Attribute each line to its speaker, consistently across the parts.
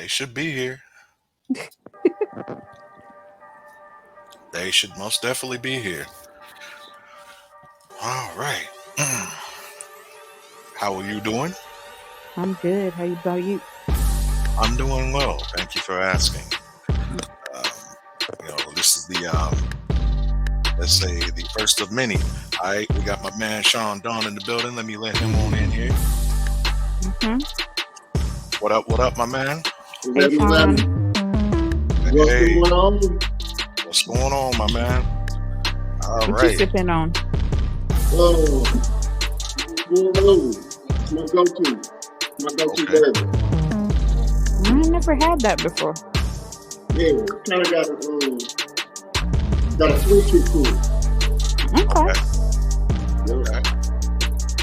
Speaker 1: They should be here. They should most definitely be here. All right. How are you doing?
Speaker 2: I'm good. How about you?
Speaker 1: I'm doing well. Thank you for asking. This is the let's say the first of many. All right, we got my man Sean Dawn in the building. Let me let him on in here.
Speaker 2: Hmm.
Speaker 1: What up? What up, my man?
Speaker 2: Hey, Sean.
Speaker 3: What's
Speaker 1: Hey,
Speaker 3: going on?
Speaker 1: what's going on, my man? All
Speaker 2: What you
Speaker 1: right.
Speaker 2: sipping on?
Speaker 3: Oh, it's my go-to. My go-to
Speaker 1: Okay.
Speaker 3: bourbon.
Speaker 2: I never had that before.
Speaker 3: Yeah, kind of got a sweet tooth to it.
Speaker 2: Okay.
Speaker 1: Okay.
Speaker 3: Yeah.
Speaker 1: Okay.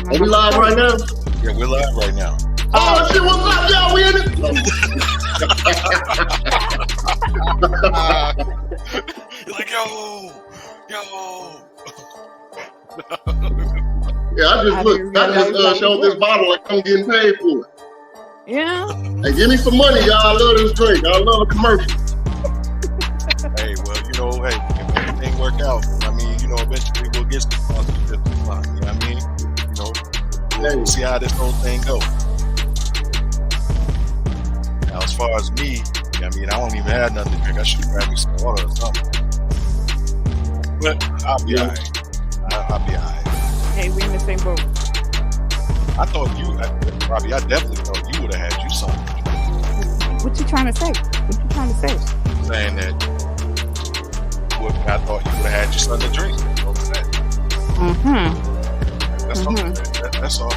Speaker 3: Are we live right now?
Speaker 1: Yeah, we're live right now.
Speaker 3: Oh shit, what's up, y'all? We in it.
Speaker 1: You're like, yo.
Speaker 3: Yeah, I just showed this bottle like I'm getting paid for it.
Speaker 2: Yeah.
Speaker 3: Hey, give me some money, y'all. I love this drink. I love a commercial.
Speaker 1: Hey, well, hey, if everything work out, eventually we'll get some sponsorship. You know what I mean? We'll see how this whole thing goes. Now, as far as me, I don't even have nothing to drink. I should grab me some water or something. But I'll be all right. I'll be all right.
Speaker 2: Hey, we in the same boat.
Speaker 1: I thought Robbie, I definitely thought you would have had you something.
Speaker 2: What you trying to say?
Speaker 1: Saying that I thought you would have had you something to drink.
Speaker 2: Mm-hmm.
Speaker 1: That's all.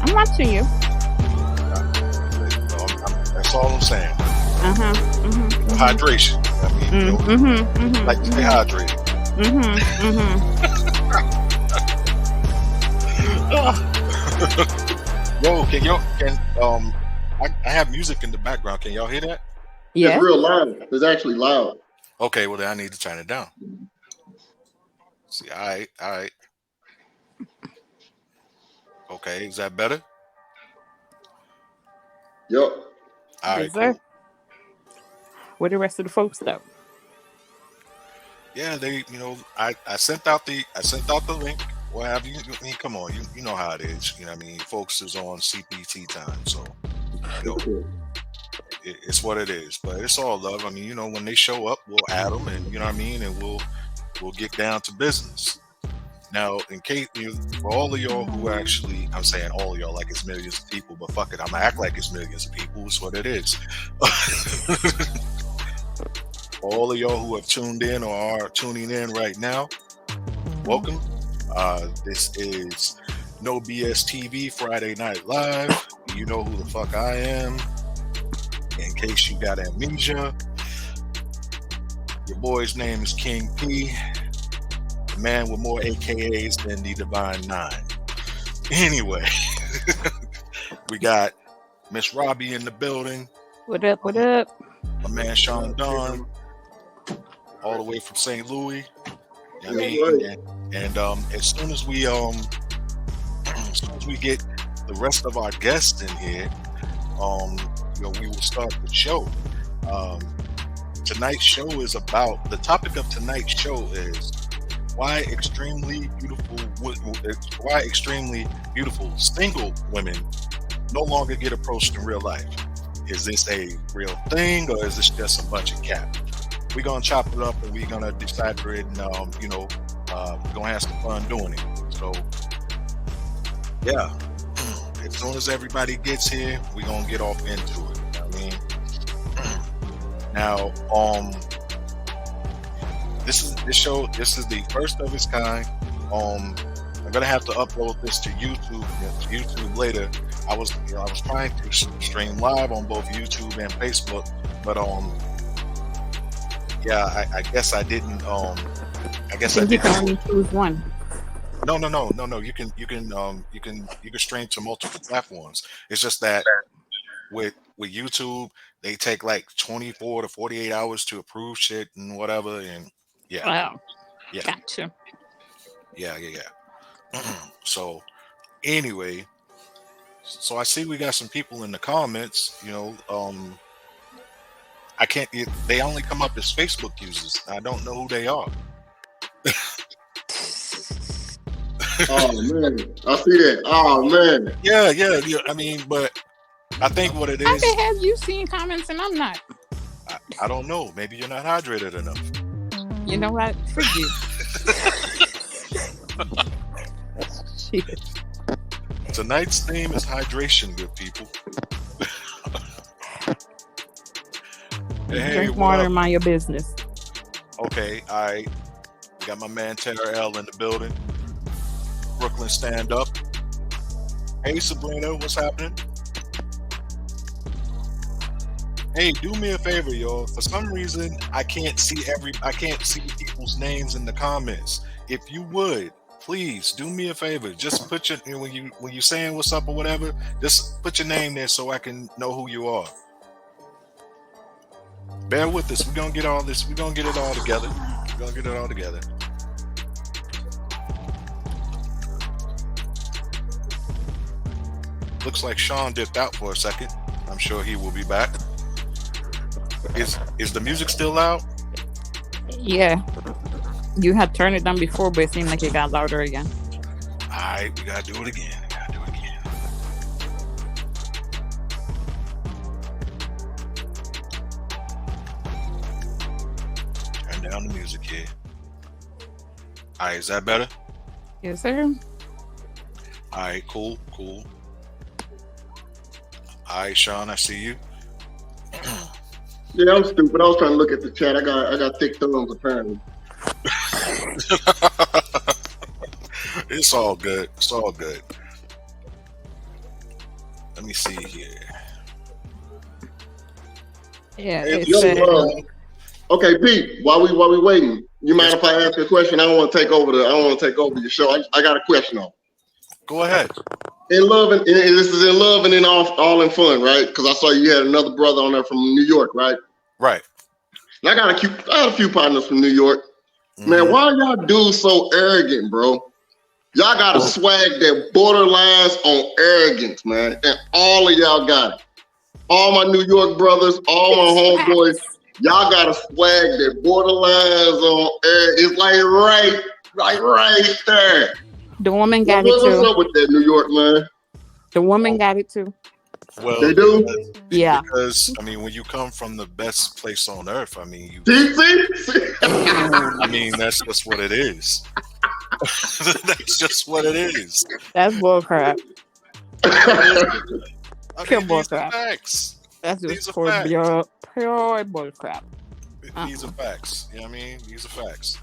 Speaker 2: I'm watching you.
Speaker 1: That's all I'm saying.
Speaker 2: Mm-hmm.
Speaker 1: Hydration. Like to stay hydrated. Yo, I have music in the background. Can y'all hear that?
Speaker 2: Yeah.
Speaker 3: It's real loud. It's actually loud.
Speaker 1: Okay, well then I need to turn it down. See, all right. Okay, is that better?
Speaker 3: Yep.
Speaker 1: All right,
Speaker 2: Yes, sir.
Speaker 1: cool.
Speaker 2: Where the rest of the folks though?
Speaker 1: Yeah, they, I sent out the link. What have you? I mean, come on, you know how it is. Folks is on CPT time, so it's what it is. But it's all love. When they show up, we'll add them, and and we'll get down to business. Now, in case for all of y'all who actually, I'm saying all of y'all like it's millions of people, but fuck it, I'm gonna act like it's millions of people. It's what it is. All of y'all who have tuned in or are tuning in right now, welcome. This is No BS TV Friday Night Live. You know who the fuck I am. In case you got amnesia, your boy's name is King P, the man with more AKAs than the Divine Nine. Anyway, we got Miss Robbie in the building.
Speaker 2: What up? What up?
Speaker 1: My man Sean Dawn, all the way from St. Louis. And as soon as we get the rest of our guests in here, we will start the show. Tonight's show is about, the topic of tonight's show is why extremely beautiful single women no longer get approached in real life. Is this a real thing, or is this just a bunch of cap? We're gonna chop it up and we're gonna decipher it, and we're gonna have some fun doing it. So yeah, as soon as everybody gets here, we're gonna get off into it. Now, this is the first of its kind. I'm gonna have to upload this to YouTube later. I was trying to stream live on both YouTube and Facebook, but I guess I didn't.
Speaker 2: You can only choose one.
Speaker 1: No. You can stream to multiple platforms. It's just that with YouTube, they take like 24 to 48 hours to approve shit and whatever. And
Speaker 2: Wow.
Speaker 1: Yeah.
Speaker 2: Gotcha.
Speaker 1: Yeah. So anyway, So I see we got some people in the comments. I can't. They only come up as Facebook users. I don't know who they are.
Speaker 3: Oh man, I see that. Oh man.
Speaker 1: Yeah. I mean, but I think what it
Speaker 2: How
Speaker 1: is,
Speaker 2: the hell you seen comments and I'm not?
Speaker 1: I don't know. Maybe you're not hydrated enough.
Speaker 2: You know what? Forgive you. Shit.
Speaker 1: Tonight's theme is hydration, good people. Hey,
Speaker 2: Drink
Speaker 1: what
Speaker 2: water
Speaker 1: up?
Speaker 2: and mind your business.
Speaker 1: Okay, I got my man Tara L in the building. Brooklyn stand up. Hey Sabrina, what's happening? Hey, do me a favor, y'all. For some reason, I can't see people's names in the comments. If you would, please do me a favor. Just put your when you saying what's up or whatever, just put your name there so I can know who you are. Bear with us. We're gonna get all this. We're gonna get it all together. We're gonna get it all together. Looks like Sean dipped out for a second. I'm sure he will be back. Is the music still loud?
Speaker 2: Yeah. You had turned it down before, but it seemed like it got louder again.
Speaker 1: Alright, we gotta do it again. Turn down the music here. Alright, is that better?
Speaker 2: Yes, sir.
Speaker 1: Alright, cool. Alright, Sean, I see you.
Speaker 3: Yeah, I'm stupid. I was trying to look at the chat. I got thick thumbs apparently.
Speaker 1: It's all good. Let me see here.
Speaker 2: Yeah,
Speaker 1: Hey,
Speaker 2: it
Speaker 3: Yo,
Speaker 2: said,
Speaker 3: okay, Pete. While we waiting, you mind if I ask a question? I don't want to take over your show. I got a question on.
Speaker 1: Go ahead.
Speaker 3: In love and this is in love and in all in fun, right? Because I saw you had another brother on there from New York, right?
Speaker 1: Right.
Speaker 3: And I got a few partners from New York.
Speaker 1: Mm-hmm.
Speaker 3: Man, why y'all dudes so arrogant, bro? Y'all got a swag that borderlines on arrogance, man. And all of y'all got it. All my New York brothers, all my homeboys, y'all got a swag that borderlines on arrogance. It's like right there.
Speaker 2: the woman got it
Speaker 3: What's
Speaker 2: too.
Speaker 3: up with that New York, man?
Speaker 2: The woman got it too.
Speaker 1: Well,
Speaker 3: They do?
Speaker 2: Yeah.
Speaker 1: Because I mean, when you come from the best place on earth, I mean,
Speaker 3: See?
Speaker 1: I mean, that's just what it is. That's just what it is.
Speaker 2: That's bullcrap.
Speaker 1: I
Speaker 2: Pure
Speaker 1: mean, these are
Speaker 2: bullcrap.
Speaker 1: facts.
Speaker 2: That's
Speaker 1: These
Speaker 2: just
Speaker 1: are
Speaker 2: for
Speaker 1: facts.
Speaker 2: pure bullcrap.
Speaker 1: These are facts. You know what I mean? These are facts.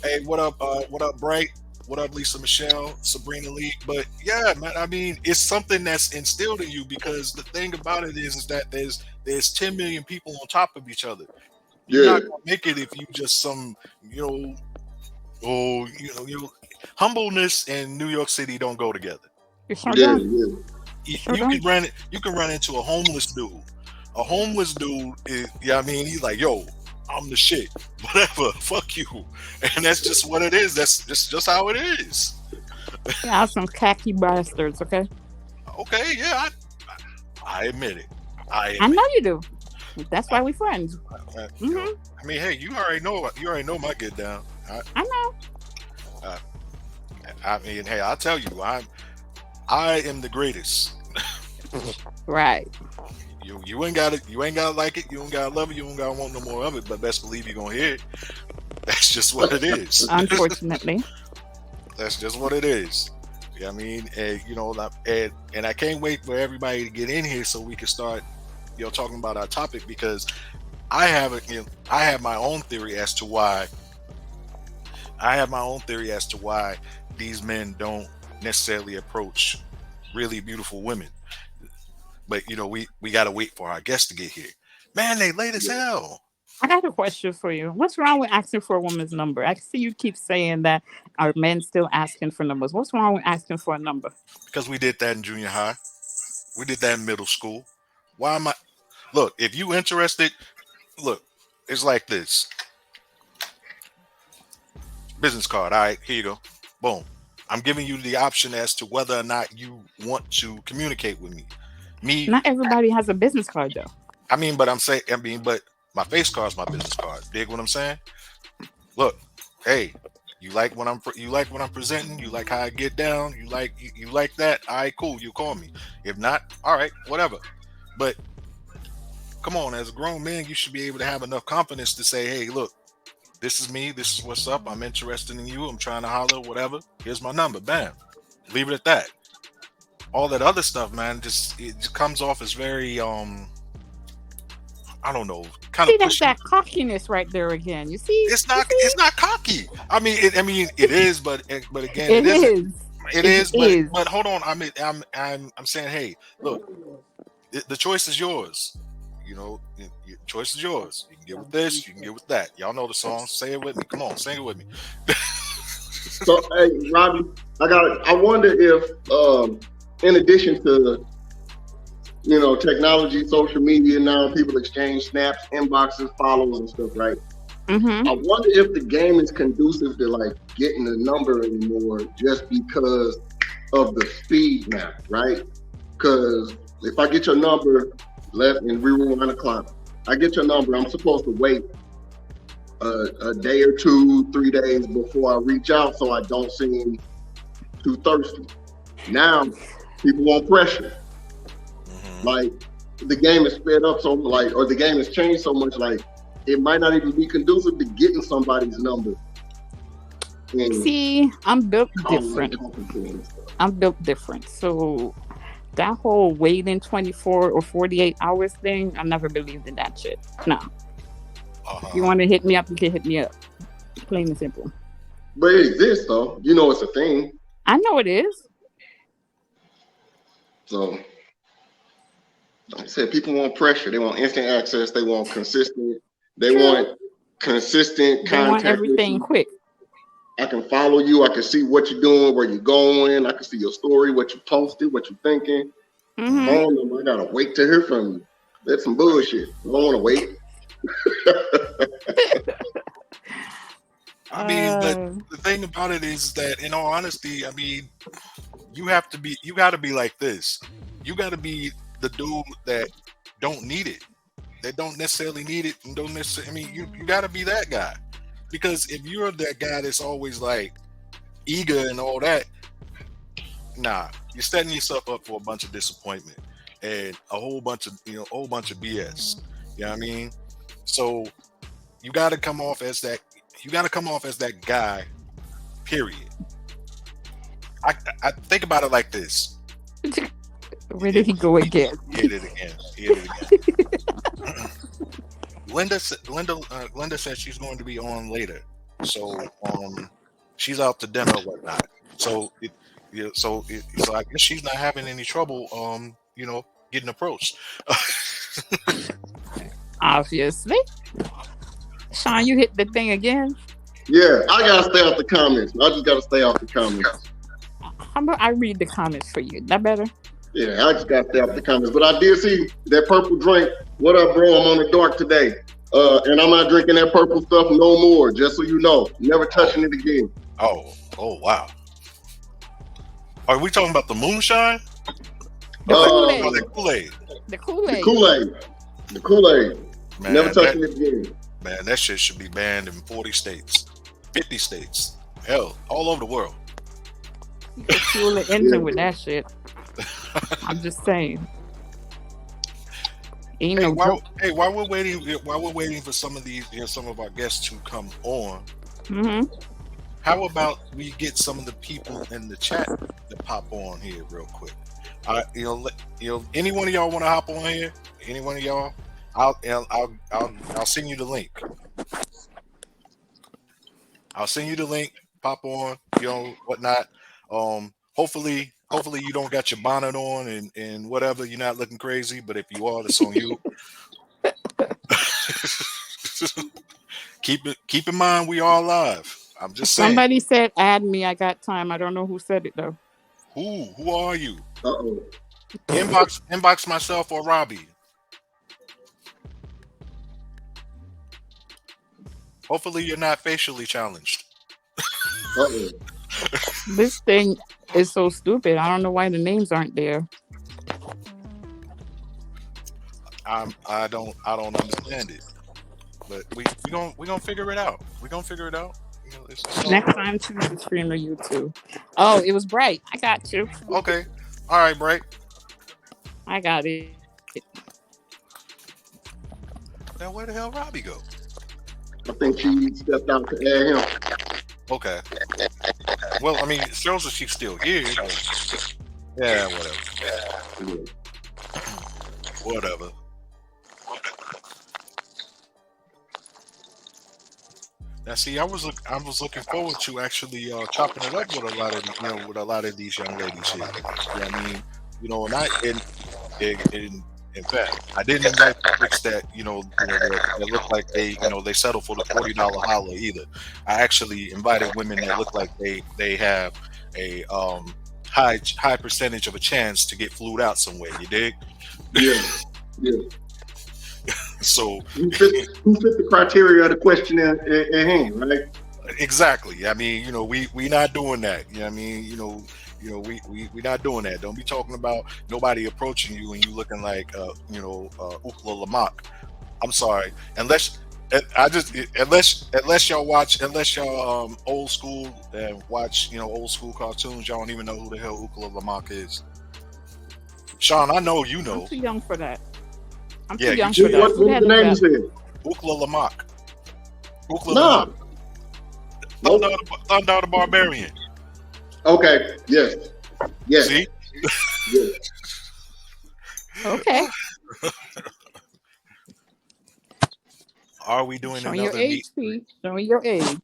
Speaker 1: Hey, what up? What up, Bright? What up, Lisa Michelle, Sabrina Lee? But yeah, man, I mean, it's something that's instilled in you because the thing about it is that there's 10 million people on top of each other. You're
Speaker 3: Yeah.
Speaker 1: not gonna make it if you just some, humbleness and New York City don't go together.
Speaker 2: You sure
Speaker 3: Yeah,
Speaker 2: don't?
Speaker 3: yeah.
Speaker 1: You can run into a homeless dude. A homeless dude is, I mean, he's like, yo, I'm the shit. Whatever, fuck you. And that's just what it is. That's just how it is.
Speaker 2: Yeah, some khaki bastards, okay?
Speaker 1: Okay, yeah, I admit it.
Speaker 2: I know you do. That's why we friends.
Speaker 1: I mean, hey, you already know my get down.
Speaker 2: I know.
Speaker 1: I mean, hey, I'll tell you, I am the greatest.
Speaker 2: Right.
Speaker 1: You ain't got it. You ain't gotta like it. You don't gotta love it. You don't gotta want no more of it. But best believe you're gonna hear it. That's just what it is.
Speaker 2: Unfortunately.
Speaker 1: That's just what it is. You know what I mean? And, and I can't wait for everybody to get in here so we can start, talking about our topic because I have my own theory as to why. These men don't necessarily approach really beautiful women. But we gotta wait for our guests to get here. Man, they late as hell.
Speaker 2: I got a question for you. What's wrong with asking for a woman's number? I see you keep saying that are men still asking for numbers. What's wrong with asking for a number?
Speaker 1: Because we did that in junior high. We did that in middle school. Why am I? Look, if you interested, look, it's like this. Business card. All right, here you go. Boom. I'm giving you the option as to whether or not you want to communicate with me.
Speaker 2: Not everybody has a business card though.
Speaker 1: But my face card is my business card. Dig what I'm saying? Look, hey, you like what I'm presenting? You like how I get down? You like that? All right, cool. You call me. If not, all right, whatever. But come on, as a grown man, you should be able to have enough confidence to say, hey, look, this is me. This is what's up. I'm interested in you. I'm trying to holler, whatever. Here's my number. Bam. Leave it at that. All that other stuff, man, it just comes off as very, I don't know, kind
Speaker 2: See,
Speaker 1: of.
Speaker 2: that's that cockiness right there again. You see,
Speaker 1: it's not cocky. I mean, it is, but again,
Speaker 2: it is.
Speaker 1: It is. But hold on. I'm saying, hey, look, the choice is yours. You know, your choice is yours. You can get with this, you can get with that. Y'all know the song. Say it with me. Come on, sing it with me.
Speaker 3: So, hey, Robbie, I wonder if, in addition to, technology, social media now, people exchange snaps, inboxes, follows, and stuff, right?
Speaker 2: Mm-hmm.
Speaker 3: I wonder if the game is conducive to like getting the number anymore, just because of the speed now, right? Because if I get your number, and we rewind the clock, I get your number, I'm supposed to wait a day or 2, 3 days before I reach out, so I don't seem too thirsty. Now, people want pressure.
Speaker 1: Mm-hmm.
Speaker 3: Like, the game is sped up so, like, or the game has changed so much, like, it might not even be conducive to getting somebody's number.
Speaker 2: See, I'm built different. So that whole waiting 24 or 48 hours thing, I never believed in that shit. No. If you want to hit me up, you can hit me up. Plain and simple.
Speaker 3: But it exists, though. You know it's a thing.
Speaker 2: I know it is.
Speaker 3: So, like I said, people want pressure. They want instant access. They want consistent. They want consistent contact. They want
Speaker 2: everything quick.
Speaker 3: I can follow you. I can see what you're doing, where you're going. I can see your story, what you posted, what you're thinking.
Speaker 2: Mm-hmm.
Speaker 3: I gotta wait to hear from you. That's some bullshit. I don't want to wait.
Speaker 1: I mean, but the thing about it is that, in all honesty, I mean, you got to be like this. You got to be the dude that don't need it. That don't necessarily need it and don't necessarily. I mean, you got to be that guy, because if you're that guy that's always like eager and all that, nah, you're setting yourself up for a bunch of disappointment and a whole bunch of BS. You know what I mean? So you got to come off as that. You got to come off as that guy. Period. I think about it like this.
Speaker 2: Where did he go again?
Speaker 1: Hit it again. Linda said she's going to be on later, so she's out to dinner or whatnot. So I guess she's not having any trouble, getting approached.
Speaker 2: Obviously. Sean, you hit the thing again?
Speaker 3: Yeah, I gotta stay off the comments. I just gotta stay off the comments.
Speaker 2: How about I read the comments for you? That better?
Speaker 3: Yeah, I just gotta stay off the comments. But I did see that purple drink. What up, bro? I'm on the dark today. And I'm not drinking that purple stuff no more, just so you know. Never touching it again.
Speaker 1: Oh, wow. Are we talking about the moonshine?
Speaker 2: The Kool-Aid.
Speaker 1: The Kool-Aid.
Speaker 2: The Kool-Aid.
Speaker 3: The Kool-Aid. The Kool-Aid.
Speaker 1: Man,
Speaker 3: never touching it again.
Speaker 1: Man, that shit should be banned in 40 states, 50 states. Hell, all over the world.
Speaker 2: You can fuel the engine with that shit. I'm just saying.
Speaker 1: While we're waiting for some of these, some of our guests to come on, how about we get some of the people in the chat to pop on here real quick? Any one of y'all want to hop on here? Any one of y'all? I'll send you the link. I'll send you the link. Pop on, whatnot. Hopefully you don't got your bonnet on and whatever. You're not looking crazy, but if you are, that's on you. Keep in mind we are live. I'm just saying.
Speaker 2: Somebody said add me. I got time. I don't know who said it though.
Speaker 1: Who are you?
Speaker 3: Uh-oh.
Speaker 1: Inbox myself or Robbie. Hopefully you're not facially challenged.
Speaker 3: Uh-oh.
Speaker 2: This thing is so stupid. I don't know why the names aren't there.
Speaker 1: I don't understand it. But we gonna figure it out. We gonna figure it out. You know, it's all
Speaker 2: Next
Speaker 1: good.
Speaker 2: time, choose the stream or YouTube. Oh, it was Bright. I got you.
Speaker 1: Okay. All right, Bright.
Speaker 2: I got it.
Speaker 1: Now where the hell Robbie go?
Speaker 3: I think she stepped out to add him.
Speaker 1: Okay. Well, I mean, it shows that she's still here. But yeah, whatever. Whatever. Now, see, I was looking forward to actually chopping it up with a lot of with a lot of these young ladies here. Yeah, I mean, and in fact, I didn't invite the chicks that that look like they settle for the $40 holler either. I actually invited women that look like they have a high percentage of a chance to get flued out somewhere. You dig?
Speaker 3: Yeah, yeah.
Speaker 1: So
Speaker 3: who fit the criteria of the question at hand, right?
Speaker 1: exactly. I mean, we not doing that. You know what I mean? We not doing that. Don't be talking about nobody approaching you and you looking like Ukla Lamak. I'm sorry. Unless y'all old school and watch old school cartoons, y'all don't even know who the hell Ukla Lamak is. Sean, I know you know.
Speaker 2: I'm too young for that. I'm
Speaker 1: Yeah,
Speaker 2: too young
Speaker 1: you
Speaker 2: for that.
Speaker 3: What's the name you said?
Speaker 1: Ukla Lamak. Ukla
Speaker 3: No.
Speaker 1: Lamak. Thunder the Barbarian.
Speaker 3: Okay. Yes. Yes.
Speaker 1: See?
Speaker 3: Yes.
Speaker 2: Okay.
Speaker 1: Are we doing
Speaker 2: Showing your
Speaker 1: another
Speaker 2: age,
Speaker 1: meet?
Speaker 2: P. Showing your age.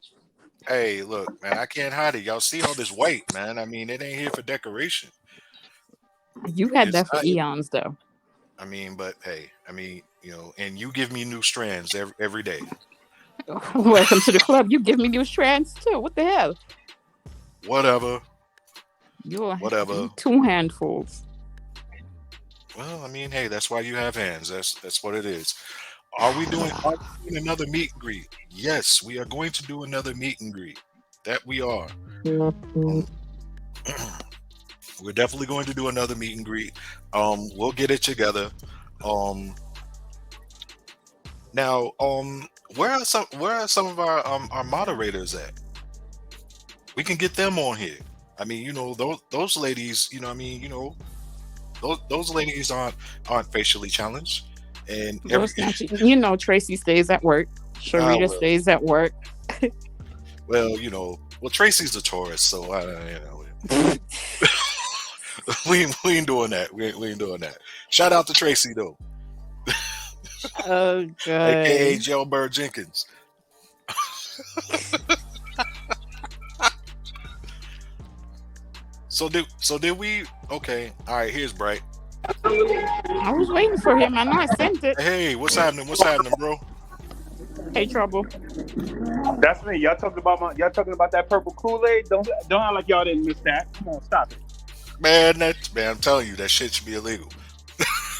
Speaker 1: Hey, look, man, I can't hide it. Y'all see all this white, man. I mean, it ain't here for decoration.
Speaker 2: You had
Speaker 1: It's
Speaker 2: that for
Speaker 1: not-
Speaker 2: eons, though.
Speaker 1: I mean, but hey, and you give me new strands every day.
Speaker 2: Welcome to the club. You give me new strands too. What the hell?
Speaker 1: Whatever.
Speaker 2: You're two handfuls.
Speaker 1: Well, I mean, hey, that's why you have hands. That's what it is. Are we doing another meet and greet? Yes, we are going to do another meet and greet. That we are. We're definitely going to do another meet and greet. We'll get it together. Now, where are some of our moderators at? We can get them on here. I mean, those ladies. Those ladies aren't facially challenged, and
Speaker 2: Tracy stays at work. Sharita stays at work.
Speaker 1: Well, Tracy's a Taurus, so we ain't doing that. We ain't doing that. Shout out to Tracy though.
Speaker 2: Oh god.
Speaker 1: AKA Jailbird Jenkins. So did we? Okay, all right. Here's Bright.
Speaker 2: I was waiting for him. I know I sent it.
Speaker 1: Hey, what's happening, bro?
Speaker 2: Hey, Trouble.
Speaker 4: That's me. Y'all talking about that purple Kool-Aid? Don't act like y'all didn't miss that. Come on, stop it.
Speaker 1: Man, I'm telling you, that shit should be illegal.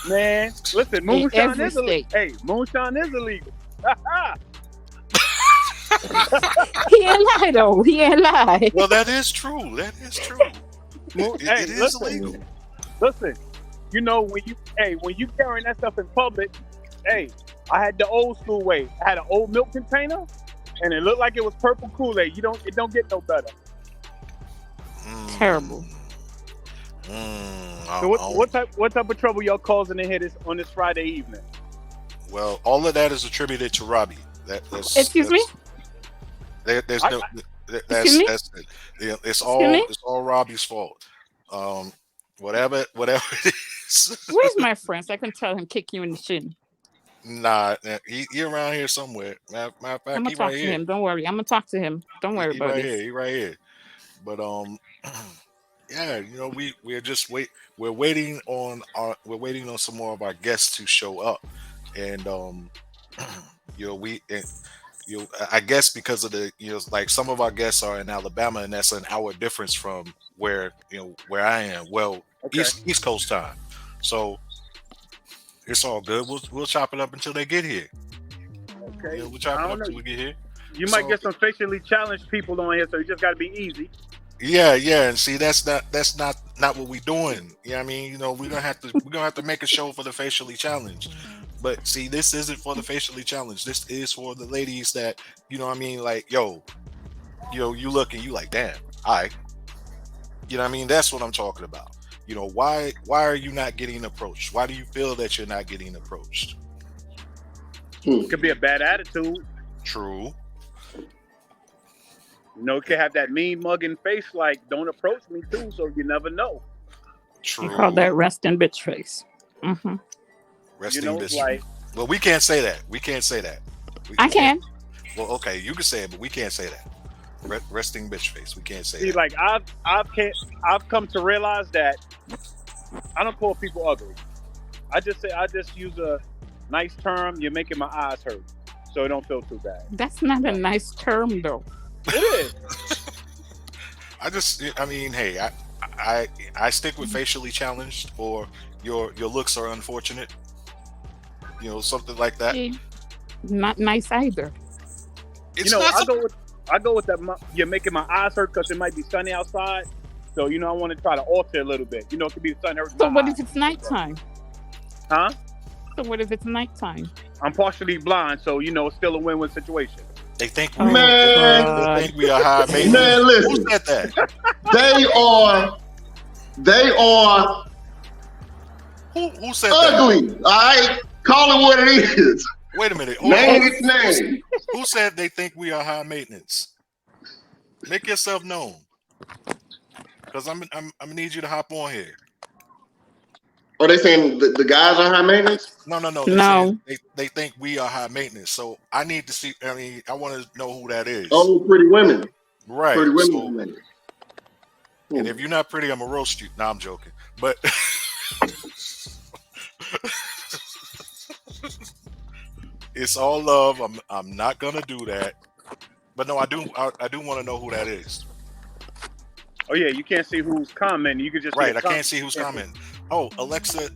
Speaker 4: Man, listen, moonshine
Speaker 2: every
Speaker 4: is illegal.
Speaker 2: state.
Speaker 4: Hey, moonshine is illegal.
Speaker 2: He ain't lie though. He ain't lie.
Speaker 1: Well, that is true. It is illegal.
Speaker 4: Listen, when you carrying that stuff in public, hey, I had the old school way. I had an old milk container, and it looked like it was purple Kool-Aid. It don't get no better.
Speaker 2: Terrible.
Speaker 4: So what type of trouble y'all causing in here on this Friday evening?
Speaker 1: Well, all of that is attributed to Robbie.
Speaker 2: Excuse me?
Speaker 1: There's no.
Speaker 2: Excuse me?
Speaker 1: That's it. Yeah, it's all Robbie's fault. Whatever it is.
Speaker 2: Where's my friend? So I can tell him kick you in the shin.
Speaker 1: Nah, he around here somewhere. Matter of fact,
Speaker 2: I'm gonna talk to him. Don't worry. I'm gonna talk to him. Don't worry about it.
Speaker 1: He right here. But yeah, we're just we're waiting on some more of our guests to show up, and I guess because of the like some of our guests are in Alabama, and that's an hour difference from where I am. Well,
Speaker 4: okay.
Speaker 1: East Coast time, so it's all good. We'll chop it up until they get here.
Speaker 4: Okay,
Speaker 1: we'll chop it up until we get here.
Speaker 4: You might get some facially challenged people on here, so you just got to be easy.
Speaker 1: Yeah, and see that's not what we doing. You know what I mean? You know, we're gonna have to make a show for the facially challenged. But see, this isn't for the facially challenged. This is for the ladies that, you know what I mean, like, yo, you look and you like, damn, you know what I mean? That's what I'm talking about. You know, why are you not getting approached? Why do you feel that you're not getting approached?
Speaker 4: It could be a bad attitude.
Speaker 1: True.
Speaker 4: You know, it could have that mean mugging face like, don't approach me too, so you never know.
Speaker 1: True.
Speaker 2: You call that resting bitch face. Mm-hmm.
Speaker 1: Resting
Speaker 4: You know,
Speaker 1: bitch.
Speaker 4: like,
Speaker 1: well, we can't say that.
Speaker 2: I can.
Speaker 1: Well, okay, you can say it, but we can't say that. Resting bitch face. We can't say
Speaker 4: see,
Speaker 1: that.
Speaker 4: like I've come to realize that I don't call people ugly. I just use a nice term. You're making my eyes hurt, so it don't feel too bad.
Speaker 2: That's not a nice term, though.
Speaker 4: It is.
Speaker 1: I mean, hey, I stick with facially challenged, or your looks are unfortunate. You know, something like that.
Speaker 2: Not nice either.
Speaker 1: It's
Speaker 4: you know,
Speaker 1: not
Speaker 4: I go with that. You're making my eyes hurt because it might be sunny outside. So, you know, I want to try to alter a little bit. You know, it could be the sun hurting.
Speaker 2: So what if it's nighttime?
Speaker 4: Huh?
Speaker 2: So what if it's nighttime?
Speaker 4: I'm partially blind, so, you know, it's still a win-win situation.
Speaker 1: They think
Speaker 3: Man.
Speaker 1: they think we are high maintenance.
Speaker 3: Man, listen.
Speaker 1: Who said that?
Speaker 3: They are
Speaker 1: Who said that?
Speaker 3: ugly. All right, call it what it is.
Speaker 1: Wait a minute.
Speaker 3: Name its name.
Speaker 1: Who said they think we are high maintenance? Make yourself known, because I'm gonna need you to hop on here.
Speaker 3: Are they saying the guys are high maintenance?
Speaker 1: No.
Speaker 2: No.
Speaker 1: They think we are high maintenance. So I need to see. I mean, I want to know who that is.
Speaker 3: Oh, pretty women.
Speaker 1: Right.
Speaker 3: Pretty
Speaker 1: So,
Speaker 3: women.
Speaker 1: and if you're not pretty, I'm gonna roast you. No, I'm joking. But it's all love. I'm not gonna do that. But no, I do want to know who that is.
Speaker 4: Oh, yeah, you can't see who's commenting. You can just
Speaker 1: Right, I can't see who's commenting. Oh, Alexia.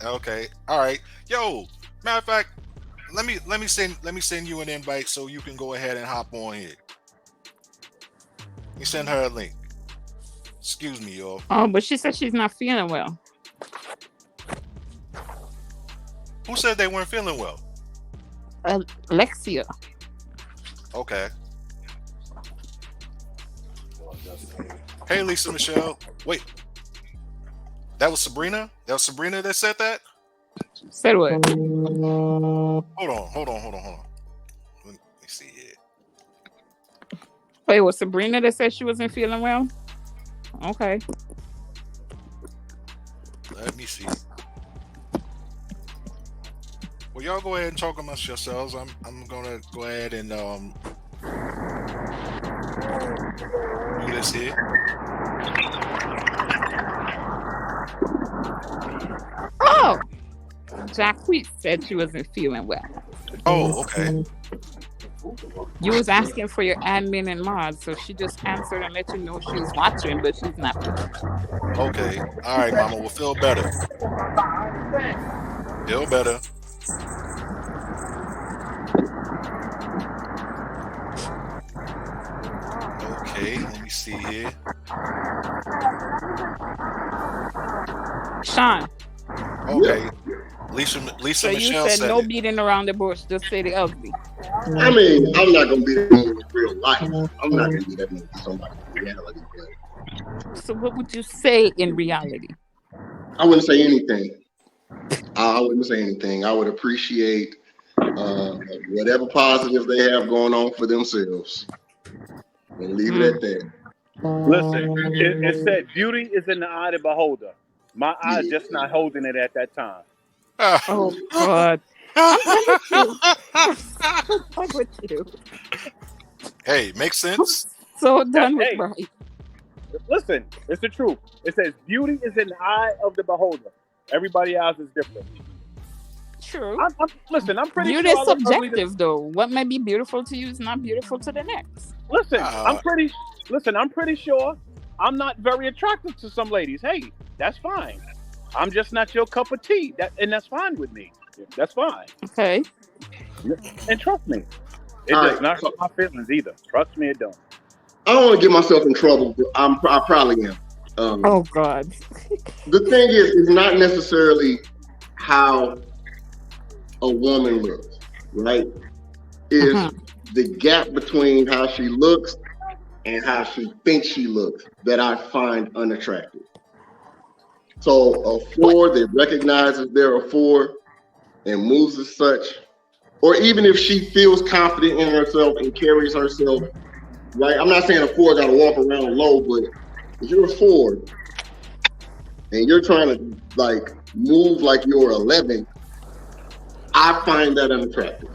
Speaker 1: Okay, all right. Yo, matter of fact, let me send you an invite so you can go ahead and hop on here. You send her a link. Excuse me, y'all.
Speaker 2: Oh, but she said she's not feeling well.
Speaker 1: Who said they weren't feeling well?
Speaker 2: Alexia.
Speaker 1: Okay. Hey, Lisa Michelle. Wait. That was Sabrina? That was Sabrina that said that?
Speaker 2: Said what?
Speaker 1: Hold on. Let me see here.
Speaker 2: Wait, was Sabrina that said she wasn't feeling well? Okay.
Speaker 1: Let me see. Well, y'all go ahead and talk amongst yourselves. I'm gonna go ahead and do this here.
Speaker 2: Oh, Jacquees said she wasn't feeling well.
Speaker 1: Oh, okay.
Speaker 2: You was asking for your admin and mods, so she just answered and let you know she was watching, but she's not feeling.
Speaker 1: Okay. All right, Mama. We'll feel better. Feel better. Okay, let me see here.
Speaker 2: Sean.
Speaker 1: Okay. Lisa
Speaker 2: So you
Speaker 1: Michelle
Speaker 2: said
Speaker 1: said
Speaker 2: no
Speaker 1: it.
Speaker 2: beating around the bush, just say the ugly.
Speaker 3: I mean, I'm not gonna be that man in real life. I'm not gonna be that man for somebody in reality. But
Speaker 2: So what would you say in reality?
Speaker 3: I wouldn't say anything. I wouldn't say anything. I would appreciate whatever positive they have going on for themselves, and leave it at that.
Speaker 4: Listen, it said beauty is in the eye of the beholder. My eye's just not holding it at that time.
Speaker 2: Oh God. I'm with you.
Speaker 1: Hey, makes sense.
Speaker 2: So done with
Speaker 4: Hey.
Speaker 2: right.
Speaker 4: Listen, it's the truth. It says beauty is in the eye of the beholder. Everybody else is different.
Speaker 2: True.
Speaker 4: Listen, I'm pretty
Speaker 2: Beauty
Speaker 4: sure.
Speaker 2: is
Speaker 4: I look ugly to-
Speaker 2: subjective, though. What may be beautiful to you is not beautiful to the next.
Speaker 4: Listen, I'm pretty sure I'm not very attractive to some ladies. Hey, that's fine. I'm just not your cup of tea. And that's fine with me. That's fine.
Speaker 2: Okay.
Speaker 4: And trust me. It does not hurt my feelings either. Trust me, it don't.
Speaker 3: I don't want to get myself in trouble, but I probably am.
Speaker 2: Oh God.
Speaker 3: The thing is, it's not necessarily how a woman looks, right? It's the gap between how she looks and how she thinks she looks that I find unattractive. So a 4 that recognizes they're a 4 and moves as such, or even if she feels confident in herself and carries herself, right? I'm not saying a 4 got to walk around low, but if you're a 4 and you're trying to like move like you're 11, I find that unattractive.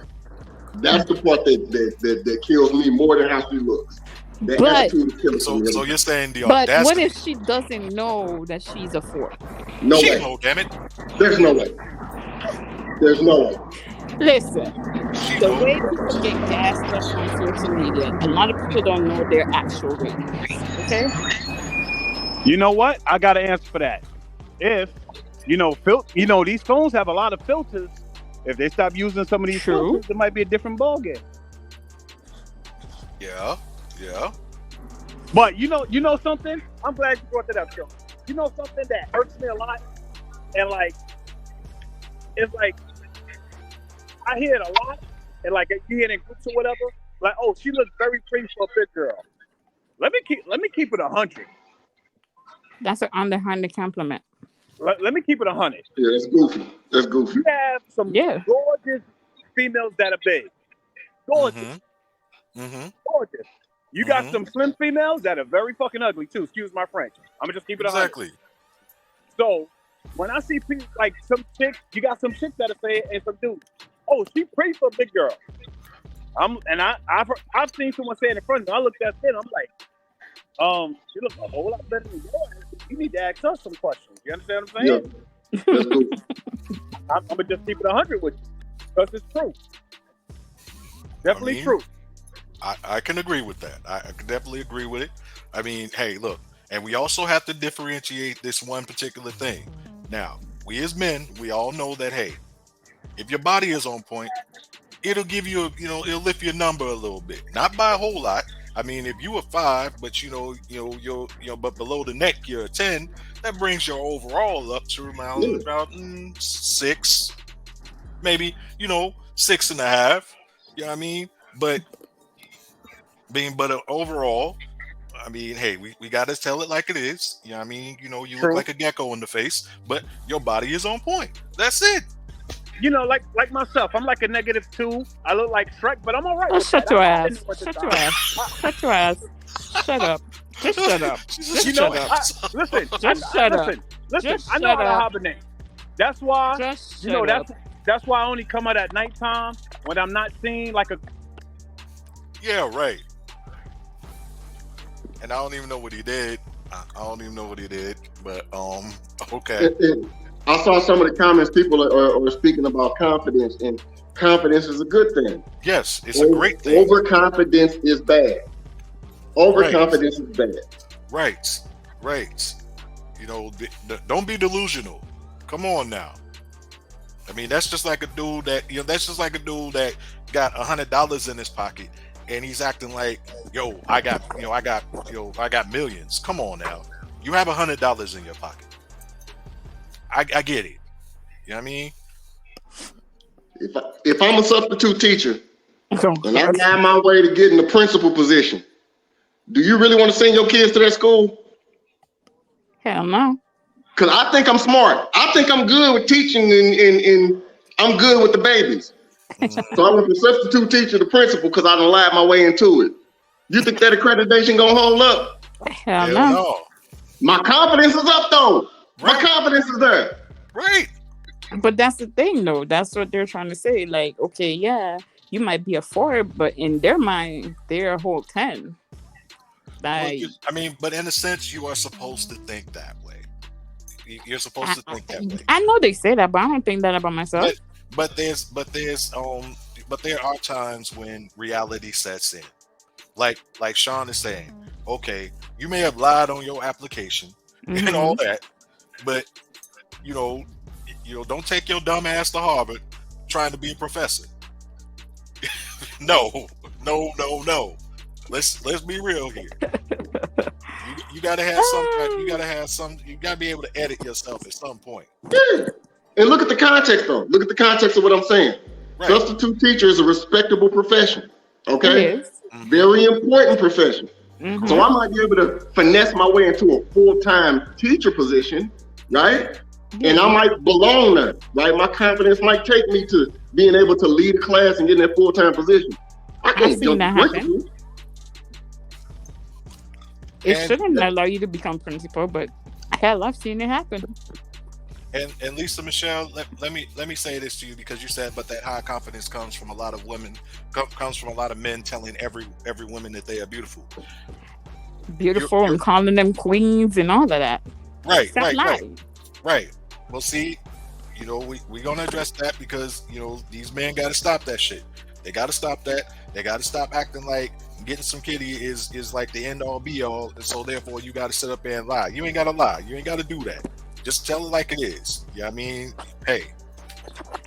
Speaker 3: That's the part that kills me more than how she looks.
Speaker 1: So you're saying the
Speaker 2: But
Speaker 1: audacity.
Speaker 2: what if she doesn't know that she's a 4?
Speaker 3: No
Speaker 1: She
Speaker 3: way.
Speaker 1: know, damn it.
Speaker 3: There's no way. There's no way.
Speaker 2: Listen,
Speaker 1: She
Speaker 2: the
Speaker 1: know.
Speaker 2: way people get gassed up on social media, a lot of people don't know their actual ratings. Okay?
Speaker 4: You know what? I got an answer for that. If these phones have a lot of filters. If they stop using some of these filters, it might be a different ballgame.
Speaker 1: Yeah.
Speaker 4: But you know something? I'm glad you brought that up, Joe. You know something that hurts me a lot, and like, it's like I hear it a lot, and like you hear it in groups or whatever. Like, oh, she looks very pretty for a big girl. Let me keep it 100.
Speaker 2: That's an underhanded compliment.
Speaker 4: Let me keep it 100.
Speaker 3: Yeah, that's goofy. That's goofy.
Speaker 4: You have some gorgeous females that are big. Gorgeous. Gorgeous. You got some slim females that are very fucking ugly too. Excuse my French. I'm gonna just keep it 100.
Speaker 1: Exactly.
Speaker 4: So when I see people like some chicks, you got some chicks that are saying, and some dudes, oh, she pretty for a big girl. I've seen someone say it in front of me. I looked at it, I'm like, she looks a whole lot better than yours. You need to ask us some questions. You understand what I'm saying?
Speaker 3: Yeah. That's goofy.
Speaker 4: I'm gonna just keep it 100 with you because it's true. Definitely true.
Speaker 1: I can agree with that. I can definitely agree with it. I mean, hey, look, and we also have to differentiate this one particular thing. Now, we as men, we all know that, hey, if your body is on point, it'll give you, it'll lift your number a little bit, not by a whole lot. I mean, if you were 5, but but below the neck you're a 10, that brings your overall up to around about 6, maybe 6.5. You know what I mean? But overall, I mean, hey, we got to tell it like it is. You know what I mean? You look like a gecko in the face, but your body is on point. That's it.
Speaker 4: Like myself, I'm like a -2. I look like Shrek, but I'm all right.
Speaker 2: Shut your ass. Shut your ass. Shut your ass. Shut up. Just shut up. Just shut up.
Speaker 4: Listen.
Speaker 2: Just shut up.
Speaker 4: Listen.
Speaker 2: Just
Speaker 4: I know
Speaker 2: shut
Speaker 4: how to
Speaker 2: up.
Speaker 4: hibernate. That's why.
Speaker 2: Just shut up.
Speaker 4: That's why I only come out at nighttime when I'm not seen like a.
Speaker 1: Yeah, right. And I don't even know what he did. But okay.
Speaker 3: I saw some of the comments people are speaking about confidence, and confidence is a good thing.
Speaker 1: Yes, it's a great thing.
Speaker 3: Overconfidence is bad. Overconfidence is bad.
Speaker 1: Right. Don't be delusional. Come on now. I mean, that's just like a dude that got $100 in his pocket, and he's acting like, yo, I got millions. Come on now. You have $100 in your pocket. I get it. You know what I mean?
Speaker 3: If I'm a substitute teacher and I
Speaker 2: Okay.
Speaker 3: got my way to get in the principal position, do you really want to send your kids to that school?
Speaker 2: Hell no.
Speaker 3: Because I think I'm smart. I think I'm good with teaching and I'm good with the babies. So I went from substitute teacher to principal because I done lied my way into it. You think that accreditation gonna hold up?
Speaker 2: Hell no.
Speaker 3: My confidence is up though.
Speaker 1: Right.
Speaker 3: My confidence is there.
Speaker 1: Right.
Speaker 2: But that's the thing, though. That's what they're trying to say. Like, okay, yeah, you might be a 4, but in their mind, they're a whole 10. Like,
Speaker 1: But in a sense, you are supposed to think that way. You're supposed to think that way.
Speaker 2: I know they say that, but I don't think that about myself.
Speaker 1: But there are times when reality sets in. Like Sean is saying, okay, you may have lied on your application and all that, but don't take your dumb ass to Harvard trying to be a professor. No, No. Let's be real here. You gotta have some. You gotta have some. You gotta be able to edit yourself at some point.
Speaker 3: Yeah. And look at the context, though. Look at the context of what I'm saying. Right. Substitute teacher is a respectable profession. Okay,
Speaker 2: it is.
Speaker 3: Very important profession.
Speaker 2: Mm-hmm.
Speaker 3: So I might be able to finesse my way into a full-time teacher position, right? And I might belong there, right? My confidence might take me to being able to lead a class and get in that full-time position.
Speaker 2: I've seen that happen. It shouldn't allow you to become principal, but hell, I've seen it happen.
Speaker 1: And Lisa Michelle, let me say this to you, because you said, but that high confidence comes from a lot of women, comes from a lot of men telling every woman that they are beautiful. Beautiful, and calling them queens and all of that. Right. Well, see, we're gonna address that, because these men got to stop that shit. They got to stop that. They got to stop acting like getting some kitty is like the end all be all, and so therefore you got to sit up there and lie. You ain't got to lie. You ain't got to do that. Just tell it like it is. Yeah, I mean, hey,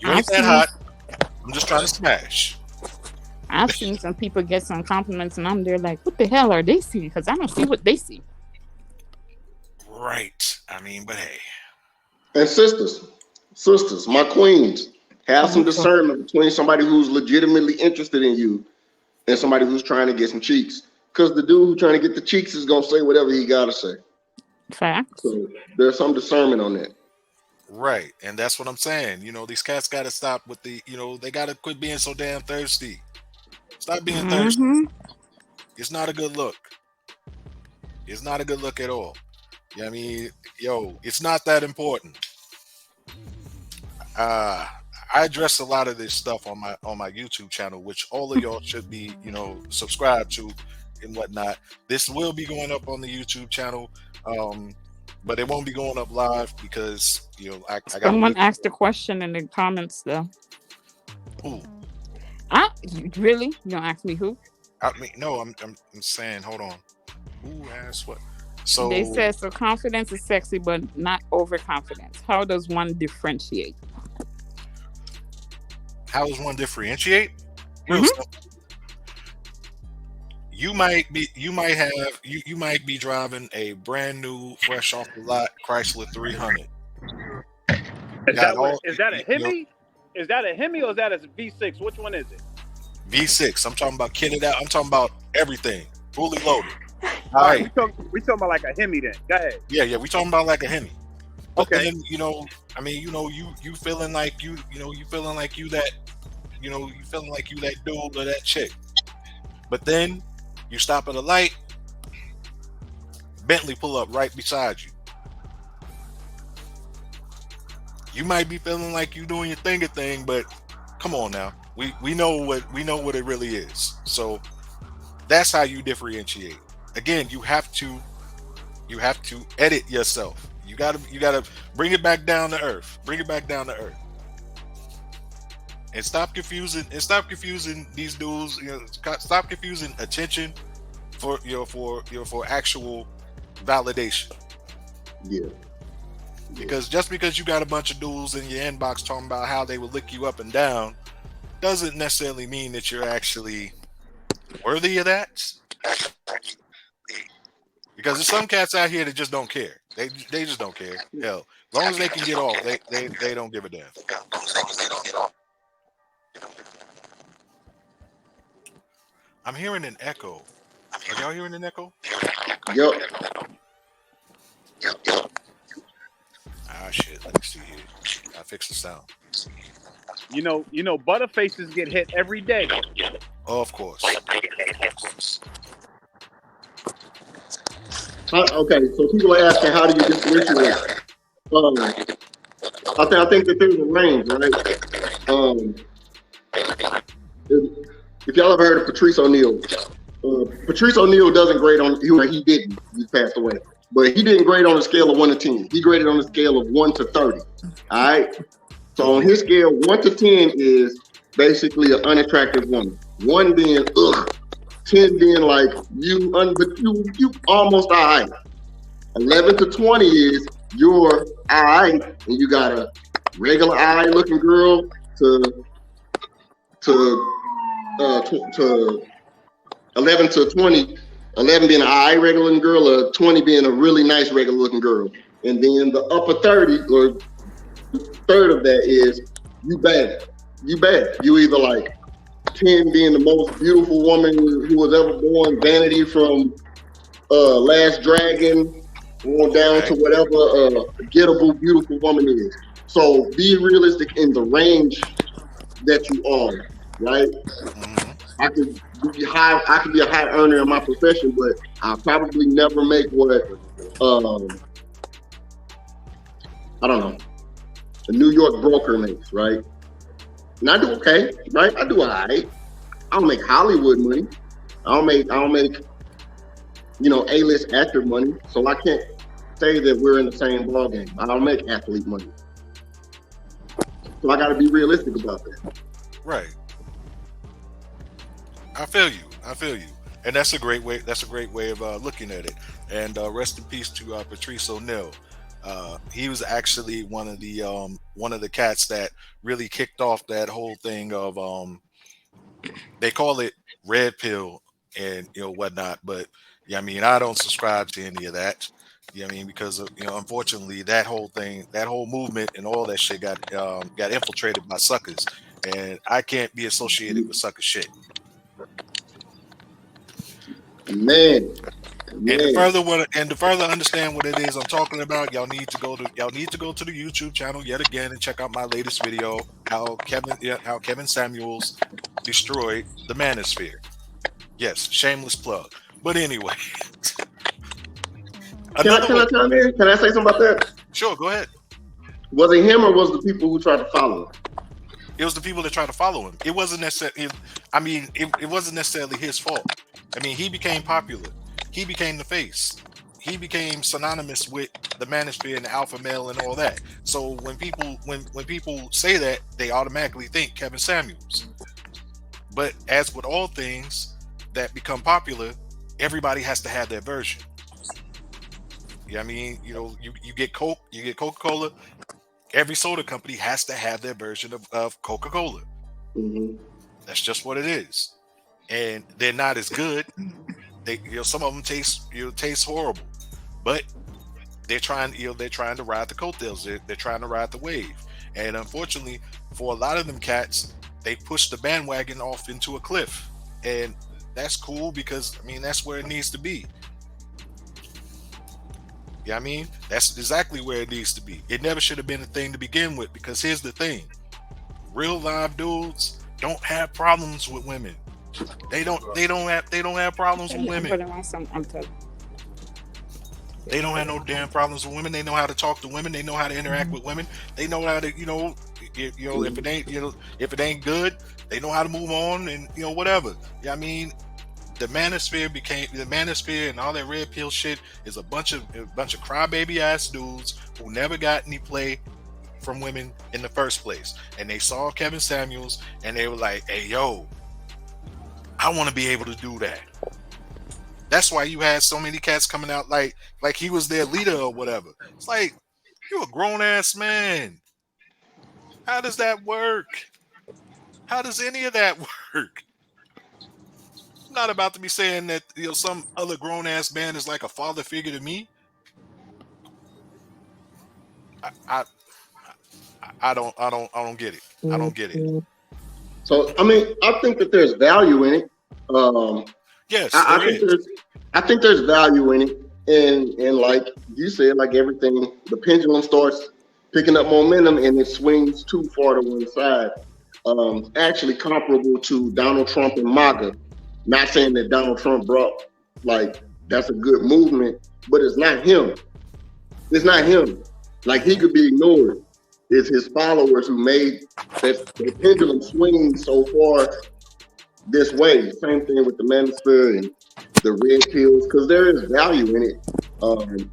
Speaker 1: you ain't that hot. I'm just trying to smash.
Speaker 2: I've seen some people get some compliments, and I'm there like, what the hell are they seeing? Because I don't see what they see.
Speaker 1: Right. I mean, but hey.
Speaker 3: And sisters, my queens, have some discernment between somebody who's legitimately interested in you and somebody who's trying to get some cheeks. Because the dude who's trying to get the cheeks is gonna say whatever he gotta say.
Speaker 2: Facts.
Speaker 3: So there's some discernment on that.
Speaker 1: Right. And that's what I'm saying. These cats got to stop with the, they got to quit being so damn thirsty. Stop being thirsty. It's not a good look. It's not a good look at all. I mean, it's not that important. I address a lot of this stuff on my YouTube channel, which all of y'all should be, subscribed to and whatnot. This will be going up on the YouTube channel. But it won't be going up live because I got.
Speaker 2: Someone asked a question in the comments though.
Speaker 1: Who?
Speaker 2: Really? You don't ask me who?
Speaker 1: I mean, no. I'm saying, hold on. Who asked what? So
Speaker 2: they said, so confidence is sexy, but not overconfidence. How does one differentiate?
Speaker 1: How does one differentiate? You might be driving a brand new, fresh off the lot Chrysler 300.
Speaker 4: Is that a Hemi? Is that a Hemi or is that a V6? Which one is it?
Speaker 1: V6. I'm talking about kitted out. I'm talking about everything, fully loaded.
Speaker 4: All right. We talking about like a Hemi then. Go ahead.
Speaker 1: Yeah. We talking about like a Hemi. But
Speaker 4: okay.
Speaker 1: Then, I mean, you feeling like you feeling like you that, you feeling like you that dude or that chick. But then you stop at a light, Bentley pull up right beside you. You might be feeling like you doing your thing, but come on now. We know what it really is. So that's how you differentiate. Again, you have to edit yourself. You gotta bring it back down to earth. And stop confusing these dudes. Stop confusing attention for actual validation.
Speaker 3: Yeah.
Speaker 1: Because just because you got a bunch of dudes in your inbox talking about how they will lick you up and down, doesn't necessarily mean that you're actually worthy of that. Because there's some cats out here that just don't care. They just don't care. Hell, as long as they can get off, they don't give a damn. I'm hearing an echo. Are y'all hearing an echo?
Speaker 3: Yep.
Speaker 1: Ah, shit. Let me see here. I fix the sound.
Speaker 4: Butterfaces get hit every day.
Speaker 1: Oh, of course.
Speaker 3: Okay, so people are asking, how do you differentiate? I think that there's a range, right? If y'all ever heard of Patrice O'Neal, Patrice O'Neal doesn't grade on, he didn't, he passed away, but he didn't grade on a scale of 1 to 10. He graded on a scale of 1 to 30. All right. So on his scale, 1 to 10 is basically an unattractive woman. 1 being ugh, 10 being like you almost all right. 11 to 20 is you're all right, and you got a regular eye looking girl to 11 to 20, 11 being an eye regular looking girl, or 20 being a really nice regular looking girl. And then the upper 30 or third of that is you bad. You bad. You either like 10 being the most beautiful woman who was ever born, Vanity from Last Dragon, on down to whatever gettable beautiful woman is. So be realistic in the range that you are, right? I could be a high earner in my profession, but I'll probably never make what I don't know, a New York broker makes, right? And I do okay, right? I do all right. I don't make Hollywood money. I don't make A-list actor money. So I can't say that we're in the same ballgame. I don't make athlete money. So I got to be realistic about that.
Speaker 1: Right. I feel you. And that's a great way. That's a great way of looking at it. And rest in peace to Patrice O'Neal. He was actually one of the cats that really kicked off that whole thing of they call it red pill and whatnot, but yeah, I mean, I don't subscribe to any of that. I mean, because of, unfortunately, that whole thing, that whole movement, and all that shit got infiltrated by suckers, and I can't be associated with sucker shit.
Speaker 3: Man.
Speaker 1: And to further understand what it is I'm talking about, y'all need to go to the YouTube channel yet again and check out my latest video, how Kevin Samuels destroyed the Manosphere. Yes, shameless plug. But anyway,
Speaker 3: can I chime in? Can I say something about that?
Speaker 1: Sure, go ahead.
Speaker 3: Was it him or was the people who tried to follow him?
Speaker 1: It was the people that tried to follow him. It wasn't necessarily. I mean, it wasn't necessarily his fault. I mean, he became popular. He became the face. He became synonymous with the Manosphere and the alpha male and all that. So when people say that, they automatically think Kevin Samuels. But as with all things that become popular, everybody has to have their version. Yeah, I mean, you get Coke, you get Coca-Cola. Every soda company has to have their version of Coca-Cola.
Speaker 3: Mm-hmm.
Speaker 1: That's just what it is, and they're not as good. They, some of them taste horrible, but they're trying to ride the coattails. They're trying to ride the wave, and unfortunately, for a lot of them cats, they push the bandwagon off into a cliff, and that's cool because I mean that's where it needs to be. Yeah, I mean that's exactly where it needs to be. It never should have been a thing to begin with, because here's the thing: real live dudes don't have problems with women. They don't have problems with women. They don't have no damn problems with women. They know how to talk to women. They know how to interact with women. They know how to, if it ain't good, they know how to move on and whatever. Yeah, I mean, the Manosphere and all that red pill shit is a bunch of crybaby ass dudes who never got any play from women in the first place. And they saw Kevin Samuels and they were like, "Hey, yo, I want to be able to do that." That's why you had so many cats coming out like he was their leader or whatever. It's like, you're a grown ass man. How does that work? How does any of that work? I'm not about to be saying that some other grown ass man is like a father figure to me. I don't get it. I don't get it.
Speaker 3: So I mean, I think that there's value in it.
Speaker 1: Yes,
Speaker 3: I think there's value in it, and like you said, like everything, the pendulum starts picking up momentum and it swings too far to one side. Actually comparable to Donald Trump and MAGA. Not saying that Donald Trump brought that's a good movement, but it's not him. It's not him. Like, he could be ignored. It's his followers who made the pendulum swing so far this way. Same thing with the Manosphere and the red pills, because there is value in it.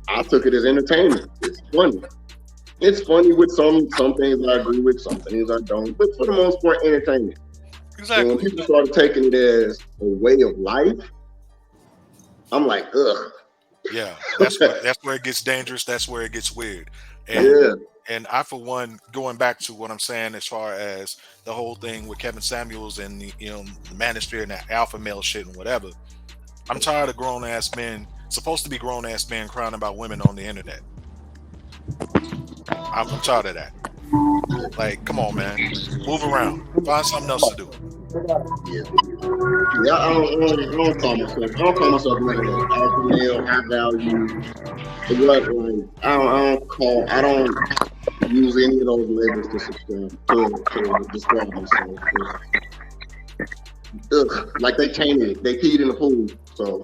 Speaker 3: I took it as entertainment. It's funny. It's funny with some things I agree with, some things I don't, but for the most part, entertainment.
Speaker 1: Exactly.
Speaker 3: And when people started taking it as a way of life, I'm like, ugh.
Speaker 1: Yeah, that's where it gets dangerous. That's where it gets weird. And
Speaker 3: yeah.
Speaker 1: And I, for one, going back to what I'm saying as far as the whole thing with Kevin Samuels and the the manosphere and that alpha male shit and whatever, I'm tired of grown ass men, supposed to be grown ass men, crying about women on the internet. I'm tired of that. Like, come on, man, move around, find something else to do.
Speaker 3: Yeah, I don't call myself like an alpha male, high value. I don't use any of those labels to describe myself. Like they tainted, they peed in the pool. So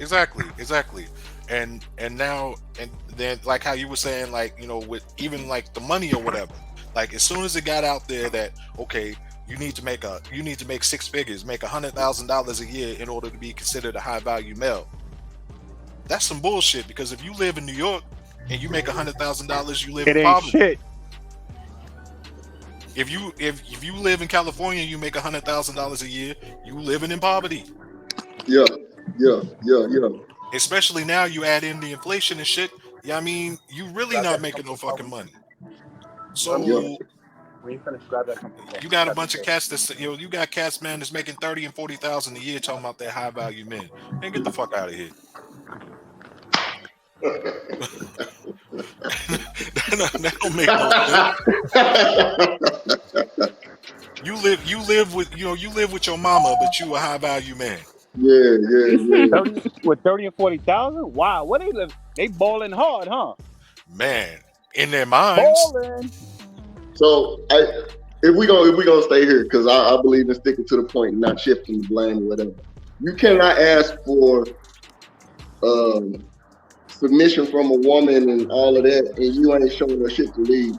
Speaker 1: exactly. And now, and then, like how you were saying, like, with even like the money or whatever, like as soon as it got out there that, okay, you need to make 6 figures, make $100,000 a year in order to be considered a high value male. That's some bullshit, because if you live in New York and you make $100,000, you live in poverty.
Speaker 4: Shit.
Speaker 1: If you live in California and you make $100,000 a year, you living in poverty.
Speaker 3: Yeah.
Speaker 1: Especially now, you add in the inflation and shit. Yeah, I mean, you really not making no fucking money. So
Speaker 3: Yeah.
Speaker 4: When you finish, grab that.
Speaker 1: you got a bunch of cats that's you got cats, man, that's making 30 and 40,000 a year, talking about their high value men. Man, get the fuck out of here. that don't make no sense. You live with your mama, but you a high value man.
Speaker 3: Yeah.
Speaker 4: 30 and 40,000. Wow, what they live? They balling hard, huh?
Speaker 1: Man, in their minds.
Speaker 4: Balling.
Speaker 3: So if we gonna stay here, because I believe in sticking to the point and not shifting the blame or whatever. You cannot ask for submission from a woman and all of that, and you ain't showing her shit to lead.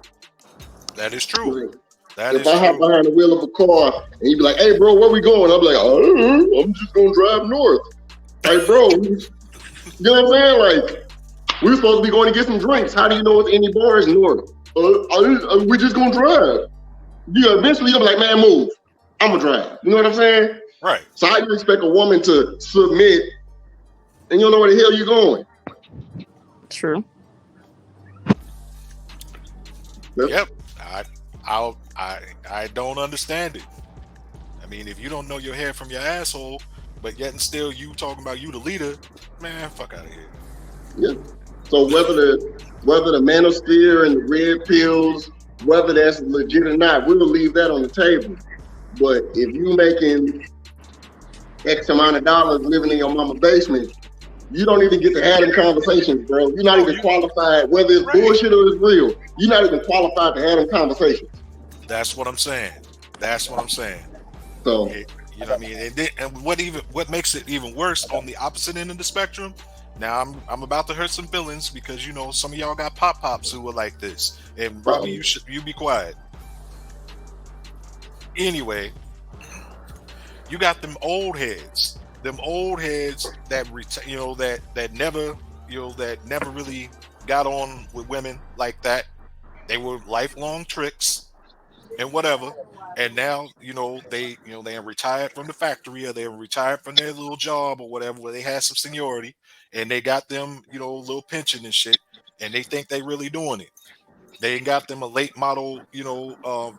Speaker 1: That is true.
Speaker 3: If I hop behind the wheel of a car and you be like, "Hey, bro, where we going?" I'm like, "I'm just gonna drive north." Like, bro, you know what I'm saying? Like, we're supposed to be going to get some drinks. How do you know it's any bars north? We just gonna drive. Yeah, eventually you'll be like, "Man, move. I'm gonna drive." You know what I'm saying?
Speaker 1: Right.
Speaker 3: So how do you expect a woman to submit and you don't know where the hell you're going?
Speaker 2: True.
Speaker 1: Yep. I don't understand it. I mean, if you don't know your hair from your asshole, but yet and still you talking about you the leader, man, fuck out of here.
Speaker 3: Yeah. So whether the manosphere and the red pills, whether that's legit or not, we'll leave that on the table. But if you making X amount of dollars living in your mama's basement, you don't even get to have them conversations, bro. You're not even qualified, whether it's bullshit or it's real. You're not even qualified to have them conversations.
Speaker 1: That's what I'm saying.
Speaker 3: So,
Speaker 1: you know what I mean? And what makes it even worse on the opposite end of the spectrum? Now I'm about to hurt some feelings, because some of y'all got pops who are like this, and Robbie, you be quiet. Anyway, you got them old heads that never really got on with women like that. They were lifelong tricks and whatever, and now they are retired from the factory, or they're retired from their little job or whatever, where they had some seniority, and they got them little pension and shit, and they think they really doing it. They got them a late model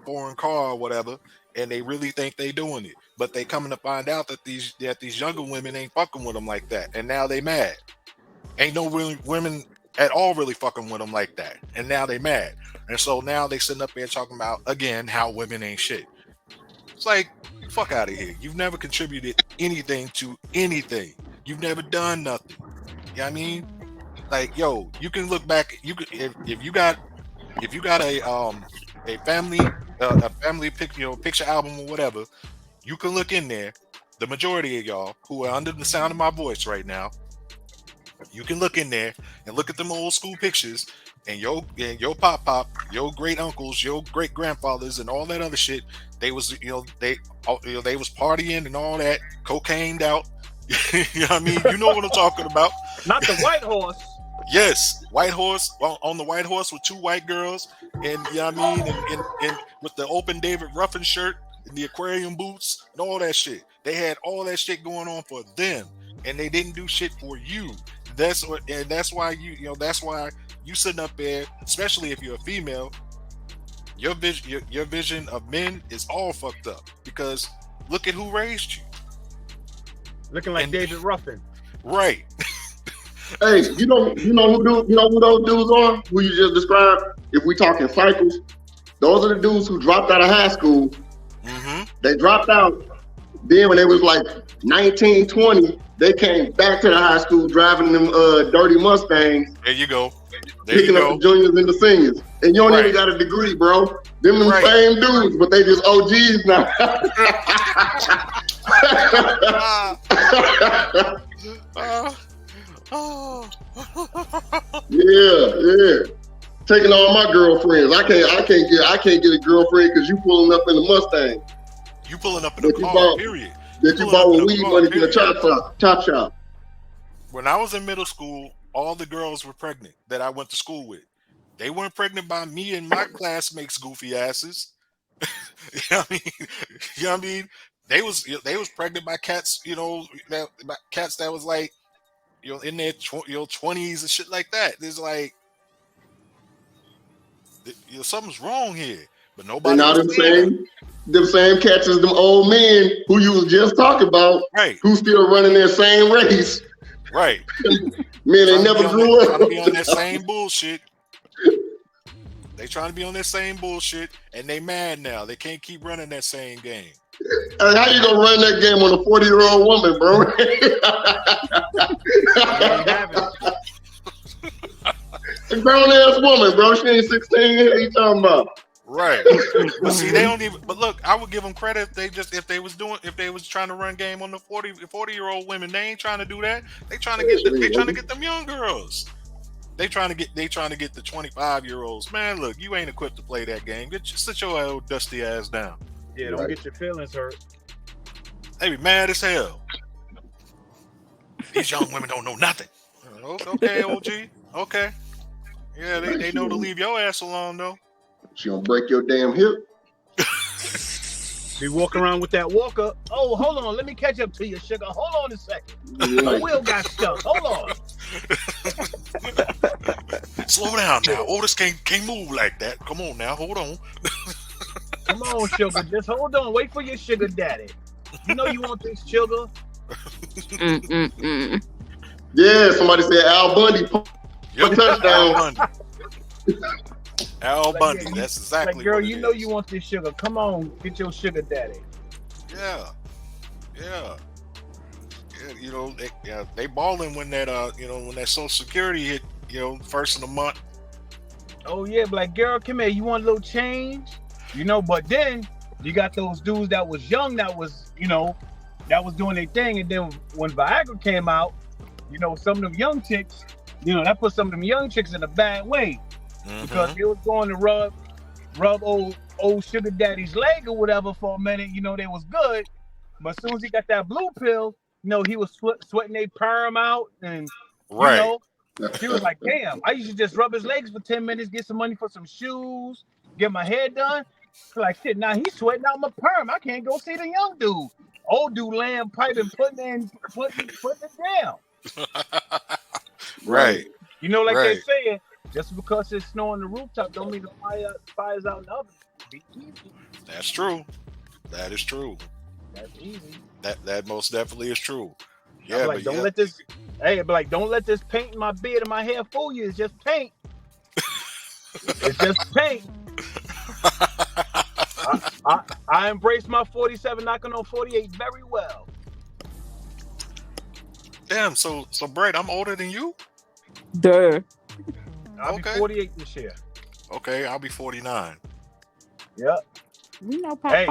Speaker 1: foreign car or whatever, and they really think they doing it, but they coming to find out that these younger women ain't fucking with them like that, and now they mad. Ain't no really women at all really fucking with them like that, and now they mad. And so now they sitting up there talking about, again, how women ain't shit. It's like, fuck out of here. You've never contributed anything to anything. You've never done nothing. You know what I mean? Like, yo, you can look back. You could, if you got a family picture album or whatever, you can look in there. The majority of y'all who are under the sound of my voice right now, you can look in there and look at them old school pictures, and your pop, your great uncles, your great grandfathers, and all that other shit. They was they was partying and all that, cocained out. You know what I mean? You know what I'm talking about.
Speaker 4: Not the white horse.
Speaker 1: Yes, white horse, on the white horse with 2 white girls, and you know what I mean, and with the open David Ruffin shirt and the aquarium boots and all that shit. They had all that shit going on for them, and they didn't do shit for you. That's why you sitting up there, especially if you're a female, your vision of men is all fucked up because look at who raised you.
Speaker 4: Looking like David Ruffin.
Speaker 1: Right.
Speaker 3: Hey, you know who those dudes are? Who you just described? If we talking cycles, those are the dudes who dropped out of high school.
Speaker 1: Mm-hmm.
Speaker 3: They dropped out. Then when they was like 19, 20, they came back to the high school driving them dirty Mustangs.
Speaker 1: There you go.
Speaker 3: Picking up the juniors and the seniors. And you don't even got a degree, bro. Them same dudes, but they just OGs now. Yeah. Taking all my girlfriends. I can't get a girlfriend because you pulling up in the Mustang.
Speaker 1: You pulling up in the car, period.
Speaker 3: That you bought with weed money from the chop shop.
Speaker 1: When I was in middle school, all the girls were pregnant that I went to school with. They weren't pregnant by me and my classmates' goofy asses. You know what I mean? They was pregnant by cats, cats that was like, in their 20s and shit like that. There's like, something's wrong here, but nobody. And now
Speaker 3: them same cats as them old men who you was just talking about,
Speaker 1: right?
Speaker 3: Who still running their same race,
Speaker 1: right?
Speaker 3: Man, they never grew up.
Speaker 1: Trying to be on that same bullshit. They trying to be on that same bullshit, and they mad now. They can't keep running that same game.
Speaker 3: How you gonna run that game on a 40-year-old woman, bro? A grown ass woman, bro. She ain't 16. What are you talking about?
Speaker 1: Right. But see, they don't even. But look, I would give them credit. If they was trying to run game on the 40-year-old women, they ain't trying to do that. They trying to get them young girls. They trying to get the 25-year-olds. Man, look, you ain't equipped to play that game. Sit your old dusty ass down.
Speaker 4: Yeah, don't get your feelings hurt.
Speaker 1: They be mad as hell. These young women don't know nothing. Okay, OG. Okay. Yeah, they know to leave your ass alone though.
Speaker 3: She gonna break your damn hip.
Speaker 4: Be walking around with that walker. Oh, hold on. Let me catch up to you, sugar. Hold on a second. My wheel got stuck. Hold on.
Speaker 1: Slow down now. Otis can't move like that. Come on now. Hold on.
Speaker 4: Come on, sugar. Just hold on. Wait for your sugar daddy. You know you want this sugar.
Speaker 3: Yeah, somebody said Al Bundy. Touchdown.
Speaker 1: Al Bundy. That's exactly
Speaker 4: like, girl,
Speaker 1: what it
Speaker 4: you know
Speaker 1: is.
Speaker 4: you want this sugar. Come on, get your sugar daddy.
Speaker 1: Yeah. They balling when that when that Social Security hit, first of the month.
Speaker 4: Oh yeah, but like, girl, come here. You want a little change? But then you got those dudes that was young, that was doing their thing, and then when Viagra came out, some of them young chicks, that put some of them young chicks in a bad way. Because they was going to rub old sugar daddy's leg or whatever for a minute. They was good, but as soon as he got that blue pill, he was sweating their perm out, and she was like, "Damn, I used to just rub his legs for 10 minutes, get some money for some shoes, get my hair done." She's like, "Shit, now he's sweating out my perm. I can't go see the young dude. Old dude laying pipe and putting it down."
Speaker 1: Right.
Speaker 4: They saying. Just because it's snow on the rooftop don't mean the fire's out in the oven. Be easy.
Speaker 1: That's true. That is true.
Speaker 4: That's easy.
Speaker 1: That most definitely is true. Yeah,
Speaker 4: like, don't let this paint in my beard and my hair fool you. It's just paint. It's just paint. I embrace my 47 knocking on 48 very well.
Speaker 1: Damn, so Brett, I'm older than you?
Speaker 2: Duh.
Speaker 4: I'll be 48 this year.
Speaker 1: Okay, I'll be 49.
Speaker 4: Yep.
Speaker 2: Pop.
Speaker 4: Hey,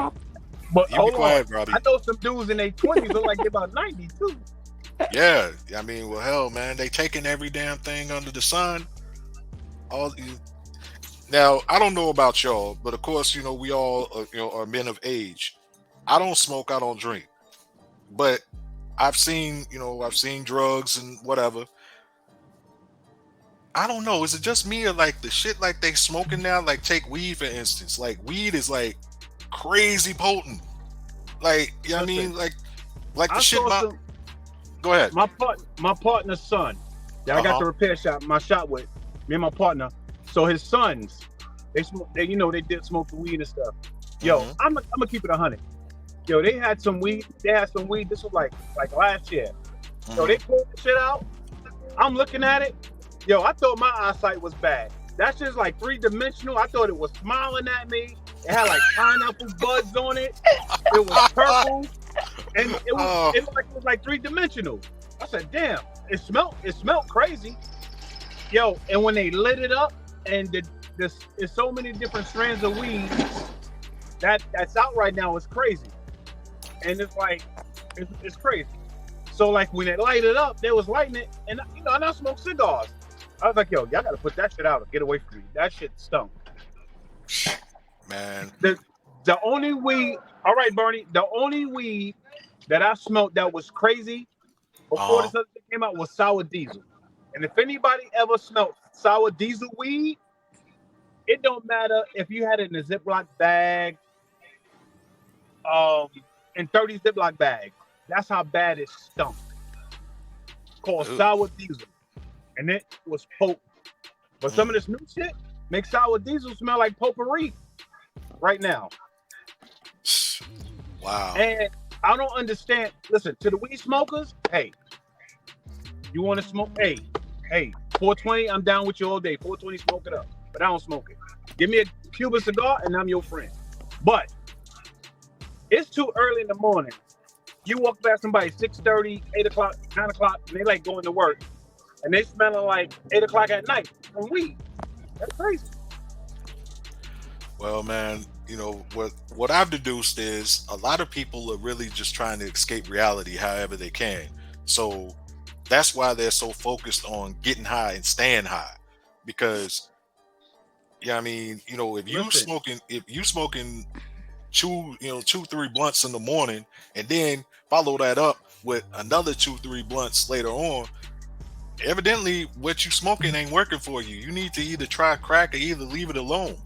Speaker 4: but
Speaker 1: you be quiet, Robbie.
Speaker 4: I know some dudes in their 20s look like they're about 90 too.
Speaker 1: Yeah, I mean, well, hell, man, they taking every damn thing under the sun. Now, I don't know about y'all, but of course, we all are men of age. I don't smoke, I don't drink, but I've seen drugs and whatever. I don't know. Is it just me or like the shit like they smoking now? Like take weed for instance. Like weed is like crazy potent. Like I mean, like the shit. Go ahead.
Speaker 4: My partner's son that I got the repair shop, my shop with. Me and my partner. So his sons, they did smoke the weed and stuff. Yo, I'm gonna keep it 100. Yo, they had some weed. This was like last year. So they pulled the shit out. I'm looking at it. Yo, I thought my eyesight was bad. That's just like 3-dimensional. I thought it was smiling at me. It had like pineapple buds on it. It was purple, and it looked like 3-dimensional. I said, "Damn, it smelled crazy." Yo, and when they lit it up, and there's so many different strands of weed that's out right now. It's crazy, and it's like it's crazy. So like when they light it up, they was lighting it, and and I smoke cigars. I was like, yo, y'all gotta put that shit out and get away from me. That shit stunk.
Speaker 1: Man.
Speaker 4: The only weed, all right, Bernie, the only weed that I smoked that was crazy before this other thing came out was sour diesel. And if anybody ever smelled sour diesel weed, it don't matter if you had it in a Ziploc bag, in 30 Ziploc bags. That's how bad it stunk. It's called sour diesel. And it was potent. But some of this new shit makes sour diesel smell like potpourri right now.
Speaker 1: Wow.
Speaker 4: And I don't understand. Listen, to the weed smokers, hey, you want to smoke? Hey, 420, I'm down with you all day. 420, smoke it up. But I don't smoke it. Give me a Cuban cigar and I'm your friend. But it's too early in the morning. You walk past somebody 6:30, 8 o'clock, 9 o'clock, and they like going to work. And they smelling like 8 o'clock at night from weed. That's crazy.
Speaker 1: Well, man, what I've deduced is a lot of people are really just trying to escape reality however they can. So that's why they're so focused on getting high and staying high. Because, if you smoking 2-3 blunts in the morning and then follow that up with another 2-3 blunts later on, evidently what you smoking ain't working for you. You need to either try crack or either leave it alone.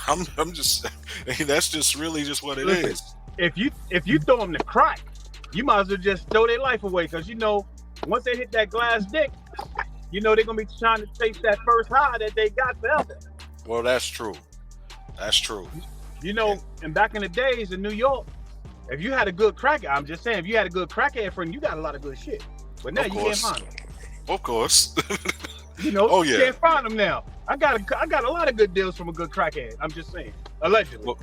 Speaker 1: I'm just that's just really just what it is.
Speaker 4: If you throw them the crack, you might as well just throw their life away, because once they hit that glass dick, they're gonna be trying to chase that first high that they got forever.
Speaker 1: Well, that's true.
Speaker 4: And back in the days in New York, if you had a good crackhead, I'm just saying, if you had a good crackhead friend, you got a lot of good shit. But now you can't find them.
Speaker 1: Of course.
Speaker 4: You can't find them now. I got a lot of good deals from a good crackhead. I'm just saying, allegedly.
Speaker 1: Well,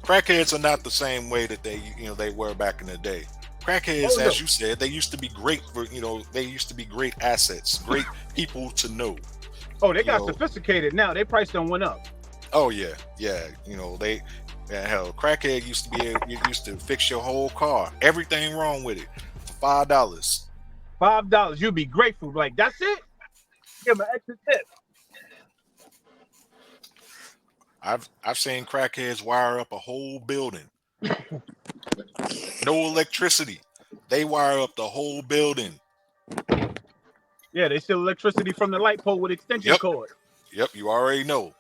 Speaker 1: crackheads are not the same way that they were back in the day. Crackheads, as you said, they used to be great for they used to be great assets, great people to know.
Speaker 4: Oh, they got sophisticated now. Their price done went up.
Speaker 1: Oh yeah. Hell, crackhead used to fix your whole car, everything wrong with it, for $5.
Speaker 4: $5, you'd be grateful. Like, that's it? Give them an extra tip.
Speaker 1: I've seen crackheads wire up a whole building. No electricity. They wire up the whole building.
Speaker 4: Yeah, they steal electricity from the light pole with extension cord.
Speaker 1: Yep, you already know.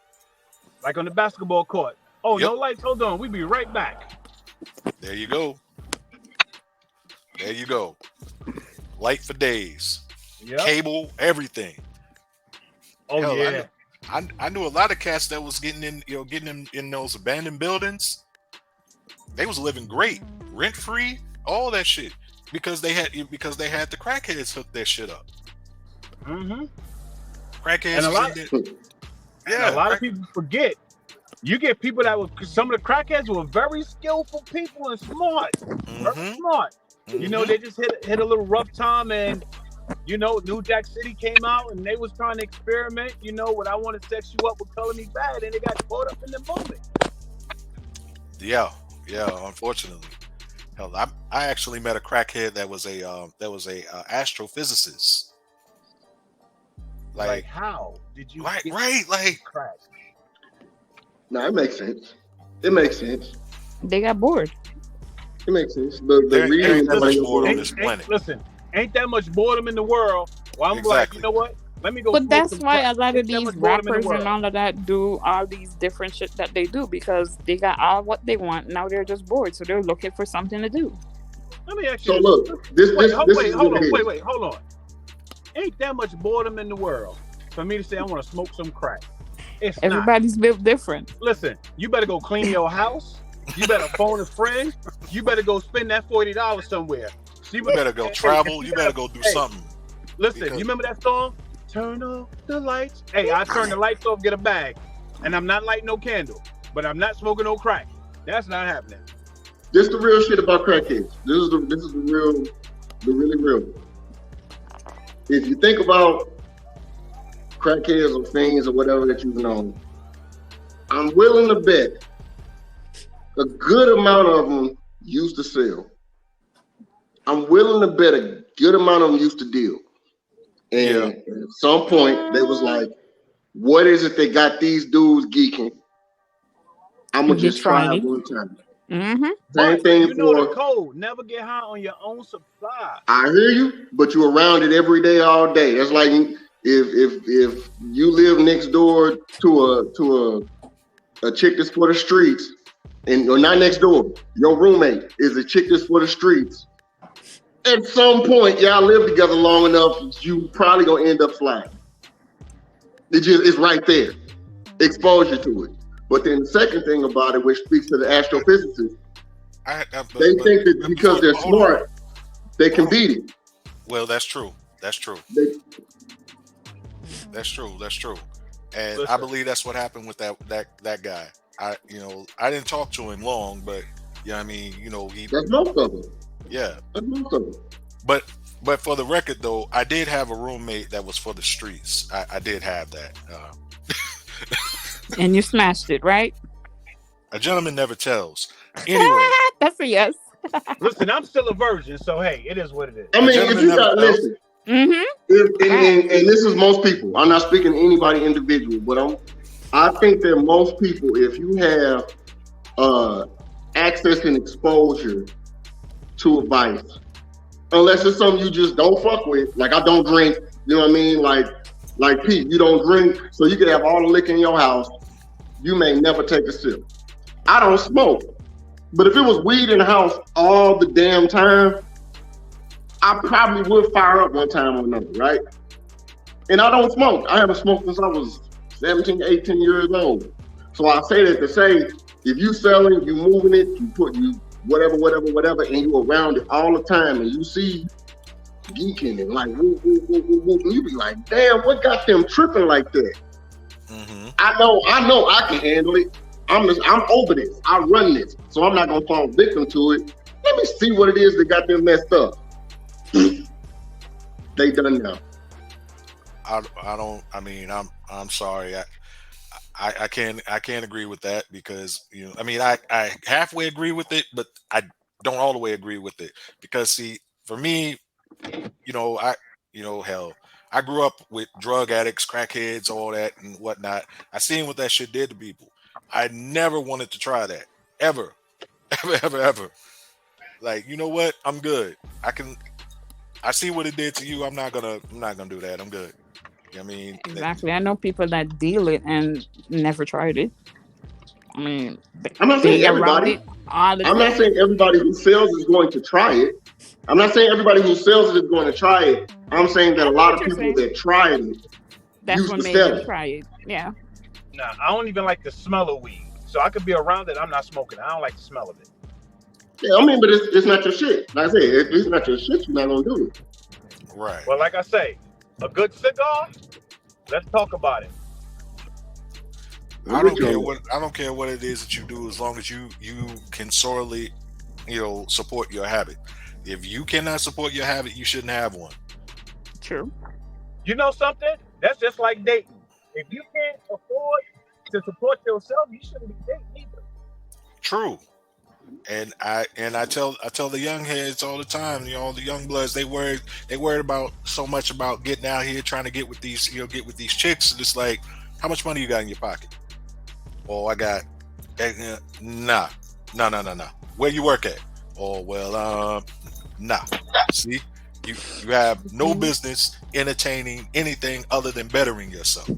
Speaker 4: Like on the basketball court. Oh, no lights. Hold on. We'll be right back.
Speaker 1: There you go. Light for days. Yep. Cable, everything.
Speaker 4: Oh, hell, yeah.
Speaker 1: I knew a lot of cats that was getting in those abandoned buildings. They was living great, rent free, all that shit, because they had the crackheads hook their shit up.
Speaker 4: Mm-hmm.
Speaker 1: Crackheads,
Speaker 4: and a lot of people forget. You get people that were, some of the crackheads were very skillful people and smart, very smart.
Speaker 1: Mm-hmm.
Speaker 4: They just hit a little rough time, and New Jack City came out and they was trying to experiment. When I want to sex you up with Color Me Bad, and they got caught up in the moment. Yeah,
Speaker 1: unfortunately. Hell, I actually met a crackhead that was a astrophysicist.
Speaker 4: Like how did you?
Speaker 1: Like
Speaker 4: crack?
Speaker 3: No, it makes sense.
Speaker 2: They got bored.
Speaker 3: It makes sense. The reason
Speaker 1: that much boredom on this planet.
Speaker 4: Listen, ain't that much boredom in the world. Well, I'm like, you know what? Let me go.
Speaker 2: But that's why a lot of these rappers and all of that do all these different shit that they do, because they got all what they want. Now they're just bored, so they're looking for something to do.
Speaker 4: Let me ask you.
Speaker 3: So look, hold on.
Speaker 4: Ain't that much boredom in the world? for me to say I want to smoke some crack. It's
Speaker 2: Everybody's built different.
Speaker 4: Listen, you better go clean your house. You better phone a friend. You better go spend that $40 somewhere.
Speaker 1: You better go travel. You better go do something.
Speaker 4: Listen, you remember that song? Turn off the lights. Hey, I turn the lights off, get a bag, and I'm not lighting no candle, but I'm not smoking no crack. That's not happening.
Speaker 3: This the real shit about crackheads. This is the really real. If you think about crackheads or fiends or whatever that you've known, I'm willing to bet a good amount of them used to sell. I'm willing to bet a good amount of them used to deal. And at some point, they was like, what is it that got these dudes geeking? I'm going to just try it one time.
Speaker 2: Mm-hmm.
Speaker 3: Same thing
Speaker 4: you know the code. Never get high on your own supply.
Speaker 3: I hear you, but you're around it every day, all day. That's like if you live next door to a chick that's for the streets, or not next door, your roommate is a chick that's for the streets. At some point, y'all live together long enough, you probably gonna end up sliding. It's right there. Exposure to it. But then the second thing about it, which speaks to the astrophysicists, they think that because they're smart, they can beat it.
Speaker 1: Well, that's true. That's true. That's true. And listen, I believe that's what happened with that guy. I didn't talk to him long, but that's most of them. Yeah.
Speaker 3: That's most of them.
Speaker 1: But for the record though, I did have a roommate that was for the streets. I did have that.
Speaker 2: And you smashed it, right?
Speaker 1: A gentleman never tells. Anyway.
Speaker 2: That's a yes.
Speaker 4: Listen, I'm still a virgin, so hey, it is what it is.
Speaker 3: I mean, if you got listen, and this is most people. I'm not speaking to anybody individual, but I think that most people, if you have access and exposure to a vice, unless it's something you just don't fuck with, like I don't drink, you know what I mean? Like Pete, you don't drink, so you can have all the liquor in your house. You may never take a sip. I don't smoke, but if it was weed in the house all the damn time, I probably would fire up one time or another, right? And I don't smoke. I haven't smoked since I was 17, 18 years old. So I say that to say, if you selling, you moving it, you whatever, and you around it all the time, and you see geeking and like woo, and you be like, damn, what got them tripping like that?
Speaker 1: Mm-hmm.
Speaker 3: I know I can handle it. I'm over this. I run this, so I'm not gonna fall victim to it. Let me see what it is that got them messed up. They done now.
Speaker 1: I'm sorry. I can't agree with that because I halfway agree with it, but I don't all the way agree with it because see, for me, hell, I grew up with drug addicts, crackheads, all that and whatnot. I seen what that shit did to people. I never wanted to try that ever. Like, you know what? I'm good. I see what it did to you. I'm not gonna do that. I'm good. I mean,
Speaker 2: exactly. I know people that deal it and never tried it. I mean,
Speaker 3: I'm not saying everybody. I'm not saying everybody who sells is going to try it. I'm not saying everybody who sells it is going to try it. I'm saying that a lot of people that tried it
Speaker 2: that's what made them try it. Yeah.
Speaker 4: Nah, I don't even like the smell of weed, so I could be around it. I'm not smoking. I don't like the smell of it.
Speaker 3: Yeah, I mean, but it's not your shit. Like I say, if it's not your shit, you're not gonna do it.
Speaker 1: Right.
Speaker 4: Well, like I say, a good cigar. Let's talk about it.
Speaker 1: I don't care what it is that you do, as long as you can sorely, support your habit. If you cannot support your habit, you shouldn't have one.
Speaker 2: True.
Speaker 4: You know something? That's just like dating. If you can't afford to support yourself, you shouldn't be dating either.
Speaker 1: True. And I tell the young heads all the time, the young bloods, they worried about so much about getting out here trying to get with these chicks, and it's like, how much money you got in your pocket? Oh, I got nah. Where you work at? Oh, well, nah. See, you have no business entertaining anything other than bettering yourself.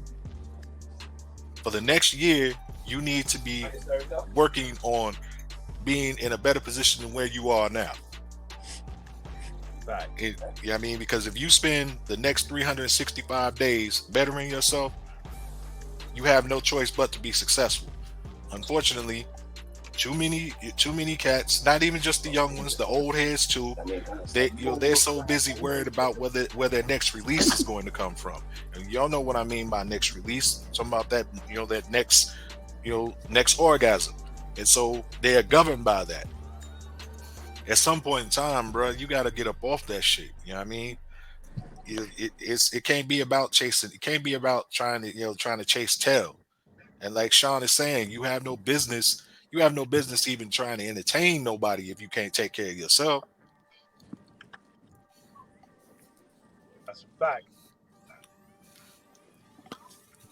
Speaker 1: For the next year, you need to be working on being in a better position than where you are now.
Speaker 4: Right.
Speaker 1: You know what I mean? Because if you spend the next 365 days bettering yourself, you have no choice but to be successful. Unfortunately, too many cats, not even just the young ones, the old heads too, they're so busy worried about where their next release is going to come from. And y'all know what I mean by next release. I'm talking about that, that next orgasm. And so they are governed by that. At some point in time, bro, you got to get up off that shit. You know what I mean? It can't be about chasing. It can't be about trying to chase tail. And like Sean is saying, you have no business even trying to entertain nobody if you can't take care of yourself.
Speaker 4: That's a fact.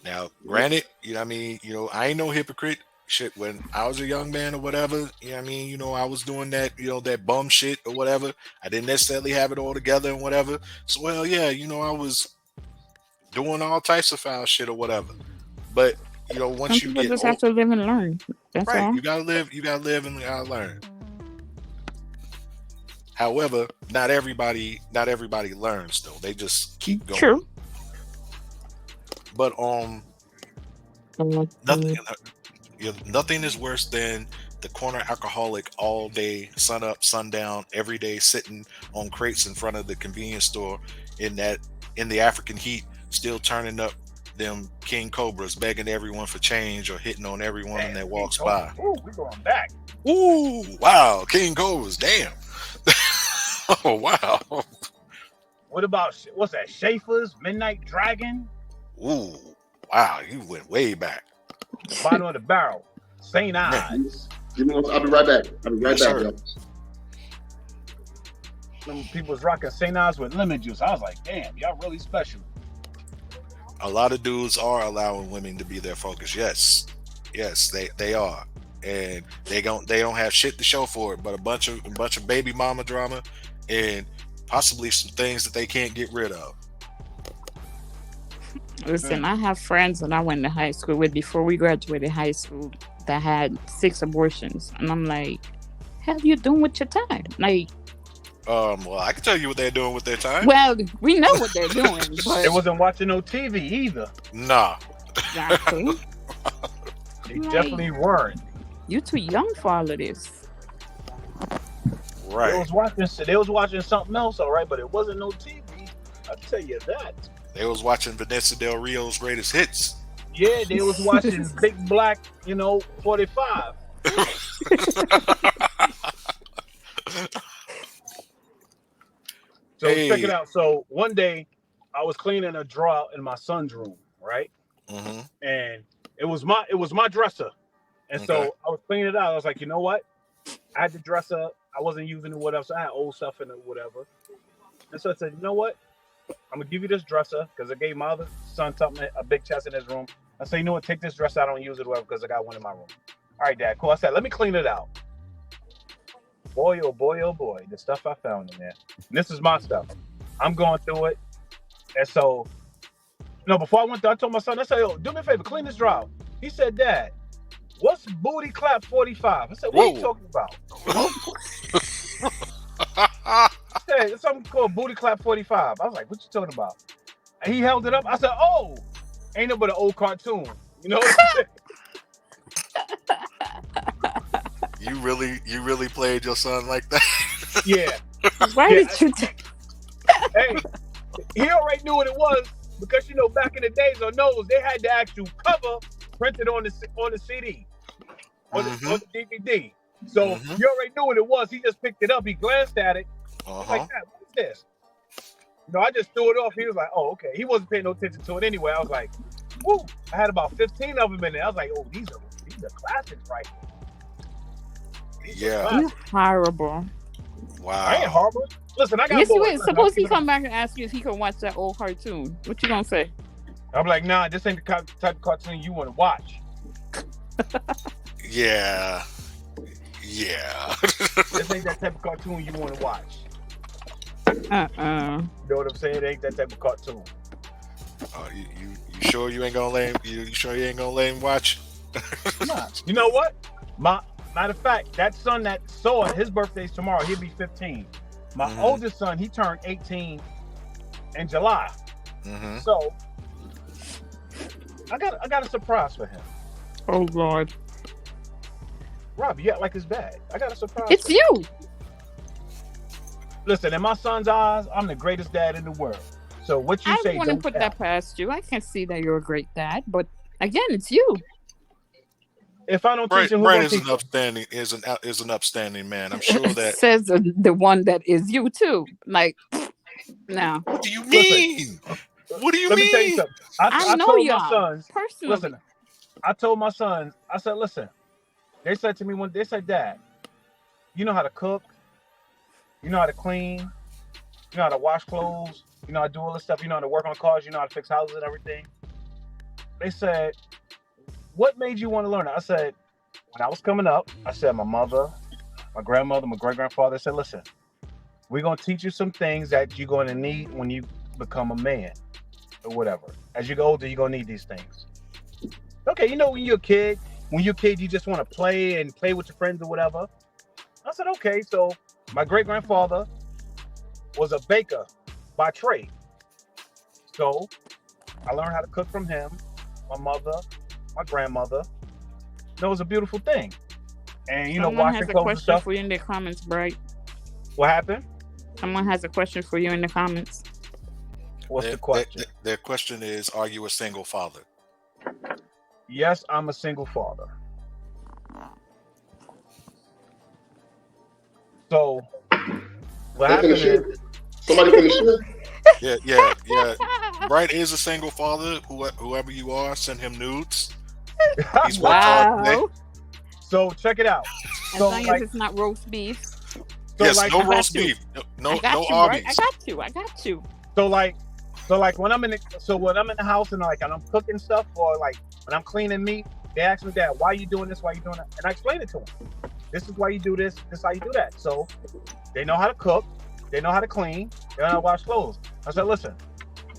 Speaker 1: Now, granted, I ain't no hypocrite. Shit, when I was a young man or whatever, I was doing that, that bum shit or whatever. I didn't necessarily have it all together and whatever. So, well, yeah, I was doing all types of foul shit or whatever. But, once you get
Speaker 2: just have to live and learn. That's
Speaker 1: right,
Speaker 2: all.
Speaker 1: you gotta live and you gotta learn. However, not everybody learns though. They just keep going.
Speaker 2: True.
Speaker 1: But nothing is worse than the corner alcoholic all day, sun up, sundown, every day, sitting on crates in front of the convenience store in the African heat, still turning up them King Cobras, begging everyone for change or hitting on everyone that walks by.
Speaker 4: Ooh, we're going back.
Speaker 1: Ooh, wow, King Cobras, damn. Oh, wow.
Speaker 4: What about, what's that, Schaefer's, Midnight Dragon?
Speaker 1: Ooh, wow, you went way back.
Speaker 4: Bottom of the barrel, St. Ives.
Speaker 3: I'll be right back.
Speaker 1: Yes, sir.
Speaker 3: Y'all.
Speaker 4: Some people was rocking St. Ives with lemon juice. I was like, damn, y'all really special.
Speaker 1: A lot of dudes are allowing women to be their focus. Yes, they are, and they don't have shit to show for it, but a bunch of baby mama drama and possibly some things that they can't get rid of.
Speaker 2: Listen, I have friends that I went to high school with before we graduated high school that had 6 abortions, and I'm like, "How you doing with your time?" Like,
Speaker 1: well, I can tell you what they're doing with their time.
Speaker 2: well, we know what they're doing, but
Speaker 4: They wasn't watching no TV either.
Speaker 1: Nah.
Speaker 2: exactly.
Speaker 4: They definitely weren't.
Speaker 2: You too young for all of this.
Speaker 1: Right.
Speaker 4: They was watching something else, all right, but it wasn't no TV. I'll tell you that.
Speaker 1: They was watching Vanessa Del Rio's greatest hits.
Speaker 4: Yeah, they was watching Big Black, 45. So check it out. So one day I was cleaning a drawer in my son's room, right?
Speaker 1: Mm-hmm.
Speaker 4: And it was my dresser. And so I was cleaning it out. I was like, you know what? I had the dresser. I wasn't using it, whatever. So I had old stuff in it, whatever. And so I said, you know what? I'm gonna give you this dresser because I gave my other son something, a big chest in his room. I said, you know what? Take this dresser. I don't use it, whatever, because I got one in my room. All right, Dad. Cool. I said, let me clean it out. Boy, oh boy, oh boy, the stuff I found in there. And this is my stuff. I'm going through it. And so, before I went there, I told my son, I said, yo, do me a favor, clean this drawer. He said, Dad, what's Booty Clap 45? I said, what are you talking about? Hey, it's something called Booty Clap 45. I was like, what you talking about? And he held it up. I said, oh, ain't no but an old cartoon. You know what I'm saying?
Speaker 1: You really played your son like that?
Speaker 4: Yeah.
Speaker 2: Why did you?
Speaker 4: Hey, he already knew what it was because back in the days on those they had the actual cover printed on the CD, on the DVD. So you already knew what it was. He just picked it up. He glanced at it. Like, what is this? I just threw it off. He was like, oh, okay. He wasn't paying no attention to it anyway. I was like, woo. I had about 15 of them in there. I was like, oh, these are classics right here.
Speaker 1: Yeah.
Speaker 2: You're horrible.
Speaker 1: Wow.
Speaker 4: I ain't horrible. Listen, I got
Speaker 2: Yes,
Speaker 4: boys.
Speaker 2: suppose he come back and ask you if he can watch that old cartoon. What you gonna say?
Speaker 4: I'm like, nah, this ain't the type of cartoon you want to watch.
Speaker 1: Yeah.
Speaker 4: This ain't that type of cartoon you want to watch. You know what I'm saying? It ain't that type of cartoon.
Speaker 1: You sure you ain't gonna let him? You sure you ain't gonna let him watch?
Speaker 4: Nah. You know what? Matter of fact, that son that saw it, his birthday's tomorrow. He'll be 15. My oldest son, he turned 18 in July. So I got a surprise for him.
Speaker 2: Oh Lord.
Speaker 4: Rob, you act like it's bad. I got a surprise.
Speaker 2: It's you.
Speaker 4: Listen, in my son's eyes, I'm the greatest dad in the world. So what you say?
Speaker 2: I want to put that past you. I can see that you're a great dad, but again, it's you.
Speaker 4: If I don't teach him,
Speaker 1: Brad is an upstanding man. I'm sure that
Speaker 2: says the one that is you too. Like, no.
Speaker 1: What do you mean? What do you
Speaker 4: Let
Speaker 1: mean?
Speaker 4: me tell you something. I
Speaker 2: know
Speaker 4: told
Speaker 2: y'all
Speaker 4: my sons
Speaker 2: personally.
Speaker 4: Listen, I told my sons. I said, listen. They said to me they said, Dad, you know how to cook, you know how to clean, you know how to wash clothes, you know how to do all this stuff, you know how to work on cars, you know how to fix houses and everything. They said, what made you want to learn it? I said, when I was coming up, I said, my mother, my grandmother, my great-grandfather said, listen, we're going to teach you some things that you're going to need when you become a man or whatever. As you get older, you're going to need these things. Okay, you know, when you're a kid, you just want to play with your friends or whatever. I said, okay. So my great-grandfather was a baker by trade. So I learned how to cook from him, my mother, my grandmother. That was a beautiful thing. And, you know, washing clothes and stuff.
Speaker 2: Someone has a question for you in the comments, Bright.
Speaker 4: What happened?
Speaker 2: Someone has a question for you in the comments.
Speaker 4: What's the question?
Speaker 1: Their question is, are you a single father?
Speaker 4: Yes, I'm a single father. So, what happened is...
Speaker 3: Somebody finish it?
Speaker 1: Yeah. Bright is a single father. Whoever you are, send him nudes. He's worked hard today.
Speaker 4: So, check it out.
Speaker 2: As long as it's not roast beef.
Speaker 1: Yes, no roast beef. No Arby's.
Speaker 2: I got you.
Speaker 4: So like when I'm in the house and I'm cooking stuff, or like when I'm cleaning meat, they ask me, Dad, why are you doing this? Why are you doing that? And I explain it to them. This is why you do this. This is how you do that. So they know how to cook. They know how to clean. They know how to wash clothes. I said, listen,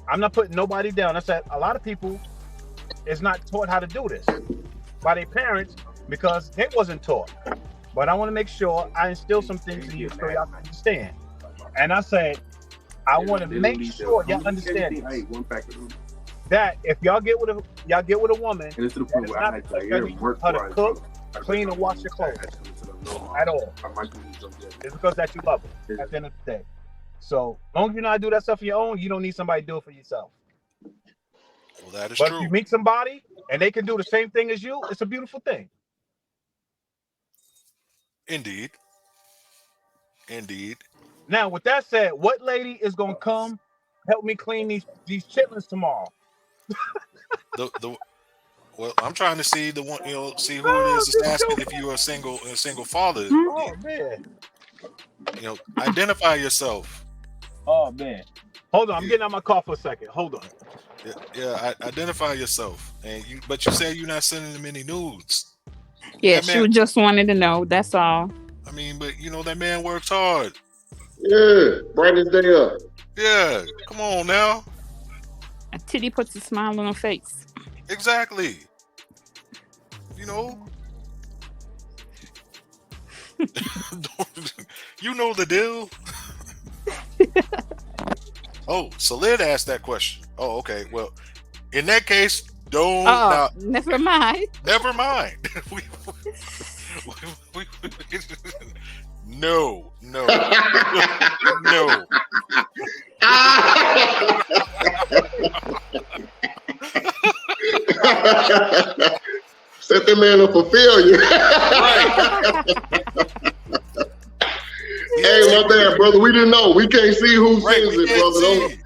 Speaker 4: I'm not putting nobody down. I said, a lot of people is not taught how to do this by their parents because they wasn't taught. But I want to make sure I instill some things in you so y'all can understand. And I said, I want to make sure y'all understand that if y'all get with a woman, that is not how to cook, clean, and wash your clothes at all. It's because that you love her at the end of the day. So as long as you know how to do that stuff on your own, you don't need somebody to do it for yourself.
Speaker 1: Well, that is
Speaker 4: true.
Speaker 1: But
Speaker 4: if you meet somebody and they can do the same thing as you, it's a beautiful thing.
Speaker 1: Indeed.
Speaker 4: Now, with that said, what lady is gonna come help me clean these chitlins tomorrow?
Speaker 1: Well, I'm trying to see the one. See who it is that's asking if you're a single father.
Speaker 4: Oh man.
Speaker 1: Identify yourself.
Speaker 4: Oh man. Hold on, I'm getting out my car for a second. Hold on.
Speaker 1: Yeah. Identify yourself, but you say you're not sending them any nudes.
Speaker 2: Yeah, she just wanted to know. That's all.
Speaker 1: I mean, but that man works hard.
Speaker 3: Yeah, brightest day up.
Speaker 1: Yeah, come on now.
Speaker 2: A titty puts a smile on her face.
Speaker 1: Exactly. You know the deal. Oh, Salid asked that question. Oh, okay. Well, in that case, don't.
Speaker 2: Oh, never mind.
Speaker 1: Never mind. No.
Speaker 3: Set that man up for failure. Hey, my bad, brother. We didn't know. We can't see who sends it, brother.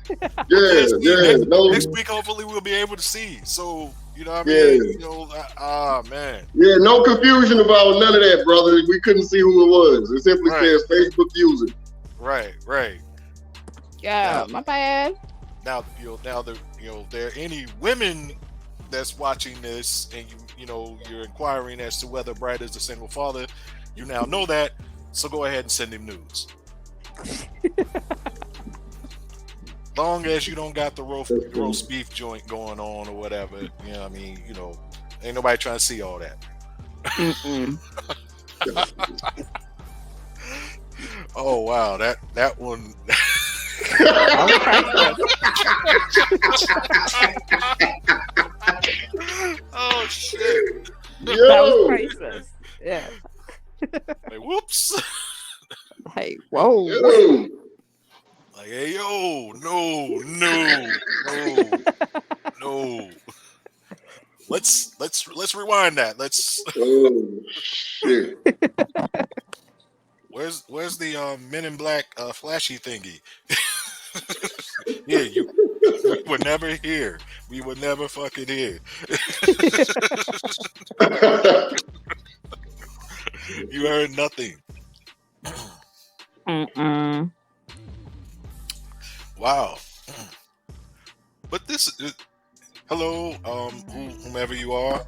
Speaker 3: No.
Speaker 1: Next week, hopefully, we'll be able to see. So, you know what I mean? Man.
Speaker 3: Yeah, no confusion about none of that, brother. We couldn't see who it was. It simply says Facebook user.
Speaker 1: Right.
Speaker 2: Yeah, my bad.
Speaker 1: Now, there are any women that's watching this, and you're inquiring as to whether Brad is a single father. You now know that. So go ahead and send him nudes. Long as you don't got the roast beef joint going on or whatever, ain't nobody trying to see all that. Oh wow, that one. Oh shit!
Speaker 2: That was
Speaker 3: Yo,
Speaker 2: priceless. Yeah.
Speaker 1: Like whoops!
Speaker 2: Hey, whoa.
Speaker 3: yo.
Speaker 1: Like hey yo, no. Let's rewind that. Let's.
Speaker 3: Oh shit.
Speaker 1: Where's the Men in Black flashy thingy? Yeah, we were never here. We were never fucking here. You heard nothing.
Speaker 2: Mm-mm.
Speaker 1: Wow. But this hello, whomever you are.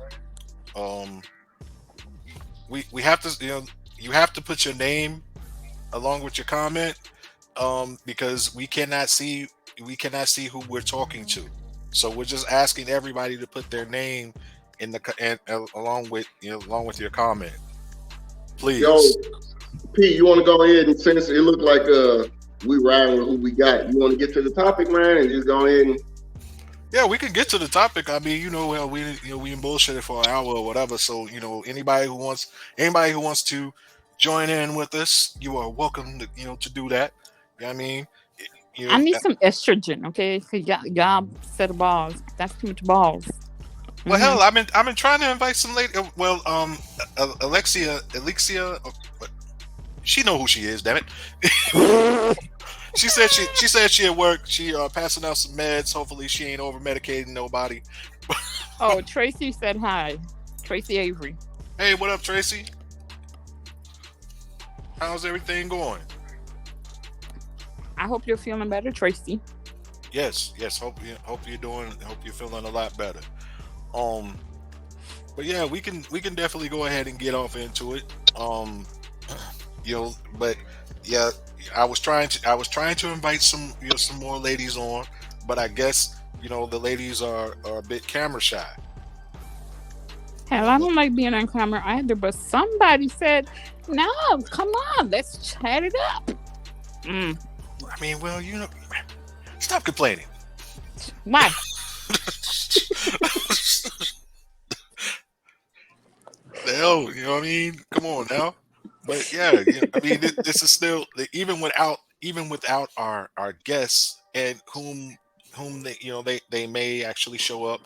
Speaker 1: We have to, you have to put your name along with your comment, because we cannot see who we're talking to. So we're just asking everybody to put their name in the along with your comment, please.
Speaker 3: Yo, Pete, you want to go ahead and since it looked like we riding with who we got, you want to get to the topic, man, and just go ahead and.
Speaker 1: Yeah, we can get to the topic. I mean, we in bullshit for an hour or whatever. So anybody who wants to join in with us, you are welcome to to do that. You know what I mean?
Speaker 2: I need some estrogen, okay? Cause y'all set of balls. That's too much balls.
Speaker 1: Well, hell, I've been trying to invite some lady. Well, Alexia, she know who she is. Damn it. She said she at work. She passing out some meds. Hopefully, she ain't over medicating nobody.
Speaker 2: Oh, Tracy said hi. Tracy Avery.
Speaker 1: Hey, what up, Tracy? How's everything going?
Speaker 2: I hope you're feeling better, Tracy.
Speaker 1: Yes. Hope you're feeling a lot better. But yeah, we can definitely go ahead and get off into it. But yeah, I was trying to invite some some more ladies on, but I guess the ladies are a bit camera shy.
Speaker 2: Hell, I don't like being on camera either, but somebody said, no, come on, let's chat it up.
Speaker 1: I mean, well, stop complaining.
Speaker 2: Why?
Speaker 1: The hell, you know what I mean? Come on now. But yeah, I mean, this is still even without our guests and whom they may actually show up.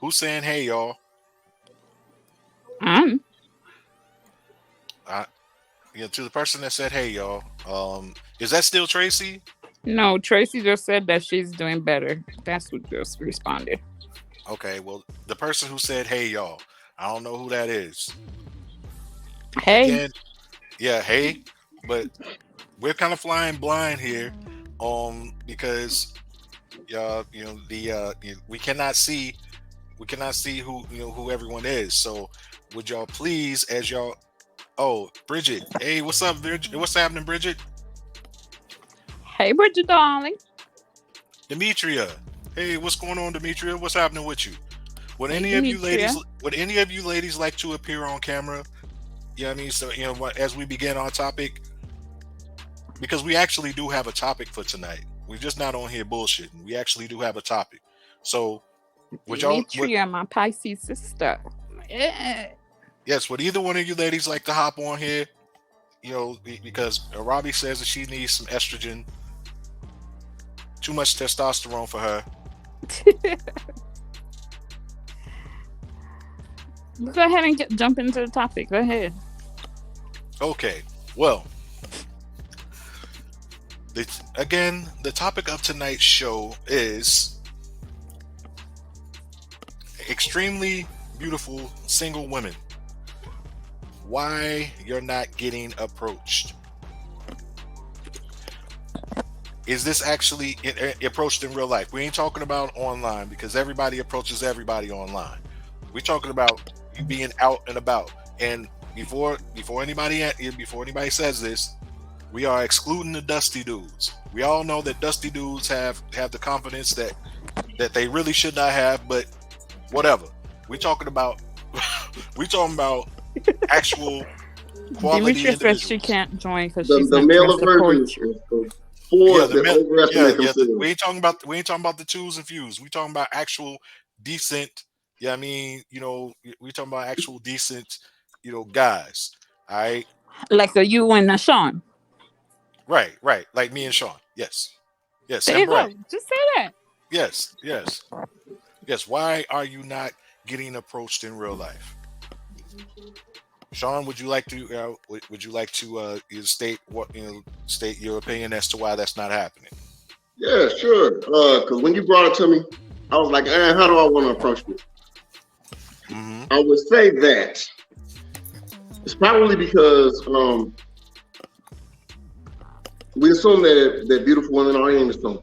Speaker 1: Who's saying hey, y'all? To the person that said hey, y'all. Is that still Tracy?
Speaker 2: No, Tracy just said that she's doing better. That's what just responded.
Speaker 1: Okay, well, the person who said hey, y'all, I don't know who that is.
Speaker 2: Hey.
Speaker 1: Again, yeah, hey, but we're kind of flying blind here, because we cannot see who everyone is. So would y'all please, as y'all, Bridget, hey, what's up, Bridget? What's happening, Bridget?
Speaker 2: Hey, Bridget, darling.
Speaker 1: Demetria, hey, what's going on, Demetria? What's happening with you? Would any of you ladies like to appear on camera? You know what I mean? So, as we begin our topic, because we actually do have a topic for tonight. We're just not on here bullshitting. We actually do have a topic. So,
Speaker 2: Demetria, my Pisces sister. Yeah.
Speaker 1: Yes, would either one of you ladies like to hop on here? Because Robbie says that she needs some estrogen. Too much testosterone for her.
Speaker 2: Go ahead and jump into the topic. Go ahead.
Speaker 1: Okay. Well, the topic of tonight's show is extremely beautiful single women. Why you're not getting approached? Is this actually approached in real life? We ain't talking about online, because everybody approaches everybody online. We're talking about you being out and about. And before anybody says this, we are excluding the dusty dudes. We all know that dusty dudes have the confidence that they really should not have, but whatever. We're talking about actual quality
Speaker 2: Demetria says she
Speaker 1: individuals.
Speaker 2: can't join because
Speaker 3: The
Speaker 2: she's
Speaker 3: the
Speaker 2: not gonna
Speaker 3: male
Speaker 2: support
Speaker 3: version
Speaker 2: you.
Speaker 3: is for
Speaker 1: Yeah,
Speaker 3: the overestimate themselves.
Speaker 1: we ain't talking about the twos and fews. We talking about actual decent. Yeah, I mean, we talking about actual decent, guys. All right,
Speaker 2: Like a you and a Sean.
Speaker 1: right, like me and Sean. Yes,
Speaker 2: There you
Speaker 1: and Brett.
Speaker 2: go. Just say that.
Speaker 1: Yes. Why are you not getting approached in real life? Sean, would you like to state your opinion as to why that's not happening?
Speaker 3: Yeah, sure. Because when you brought it to me, I was like, how do I want to approach this?
Speaker 1: Mm-hmm.
Speaker 3: I would say that it's probably because we assume that beautiful women are in this film.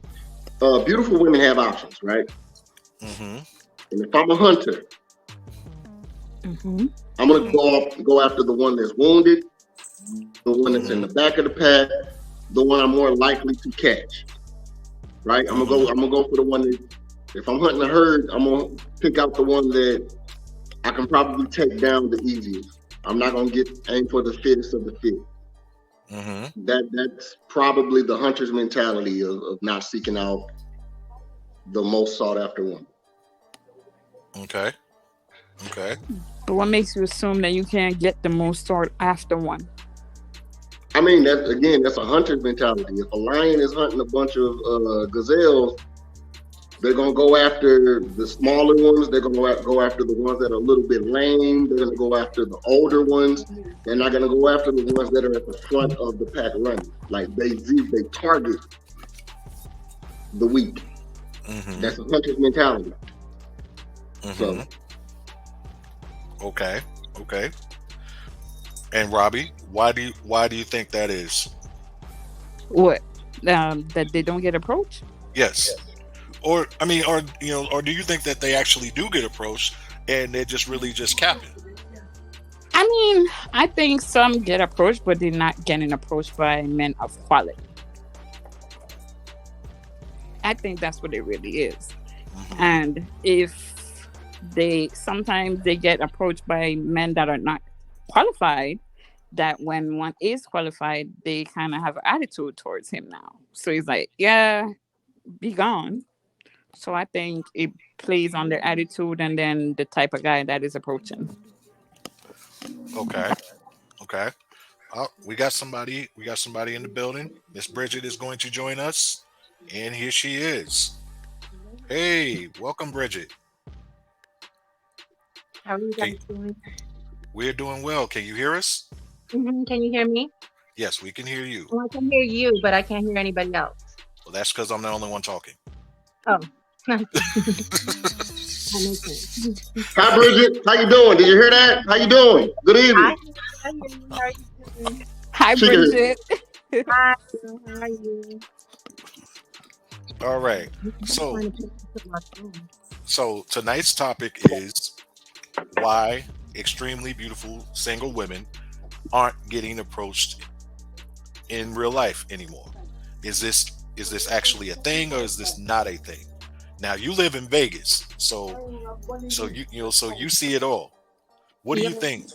Speaker 3: Beautiful women have options, right?
Speaker 1: Mm-hmm.
Speaker 3: And if I'm a hunter, I'm gonna go after the one that's wounded, the one that's in the back of the pack, the one I'm more likely to catch. Right? I'm gonna go for the one that, if I'm hunting a herd, I'm gonna pick out the one that I can probably take down the easiest. I'm not gonna aim for the fittest of the fit.
Speaker 1: Mm-hmm.
Speaker 3: That's probably the hunter's mentality of not seeking out the most sought after one.
Speaker 1: Okay.
Speaker 2: But what makes you assume that you can't get the most sought after one?
Speaker 3: I mean, that's a hunter's mentality. If a lion is hunting a bunch of gazelles, they're gonna go after the smaller ones. They're gonna go after the ones that are a little bit lame. They're gonna go after the older ones. They're not gonna go after the ones that are at the front of the pack running. Like they target the weak.
Speaker 1: Mm-hmm.
Speaker 3: That's a hunter's mentality.
Speaker 1: Mm-hmm.
Speaker 3: So,
Speaker 1: okay. And Robbie, why do you think that is?
Speaker 2: What? That they don't get approached?
Speaker 1: Yes. Or do you think that they actually do get approached and they're just really just capping?
Speaker 2: I mean, I think some get approached, but they're not getting approached by men of quality. I think that's what it really is.
Speaker 1: Mm-hmm.
Speaker 2: And if sometimes they get approached by men that are not qualified, that when one is qualified, they kind of have an attitude towards him now. So he's like, yeah, be gone. So I think it plays on their attitude and then the type of guy that is approaching.
Speaker 1: Okay. We got somebody in the building. Miss Bridget is going to join us, and here she is. Hey, welcome, Bridget.
Speaker 5: How are you guys doing?
Speaker 1: We're doing well. Can you hear us?
Speaker 5: Mm-hmm. Can you hear me?
Speaker 1: Yes, we can hear you.
Speaker 5: Well, I can hear you, but I can't hear anybody else.
Speaker 1: Well, that's because I'm the only one talking.
Speaker 5: Oh.
Speaker 3: hi, Bridget. How you doing? Did you hear that? How you doing? Good evening.
Speaker 5: Hi, how are you doing?
Speaker 2: Hi, Bridget.
Speaker 5: Hi, how are you?
Speaker 1: All right. So tonight's topic is why extremely beautiful single women aren't getting approached in real life anymore. Is this actually a thing, or is this not a thing? Now, you live in Vegas, so you see it all. What do you think?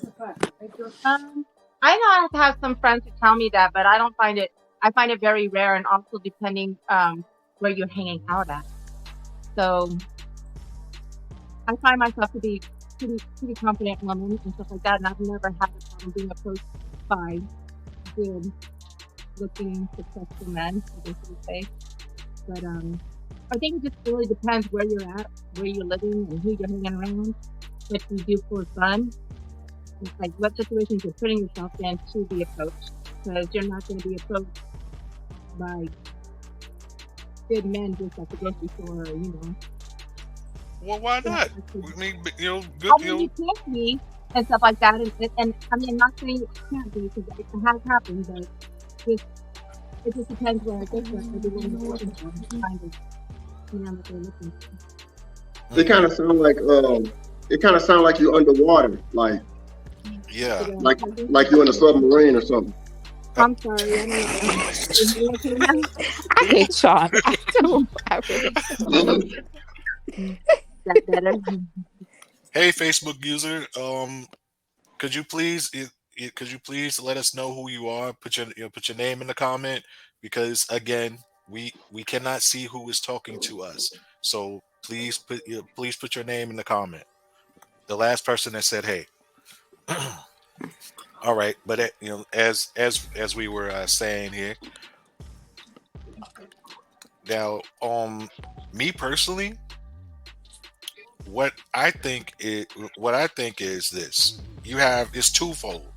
Speaker 5: I know I have some friends who tell me that, but I don't find it. I find it very rare, and also depending where you're hanging out at. So I find myself to be pretty confident woman and stuff like that, and I've never had a problem being approached by good-looking, successful men, I guess you would say. But I think it just really depends where you're at, where you're living, and who you're hanging around. What you do for fun, like what situations you're putting yourself in to be approached, because you're not going to be approached by good men just at the grocery store,
Speaker 1: Well, why not? I mean, good.
Speaker 5: You can't be and stuff like that, and I mean, I'm not saying it can't be because it has happened, but it just depends where I get to. Everyone is looking for kind of, what they're looking for.
Speaker 3: It kind of sound like you're underwater, like like you're in a submarine or something.
Speaker 5: I'm sorry.
Speaker 2: I hate Sean. I do.
Speaker 5: That better.
Speaker 1: Hey, Facebook user, could you please, could you please let us know who you are? Put your name in the comment, because again, we cannot see who is talking to us. So please put your name in the comment. The last person that said hey. All right, but as we were saying here now, me personally, what I think is this: you have it's twofold.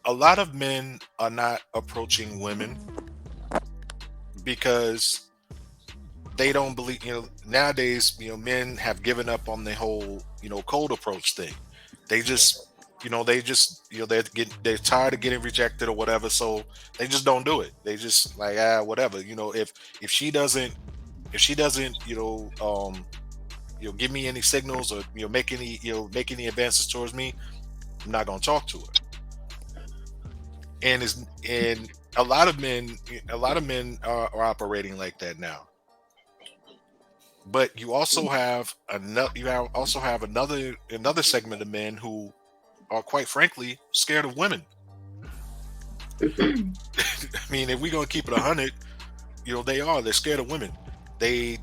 Speaker 1: A lot of men are not approaching women because they don't believe. Nowadays, men have given up on the whole cold approach thing. They just they're tired of getting rejected or whatever, so they just don't do it. They just like whatever. If she doesn't give me any signals, or make any advances towards me, I'm not gonna talk to her. And a lot of men are operating like that now. But you also have another segment of men who are, quite frankly, scared of women. I mean, if we're gonna keep it 100, they're scared of women. They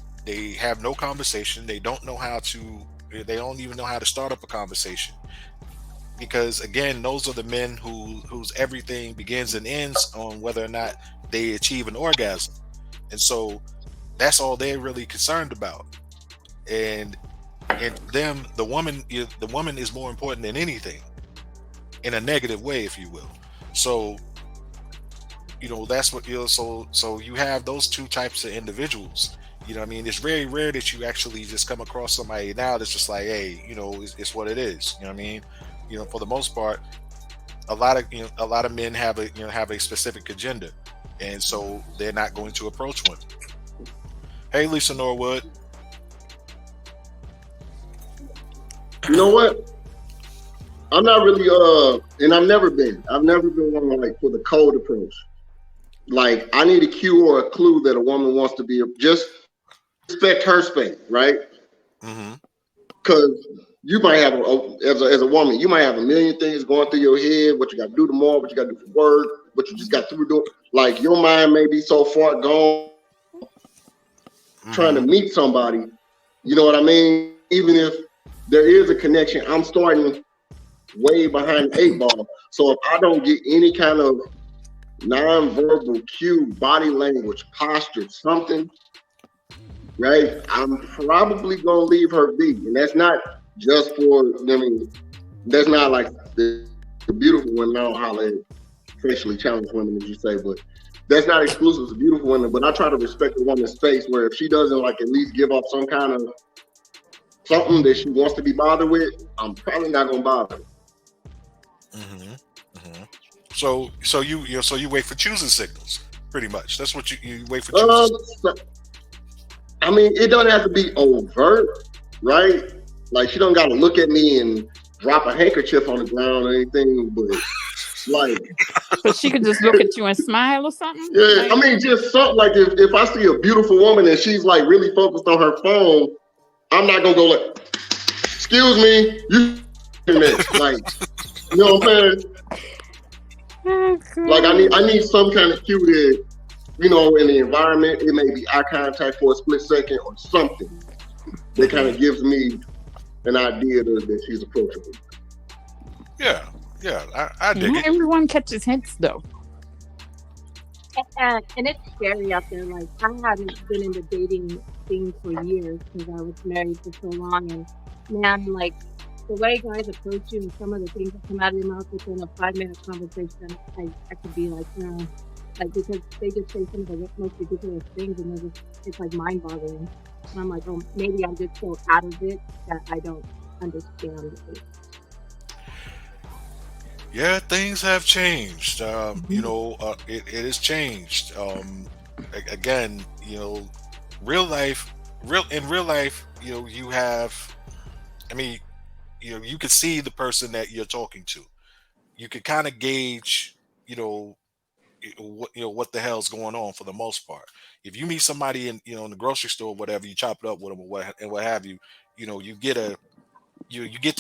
Speaker 1: have no conversation. They don't even know how to start up a conversation, because again, those are the men whose everything begins and ends on whether or not they achieve an orgasm. And so that's all they're really concerned about. And them, the woman is more important than anything, in a negative way, if you will. So that's what so you have those two types of individuals. I mean, it's very rare that you actually just come across somebody now that's just like, hey, it's what it is. You know what I mean? For the most part, a lot of men have a specific agenda, and so they're not going to approach women. Hey, Lisa Norwood.
Speaker 3: You know what? I'm not really and I've never been one like for the cold approach. Like, I need a cue or a clue that a woman wants to be just respect her space, right?
Speaker 1: Mm-hmm.
Speaker 3: Because you might have as a woman, you might have a million things going through your head, what you got to do tomorrow, what you got to do for work, what you just got to do. Like, your mind may be so far gone trying to meet somebody, you know what I mean? Even if there is a connection, I'm starting way behind the 8 ball. So if I don't get any kind of non-verbal cue, body language, posture, something, right, I'm probably gonna leave her be. And that's not just that's not like the beautiful women. I don't holler at sexually challenged women, as you say, but that's not exclusive to beautiful women. But I try to respect the woman's space, where if she doesn't like at least give up some kind of something that she wants to be bothered with, I'm probably not gonna bother.
Speaker 1: So you wait for choosing signals, pretty much. That's what you wait for choosing signals.
Speaker 3: I mean, it doesn't have to be overt, right? Like, she don't got to look at me and drop a handkerchief on the ground or anything, but like,
Speaker 2: so she could just look at you and smile or something.
Speaker 3: Yeah, I mean, just something like if I see a beautiful woman and she's like really focused on her phone, I'm not gonna go like, excuse me, you like, you know what I'm saying? Like, I need some kind of cue that, in the environment, it may be eye contact for a split second or something that kind of gives me an idea that she's approachable.
Speaker 1: Yeah, I dig it.
Speaker 2: Everyone catches hints, though.
Speaker 5: And it's scary out there. Like, I haven't been in the dating thing for years because I was married for so long. And man, like, the way guys approach you and some of the things that come out of your mouth within a 5-minute conversation, I could be like, no. Like, because they just say some of the most ridiculous things, and it's like mind-boggling. And I'm like, oh, maybe I'm just so out of it that I don't understand it.
Speaker 1: Yeah, things have changed. It has changed. Again, in real life, you have. I mean, you can see the person that you're talking to. You can kind of gauge, what the hell's going on for the most part. If you meet somebody in the grocery store or whatever, you chop it up with them and what have you, you get to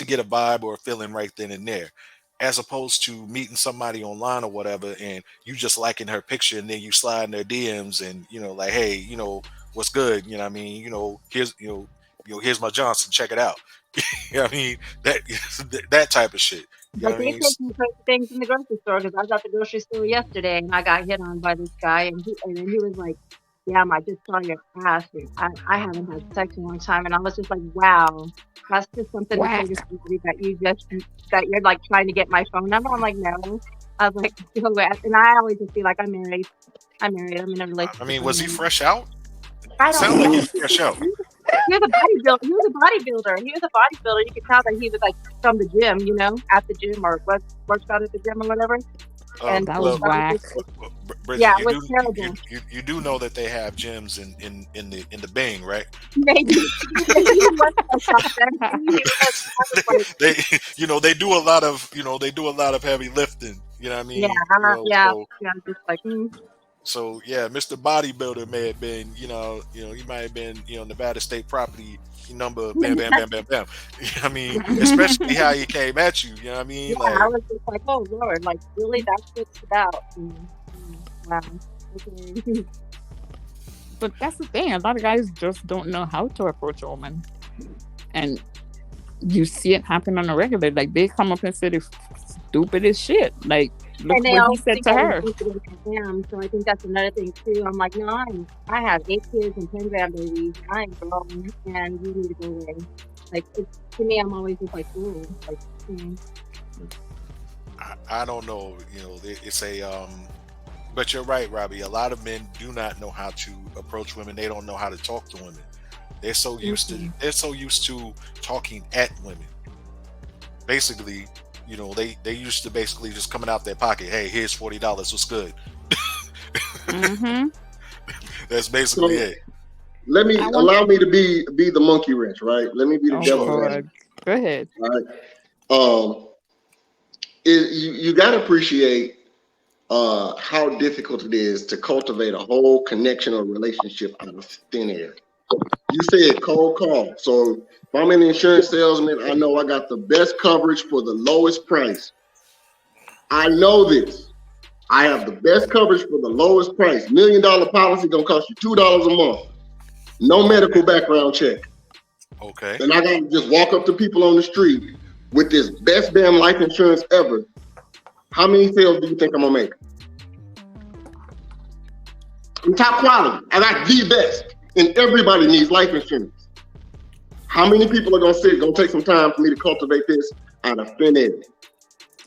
Speaker 1: get a vibe or a feeling right then and there. as opposed to meeting somebody online or whatever, and you just liking her picture, and then you slide in their DMs, and like, hey, what's good? You know what I mean? Here's here's my Johnson, check it out. You know what I mean? That type of shit. You know
Speaker 5: But
Speaker 1: what I
Speaker 5: they
Speaker 1: mean?
Speaker 5: take me for things in the grocery store because I was at the grocery store yesterday and I got hit on by this guy and then he was like, "Damn, I just saw your ass. And I haven't had sex in a long time." And I was just like, "Wow, that's just something to say to
Speaker 2: Whack.
Speaker 5: somebody that you're like trying to get my phone number." I'm like, "No." I was like, "Go ahead." And I always just be like, "I'm married. I'm in a relationship."
Speaker 1: I mean,
Speaker 5: I'm
Speaker 1: was he
Speaker 5: married."
Speaker 1: fresh out?
Speaker 5: I don't
Speaker 1: Sounds like
Speaker 5: know.
Speaker 1: he's fresh out.
Speaker 5: He was a bodybuilder. He was a bodybuilder. You could tell that he was like from the gym, at the gym or works out at the gym or whatever. And
Speaker 2: That
Speaker 1: Well,
Speaker 2: was whack.
Speaker 1: Bridget,
Speaker 5: yeah,
Speaker 1: you
Speaker 5: it was
Speaker 1: do
Speaker 5: terrible.
Speaker 1: you do know that they have gyms in the Bing, right?
Speaker 5: Maybe he was like that. He was like,
Speaker 1: they do a lot of heavy lifting. You know what I mean?
Speaker 5: yeah. Just like,
Speaker 1: So yeah, Mr. Bodybuilder may have been, he might have been, Nevada State property number, bam, bam, bam, bam, bam. You know what I mean? Especially how he came at you. You know what I mean?
Speaker 5: yeah, I was just like, oh Lord, like really, that's what it's about. Wow. Okay.
Speaker 2: But that's the thing. A lot of guys just don't know how to approach a woman, and you see it happen on a regular. Like they come up and say the stupidest shit. Like look
Speaker 5: And they
Speaker 2: what he
Speaker 5: all
Speaker 2: said
Speaker 5: think
Speaker 2: to
Speaker 5: I'm
Speaker 2: her.
Speaker 5: sensitive to them, so I think that's another thing too. I'm like, no, I have 8 kids and 10 grandbabies. I'm grown, and you need to go away. Like to me, I'm always just like, ooh, like.
Speaker 1: I don't know. It's but you're right, Robbie. A lot of men do not know how to approach women. They don't know how to talk to women. They're so used to talking at women. Basically, they used to basically just coming out their pocket. Hey, here's $40. What's good?
Speaker 2: Mm-hmm.
Speaker 1: That's basically it.
Speaker 3: Allow me to be the monkey wrench, right? Let me be the devil's advocate.
Speaker 2: Go ahead.
Speaker 3: All right. You got to appreciate how difficult it is to cultivate a whole connection or relationship out of thin air. You said cold call. So if I'm an insurance salesman, I know I got the best coverage for the lowest price. I know this. I have the best coverage for the lowest price. $1 million policy gonna cost you $2 a month. No medical background check.
Speaker 1: Okay.
Speaker 3: And I gotta just walk up to people on the street with this best damn life insurance ever. How many sales do you think I'm gonna make? I'm top quality. I got the best. And everybody needs life insurance. How many people are gonna take some time for me to cultivate this out of thin air?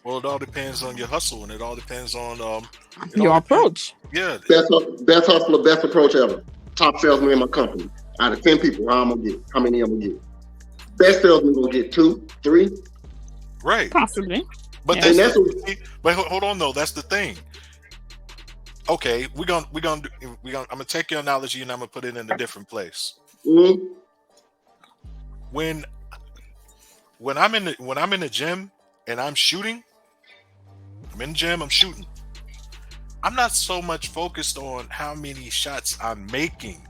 Speaker 1: Well, it all depends on your hustle, and it all depends on
Speaker 2: Your approach.
Speaker 1: Yeah.
Speaker 3: Best hustler, best approach ever. Top salesman in my company. Out of 10 people, how many I'm gonna get? Best salesman gonna get 2, 3.
Speaker 1: Right.
Speaker 2: Possibly.
Speaker 1: But
Speaker 2: Yeah.
Speaker 1: but hold on though, that's the thing. Okay, I'm gonna take your analogy and I'm gonna put it in a different place.
Speaker 3: Mm-hmm.
Speaker 1: When I'm in the gym and I'm shooting, I'm in the gym, I'm shooting. I'm not so much focused on how many shots I'm making.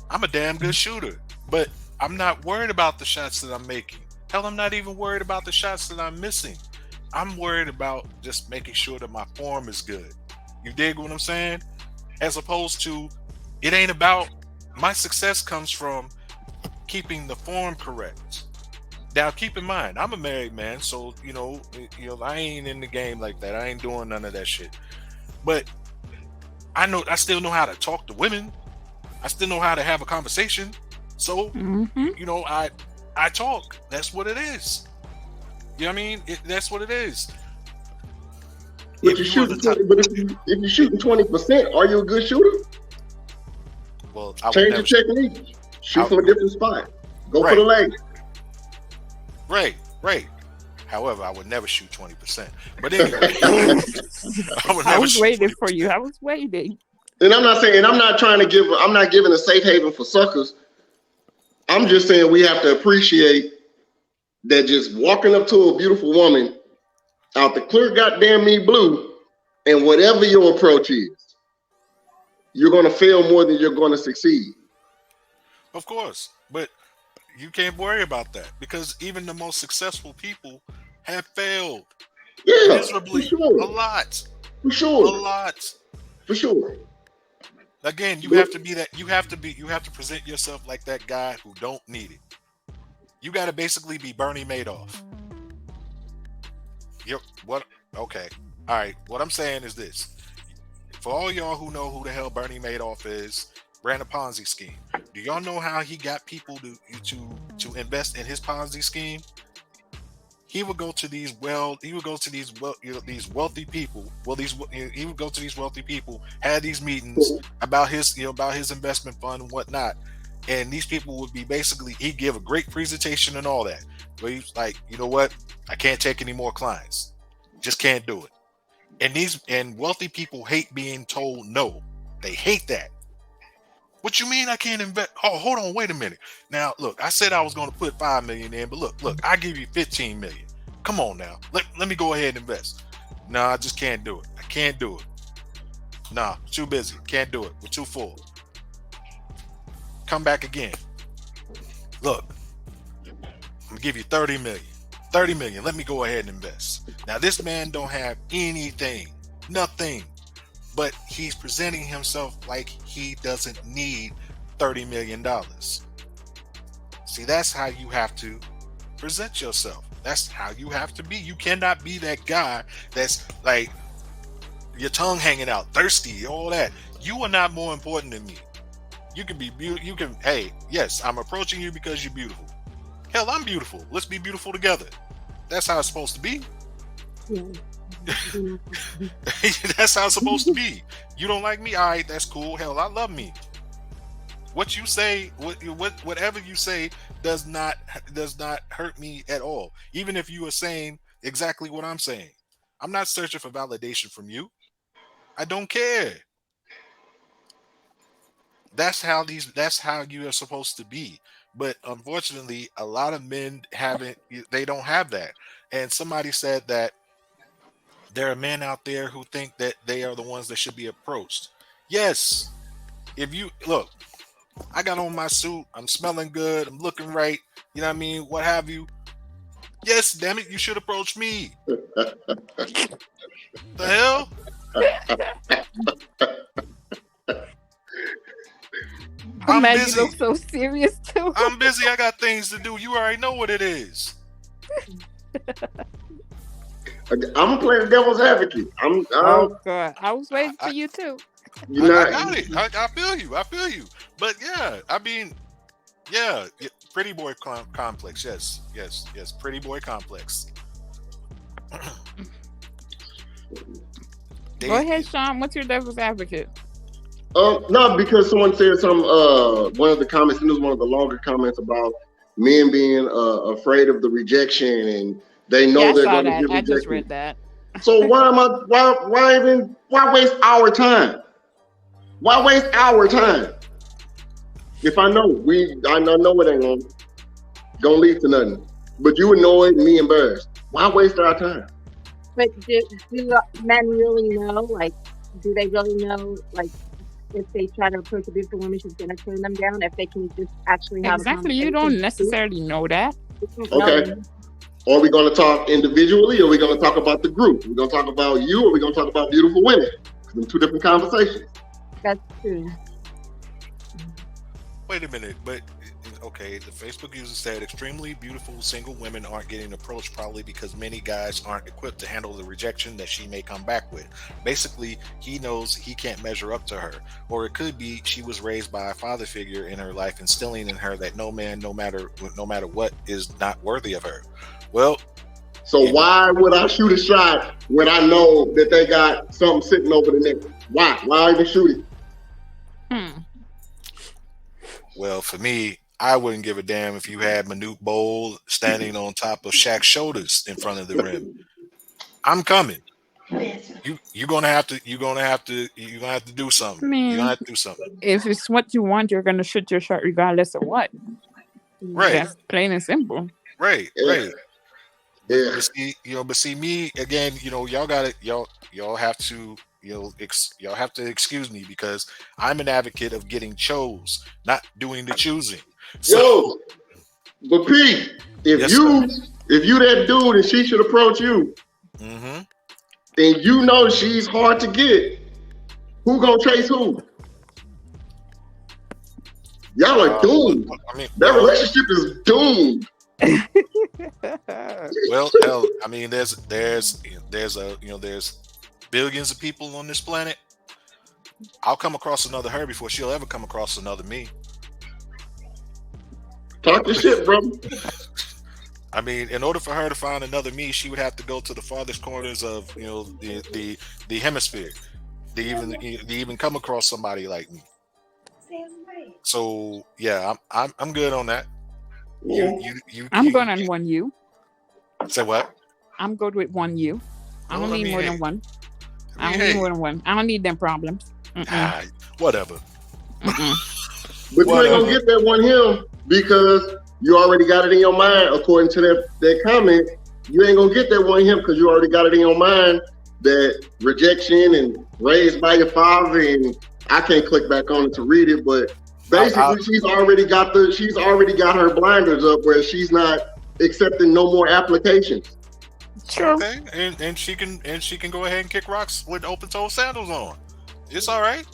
Speaker 1: I'm a damn good shooter, but I'm not worried about the shots that I'm making. Hell, I'm not even worried about the shots that I'm missing. I'm worried about just making sure that my form is good. You dig what I'm saying? As opposed to, it ain't about, my success comes from keeping the form correct. Now, keep in mind, I'm a married man, so I ain't in the game like that. I ain't doing none of that shit. But I still know how to talk to women. I still know how to have a conversation. So, I talk. That's what it is. You know what I mean? That's what it is.
Speaker 3: But if you're shooting 20%, are you a good shooter?
Speaker 1: Well,
Speaker 3: change your technique. Shoot from a different spot. Go for the leg.
Speaker 1: Right. However, I would never shoot 20%. But anyway,
Speaker 2: I was waiting for you. I was waiting.
Speaker 3: And I'm not giving a safe haven for suckers. I'm just saying we have to appreciate that just walking up to a beautiful woman out the clear goddamn me blue, and whatever your approach is, you're going to fail more than you're going to succeed.
Speaker 1: Of course, but you can't worry about that because even the most successful people have failed.
Speaker 3: Yeah,
Speaker 1: miserably,
Speaker 3: for sure.
Speaker 1: a lot,
Speaker 3: For
Speaker 1: a
Speaker 3: sure.
Speaker 1: lot.
Speaker 3: For sure.
Speaker 1: Again, you have to be that. You have to present yourself like that guy who don't need it. You got to basically be Bernie Madoff. Yep. What? Okay. All right. What I'm saying is this: for all y'all who know who the hell Bernie Madoff is, ran a Ponzi scheme. Do y'all know how he got people to invest in his Ponzi scheme? He would go to these wealthy people. Well, he would go to these wealthy people, had these meetings about his investment fund and whatnot, and these people would be basically, he'd give a great presentation and all that, but he's like, you know what, I can't take any more clients, just can't do it. And wealthy people hate being told no. They hate that. What you mean I can't invest? Oh, hold on, wait a minute. Now, look, I said I was going to put $5 million in, but look, I give you $15 million. Come on now, let me go ahead and invest. No, I just can't do it. I can't do it. Nah, too busy. Can't do it. We're too full. Come back again. Look, I'm gonna give you 30 million. 30 million. Let me go ahead and invest. Now, this man don't have anything, nothing. But he's presenting himself like he doesn't need $30 million. See, that's how you have to present yourself. That's how you have to be. You cannot be that guy that's like your tongue hanging out, thirsty, all that. You are not more important than me. You can be beautiful. You can, hey, yes, I'm approaching you because you're beautiful. Hell, I'm beautiful. Let's be beautiful together. That's how it's supposed to be.
Speaker 5: Yeah.
Speaker 1: That's how it's supposed to be. You don't like me? All right, that's cool. Hell, I love me. What you say, whatever you say, does not hurt me at all. Even if you are saying exactly what I'm saying, I'm not searching for validation from you. I don't care. That's how you are supposed to be. But unfortunately, a lot of men they don't have that. And somebody said that there are men out there who think that they are the ones that should be approached. Yes. If you look, I got on my suit, I'm smelling good, I'm looking right, you know what I mean? What have you? Yes, damn it, you should approach me. The hell? I'm
Speaker 2: Man,
Speaker 1: busy.
Speaker 2: you look so serious too.
Speaker 1: I'm busy. I got things to do. You already know what it is.
Speaker 3: I'm playing devil's advocate.
Speaker 2: Oh God, I was waiting for you too.
Speaker 3: You know,
Speaker 1: I got it. I feel you. I feel you. But yeah, I mean, yeah, pretty boy complex. Yes. Pretty boy complex.
Speaker 2: Go ahead, Sean. What's your devil's advocate?
Speaker 3: no, because someone said some. One of the comments, and it was one of the longer comments about men being afraid of the rejection, and they know
Speaker 2: Yeah, I
Speaker 3: they're
Speaker 2: saw
Speaker 3: going to
Speaker 2: that.
Speaker 3: get
Speaker 2: I just
Speaker 3: rejected.
Speaker 2: read that.
Speaker 3: So why waste our time? Why waste our time? If I know I know it ain't gonna lead to nothing. But you annoyed, me embarrassed. Why waste our time?
Speaker 5: But do men really know? Like, do they really know? Like, if they try to approach a beautiful woman, she's gonna turn them down. If they can just actually have
Speaker 2: Exactly.
Speaker 5: a
Speaker 2: You don't necessarily know that.
Speaker 3: Okay. Are we going to talk individually, or are we going to talk about the group? We're going to talk about you, or are we going to talk about beautiful women? Them two different conversations.
Speaker 5: That's true.
Speaker 1: Wait a minute, but okay, the Facebook user said extremely beautiful single women aren't getting approached probably because many guys aren't equipped to handle the rejection that she may come back with. Basically, he knows he can't measure up to her. Or it could be she was raised by a father figure in her life, instilling in her that no man, no matter what, is not worthy of her. Well,
Speaker 3: so why would I shoot a shot when I know that they got something sitting over the neck? Why even shoot it?
Speaker 1: Well, for me, I wouldn't give a damn if you had Manute Bol standing on top of Shaq's shoulders in front of the rim. I'm coming. You're gonna have to do something. You're gonna have to do something.
Speaker 2: If it's what you want, you're gonna shoot your shot regardless of what.
Speaker 1: Right.
Speaker 2: That's plain and simple.
Speaker 1: Right.
Speaker 3: Yeah.
Speaker 1: But see me again. Y'all got it. Y'all have to. Y'all have to excuse me because I'm an advocate of getting chose, not doing the choosing. So,
Speaker 3: but Pete, if
Speaker 1: yes,
Speaker 3: you that dude and she should approach you,
Speaker 1: Mm-hmm.
Speaker 3: and you know she's hard to get, who gonna chase who? Y'all are doomed.
Speaker 1: I mean,
Speaker 3: That relationship is doomed.
Speaker 1: well, hell, I mean, there's billions of people on this planet. I'll come across another her before she'll ever come across another me.
Speaker 3: Talk your shit, bro.
Speaker 1: I mean, in order for her to find another me, she would have to go to the farthest corners of the hemisphere to even come across somebody like me. So yeah, I'm good on that.
Speaker 2: I'm good on one you.
Speaker 1: Say what?
Speaker 2: I'm good with one you. I don't need more than one. I don't
Speaker 1: hey.
Speaker 2: need more than one. I don't need them problems.
Speaker 1: Nah, whatever.
Speaker 3: But you ain't gonna get that one him because you already got it in your mind. According to that comment, you ain't gonna get that one him because you already got it in your mind that rejection and raised by your father, and I can't click back on it to read it, but basically she's already got her blinders up where she's not accepting no more applications.
Speaker 2: True.
Speaker 1: Okay, and she can go ahead and kick rocks with open-toe sandals on. It's all right.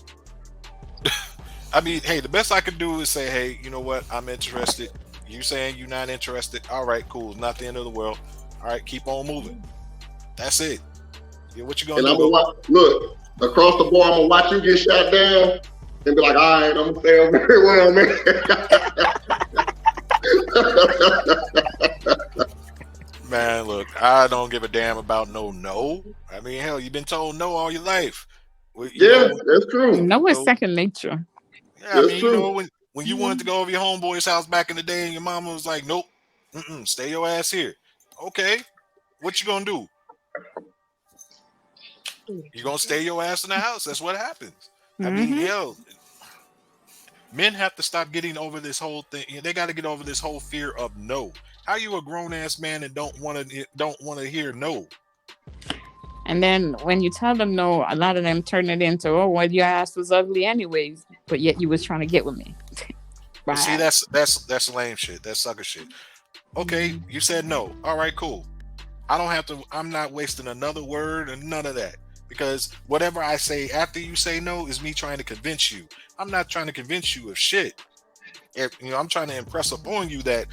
Speaker 1: I mean, hey, the best I can do is say, hey, you know what? I'm interested. You saying you're not interested? All right, cool. It's not the end of the world. All right, keep on moving. That's it. Yeah, what you gonna do?
Speaker 3: And I'm gonna look across the board. I'm gonna watch you get shot down and be like, all right, I'm gonna stay over here where I'm at.
Speaker 1: Man, look, I don't give a damn about no. I mean, hell, you've been told no all your life. Well,
Speaker 3: that's true.
Speaker 2: No is second nature.
Speaker 1: Yeah, I mean, you know, when you wanted to go over your homeboy's house back in the day and your mama was like, nope, stay your ass here. Okay, what you gonna do? You gonna stay your ass in the house. That's what happens. I mean, hell, men have to stop getting over this whole thing. They got to get over this whole fear of no. How you a grown ass man and don't want to hear no?
Speaker 2: And then when you tell them no, a lot of them turn it into, oh, well, your ass was ugly anyways, but yet you was trying to get with me.
Speaker 1: Right. See, that's lame shit. That's sucker shit. Okay, you said no. All right, cool. I'm not wasting another word and none of that. Because whatever I say after you say no is me trying to convince you. I'm not trying to convince you of shit. I'm trying to impress upon you that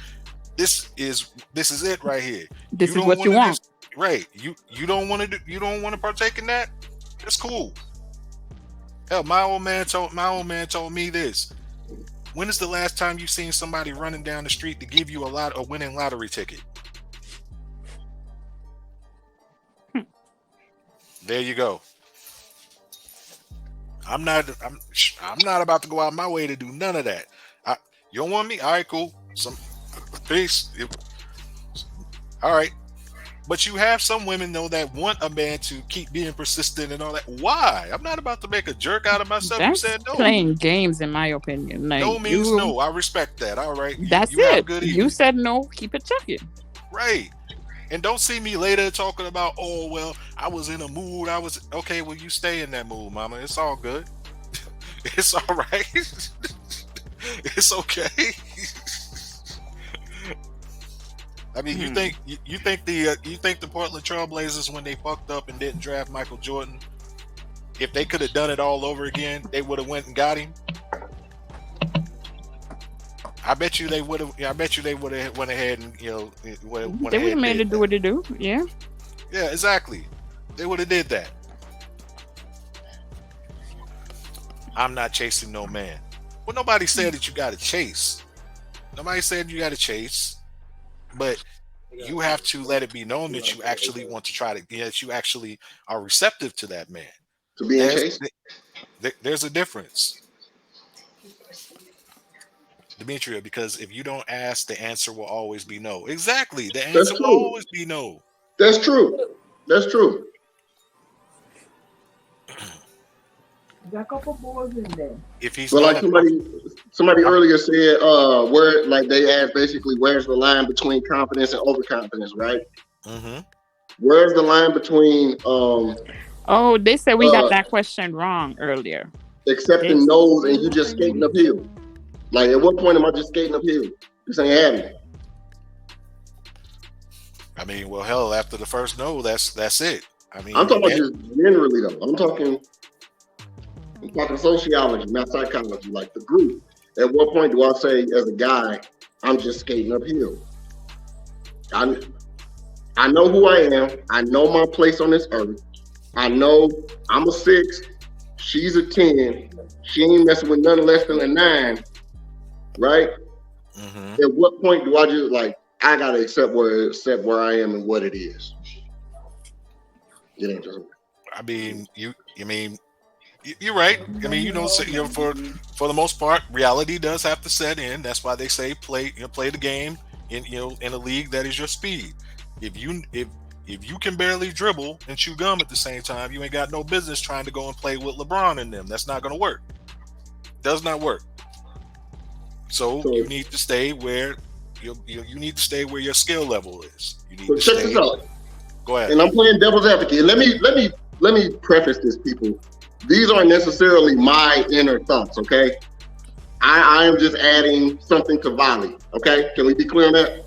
Speaker 1: this is it right here.
Speaker 2: This is what you want.
Speaker 1: Right. You don't want to partake in that? That's cool. Hell, my old man told me this. When is the last time you seen somebody running down the street to give you a winning lottery ticket? There you go. I'm not about to go out my way to do none of that. You don't want me? All right, cool. Peace. All right. But you have some women, though, that want a man to keep being persistent and all that. Why? I'm not about to make a jerk out of myself.
Speaker 2: That's
Speaker 1: you said no.
Speaker 2: Playing games, in my opinion. Like,
Speaker 1: no means no. I respect that. All right.
Speaker 2: That's it. You said no. Keep it checking.
Speaker 1: Right. And don't see me later talking about, oh, well, I was in a mood. Okay, well, you stay in that mood, mama. It's all good. It's all right. It's okay. I mean, you think the Portland Trailblazers, when they fucked up and didn't draft Michael Jordan, if they could have done it all over again, they would have went and got him? I bet you they would have. I bet you they would have went ahead and
Speaker 2: they would have made it do what they do. Yeah.
Speaker 1: Yeah, exactly. They would have did that. I'm not chasing no man. Well, nobody said that you got to chase. Nobody said you got to chase, but you have to let it be known that you actually want to that you actually are receptive to that man.
Speaker 3: To be chased.
Speaker 1: There's a difference. Demetria, because if you don't ask, the answer will always be no. Exactly. The answer will always be no.
Speaker 3: That's true. That's true.
Speaker 6: Got a couple boys in there.
Speaker 1: If he's
Speaker 3: like somebody earlier said, where like they asked basically where's the line between confidence and overconfidence, right?
Speaker 1: Mm-hmm.
Speaker 3: Where's the line between
Speaker 2: Oh, they said we got that question wrong earlier.
Speaker 3: Accepting no's and you just skating uphill. Like, at what point am I just skating uphill? This ain't happening.
Speaker 1: I mean, well, hell, after the first no, that's it. I mean,
Speaker 3: I'm talking about
Speaker 1: yeah,
Speaker 3: just generally though. I'm talking sociology, not psychology, like the group. At what point do I say, as a guy, I'm just skating uphill? I know who I am. I know my place on this earth. I know I'm a 6. She's a 10. She ain't messing with nothing less than a 9, right?
Speaker 1: mhm.
Speaker 3: At what point do I just like I gotta accept where I am and what it is? It ain't just
Speaker 1: I mean, you're right. I mean, for the most part, reality does have to set in. That's why they say play the game in a league that is your speed. If you can barely dribble and chew gum at the same time, you ain't got no business trying to go and play with LeBron and them. That's not going to work. Does not work. So
Speaker 3: so.
Speaker 1: you need to stay where you need to stay where your skill level is. You need
Speaker 3: So
Speaker 1: to
Speaker 3: check
Speaker 1: stay.
Speaker 3: this out.
Speaker 1: Go ahead.
Speaker 3: And I'm playing devil's advocate. Let me preface this, people. These aren't necessarily my inner thoughts, okay? I am just adding something to Volley, okay? Can we be clear on that?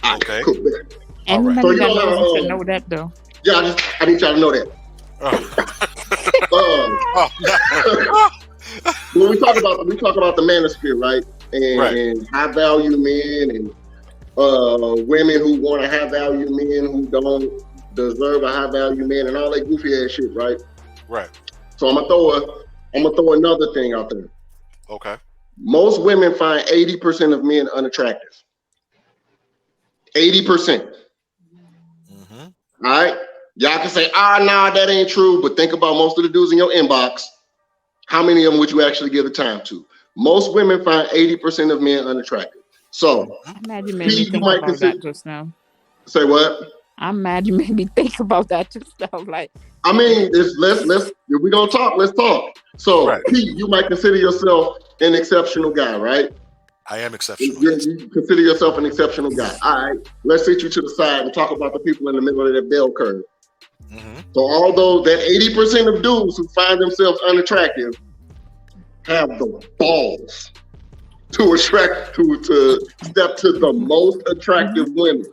Speaker 3: All right,
Speaker 1: Okay.
Speaker 3: cool.
Speaker 1: All right.
Speaker 2: Anybody
Speaker 3: So you
Speaker 2: that
Speaker 3: know
Speaker 2: knows
Speaker 3: how,
Speaker 2: you should know that though.
Speaker 3: Yeah, I need y'all to know that.
Speaker 1: Oh. Oh, no.
Speaker 3: When we talk about the manosphere, right?
Speaker 1: Right.
Speaker 3: And high value men and women who want to high value men who don't deserve a high value man and all that goofy ass shit, right?
Speaker 1: Right.
Speaker 3: So I'm gonna throw another thing out there.
Speaker 1: Okay.
Speaker 3: Most women find 80% of men unattractive. 80%.
Speaker 1: Mm-hmm.
Speaker 3: All right. Y'all can say, nah, that ain't true. But think about most of the dudes in your inbox. How many of them would you actually give the time to? Most women find 80% of men unattractive. So
Speaker 2: I'm mad you made me
Speaker 3: you
Speaker 2: think
Speaker 3: might
Speaker 2: about
Speaker 3: consider.
Speaker 2: that just now.
Speaker 3: Say what?
Speaker 2: I'm mad you made me think about that just now. Like,
Speaker 3: I mean, let's if we're gonna talk, let's talk. So
Speaker 1: Right.
Speaker 3: Pete, you might consider yourself an exceptional guy, right?
Speaker 1: I am exceptional.
Speaker 3: You consider yourself an exceptional guy. All right, let's sit you to the side and talk about the people in the middle of that bell curve.
Speaker 1: Mm-hmm.
Speaker 3: So although that 80% of dudes who find themselves unattractive have the balls to step to the most attractive women.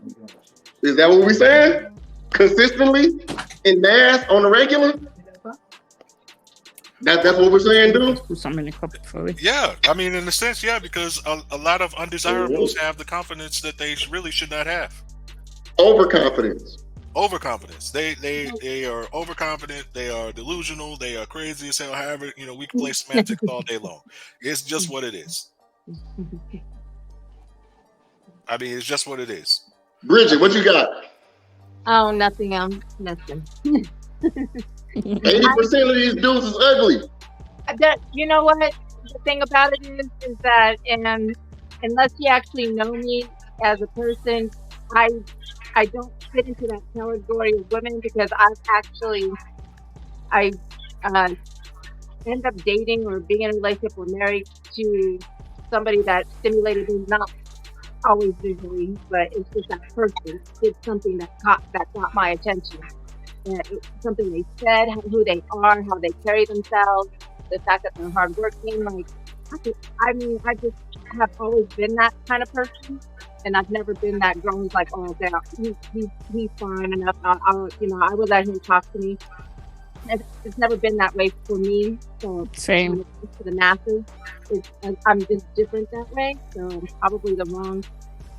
Speaker 3: Is that what we're saying? Consistently in mass on the regular? That's what we're saying, dude?
Speaker 2: put something in the cup for it.
Speaker 1: Yeah, I mean, in a sense, yeah, because a lot of undesirables have the confidence that they really should not have.
Speaker 3: Overconfidence.
Speaker 1: Overconfidence. They are overconfident. They are delusional. They are crazy as hell. However, we can play semantics all day long. It's just what it is. I mean, it's just what it is.
Speaker 3: Bridget, what you got?
Speaker 5: Oh, nothing. Nothing.
Speaker 3: 80% of these dudes is ugly.
Speaker 5: You know what? The thing about it is that, and unless you actually know me as a person, I don't fit into that category of women because I end up dating or being in a relationship or married to somebody that stimulated me, not always visually, but it's just that person. It's something that got my attention. It's something they said, who they are, how they carry themselves, the fact that they're hardworking. Like, I just have always been that kind of person, and I've never been that girl who's like, oh, yeah, he's fine enough. I would let him talk to me. It's never been that way for me. So
Speaker 2: Same.
Speaker 5: when it comes to the masses, I'm just different that way. So I'm probably the wrong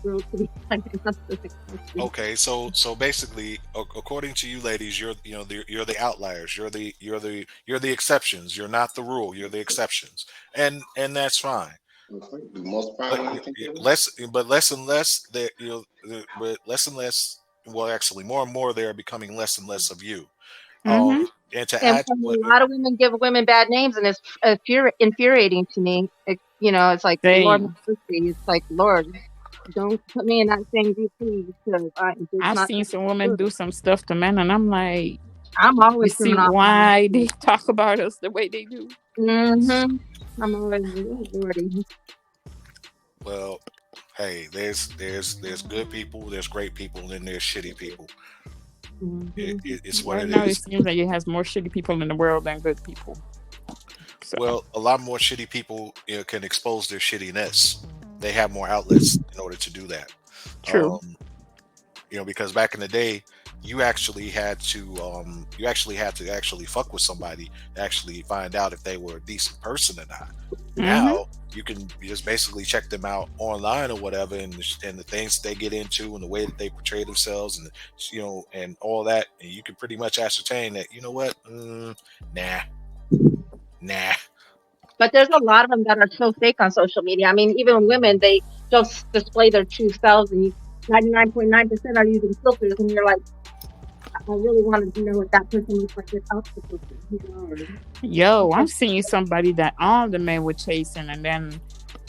Speaker 5: girl to be answering this question.
Speaker 1: Okay, so basically, according to you ladies, you're the outliers. You're the exceptions. You're not the rule. You're the exceptions, and that's fine. But less and less that but less and less. Well, actually, more and more they are becoming less and less of you. And to add,
Speaker 5: a lot of women give women bad names, and it's infuriating to me. It's like,
Speaker 2: Same.
Speaker 5: Lord, it's like, Lord, don't put me in that same group, please.
Speaker 2: I've seen some women do some stuff to men, and I'm like,
Speaker 5: I'm always
Speaker 2: see why they talk about us the way they do.
Speaker 5: Mm-hmm. I'm always worried.
Speaker 1: Well, hey, there's good people, there's great people, and there's shitty people.
Speaker 5: Mm-hmm.
Speaker 1: It's what
Speaker 2: right
Speaker 1: it
Speaker 2: now,
Speaker 1: is.
Speaker 2: it seems like it has more shitty people in the world than good people. So.
Speaker 1: Well, a lot more shitty people can expose their shittiness. They have more outlets in order to do that.
Speaker 2: True.
Speaker 1: because back in the day, you actually had to actually fuck with somebody to actually find out if they were a decent person or not. Now you can just basically check them out online or whatever, and the things they get into and the way that they portray themselves, and and all that, and you can pretty much ascertain that nah.
Speaker 5: But there's a lot of them that are so fake on social media. I mean, even women, they just display their true selves, and 99.9% are using filters, and you're like, I really wanted to know what that person looks like without the filter.
Speaker 2: Yo, I'm seeing somebody that all the men were chasing, and then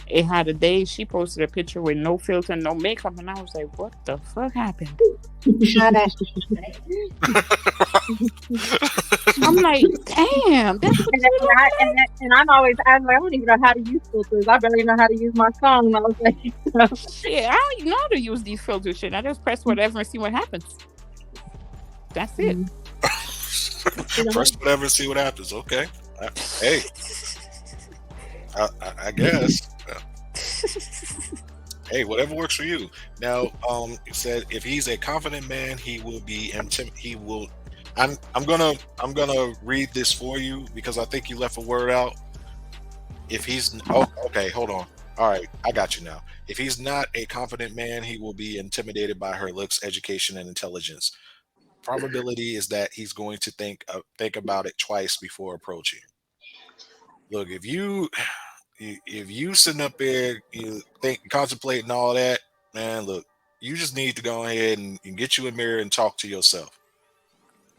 Speaker 2: it had a day she posted a picture with no filter, no makeup, and I was like, what the fuck happened? I'm like, damn.
Speaker 5: And I'm don't even know how to use filters. I barely know how to use my phone. And I was like,
Speaker 2: yeah, I don't even know how to use these filter shit. I just press whatever and see what happens. That's it.
Speaker 1: Press whatever and see what happens. Okay. Hey. I guess. Hey, whatever works for you. Now, it said if he's a confident man, he will be I'm gonna read this for you because I think you left a word out. If he's okay, hold on. All right, I got you now. If he's not a confident man, he will be intimidated by her looks, education, and intelligence. Probability is that he's going to think about it twice before approaching. Look, if you sitting up there, you contemplating all that, man, look, you just need to go ahead and get you a mirror and talk to yourself.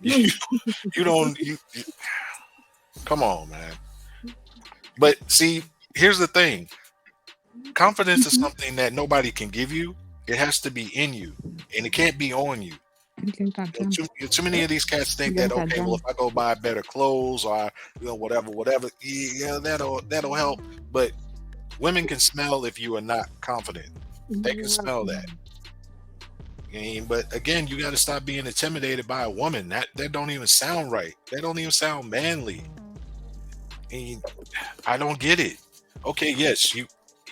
Speaker 1: You come on, man. But see, here's the thing. Confidence is something that nobody can give you. It has to be in you, and it can't be on you. Too many of these cats think that, okay, well, if I go buy better clothes or whatever, yeah, that'll help. But women can smell if you are not confident. They can smell that. But again, you got to stop being intimidated by a woman. That don't even sound right. That don't even sound manly. I don't get it. Okay, yes,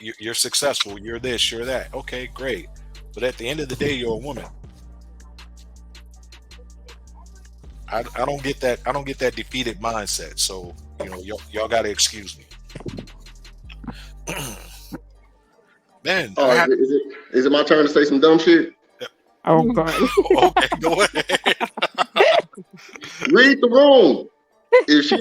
Speaker 1: you're successful. You're this, you're that. Okay, great. But at the end of the day, you're a woman. I don't get that. I don't get that defeated mindset. So y'all got to excuse me. Man,
Speaker 3: is it my turn to say some dumb shit?
Speaker 2: Oh God.
Speaker 1: Okay, go ahead.
Speaker 3: Read the room. If she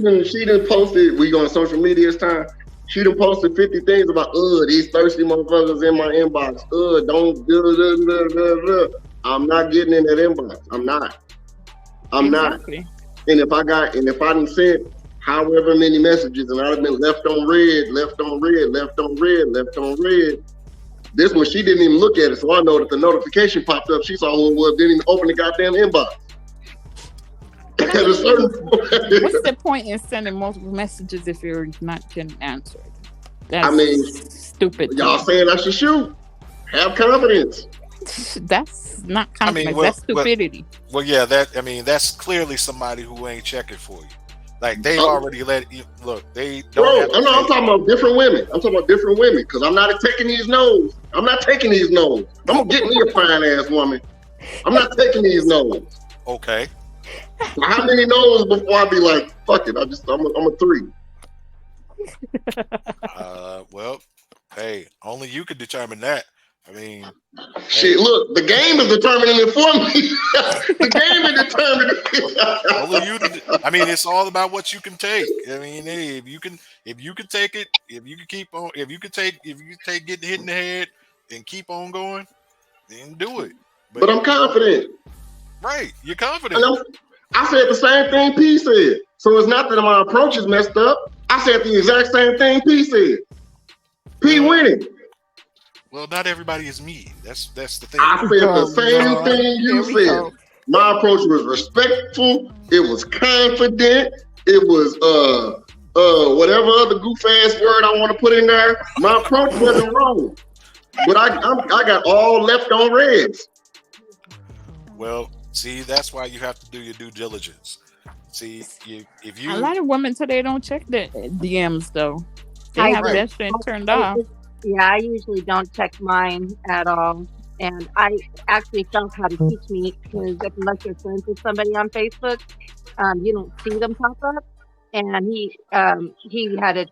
Speaker 3: didn't post it, we on social media this time. She done posted 50 things about these thirsty motherfuckers in my inbox. Don't do. I'm not getting in that inbox. I'm not. And if I done sent however many messages and I'd have been left on red. This one, she didn't even look at it, so I know that the notification popped up. She saw who it was, didn't even open the goddamn inbox.
Speaker 2: What's the point in sending multiple messages if you're not getting answered? That's stupid.
Speaker 3: Y'all saying I should shoot? Have confidence.
Speaker 2: That's not confidence. That's stupidity.
Speaker 1: Well, yeah, that's clearly somebody who ain't checking for you. Like they already let you look. They don't.
Speaker 3: Bro, I'm talking about different women. Because I'm not taking these no's. I'm gonna get me a fine ass woman. I'm not taking these no's.
Speaker 1: Okay.
Speaker 3: How many no's before I be like, fuck it? I'm a 3.
Speaker 1: Well, hey, only you could determine that. I mean,
Speaker 3: shit. Look, the game is determining it for me. The game is determining it.
Speaker 1: Only you. I mean, it's all about what you can take. I mean, hey, if you can take it, if you can take getting hit in the head and keep on going, then do it.
Speaker 3: But I'm confident.
Speaker 1: Right, you're confident.
Speaker 3: I said the same thing P said. So it's not that my approach is messed up. I said the exact same thing P said. P winning.
Speaker 1: Well, not everybody is me. That's the thing.
Speaker 3: I said the same thing you said. My approach was respectful. It was confident. It was whatever other goof ass word I want to put in there. My approach wasn't wrong. But I got all left on reds.
Speaker 1: Well, see, that's why you have to do your due diligence. See, if you
Speaker 2: a lot of women today don't check their DMs though. They have that shit turned off.
Speaker 5: Yeah, I usually don't check mine at all. And I actually felt how to teach me because unless you're friends with somebody on Facebook, you don't see them pop up. And he had a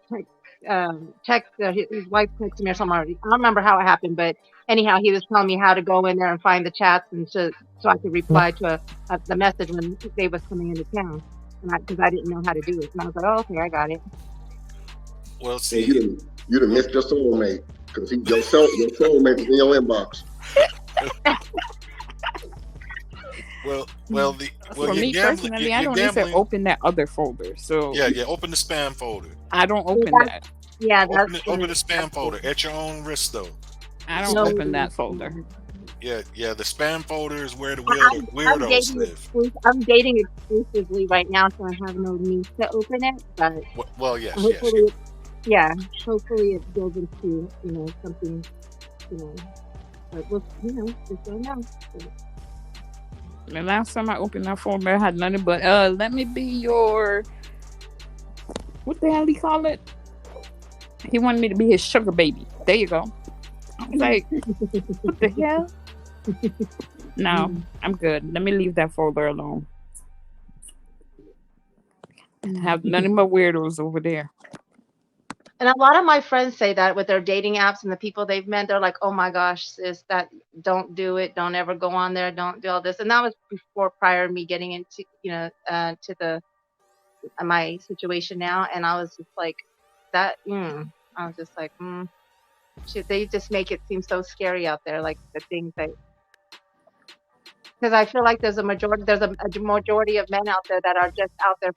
Speaker 5: text his wife texted me or something. I don't remember how it happened, but anyhow, he was telling me how to go in there and find the chats and so I could reply to the message when they was coming into town, because I didn't know how to do it. And I was like, oh, okay, I got it.
Speaker 1: Well,
Speaker 3: And
Speaker 1: see,
Speaker 3: you done missed your soulmate because your soulmate is in your inbox.
Speaker 2: For me personally, I don't even open that other folder. So
Speaker 1: yeah, open the spam folder.
Speaker 2: I don't open that.
Speaker 5: Yeah,
Speaker 1: Open the spam folder at your own risk, though.
Speaker 2: I don't open that folder.
Speaker 1: Yeah, the spam folder is where the weirdos live.
Speaker 5: I'm dating exclusively right now, so I have no need to open it. But
Speaker 1: well, yes.
Speaker 5: Hopefully it goes into something, But just don't know.
Speaker 2: The last time I opened that folder, I had nothing but let me be your, what the hell he call it? He wanted me to be his sugar baby. There you go. I was like, what the hell? No, I'm good. Let me leave that folder alone. And have nothing but weirdos over there.
Speaker 5: And a lot of my friends say that with their dating apps and the people they've met, they're like, oh my gosh, sis, don't do it. Don't ever go on there. Don't do all this. And that was prior to me getting into, to my situation now. And I was just like, I was just like, shit, they just make it seem so scary out there. Like the things because I feel like there's a majority of men out there that are just out there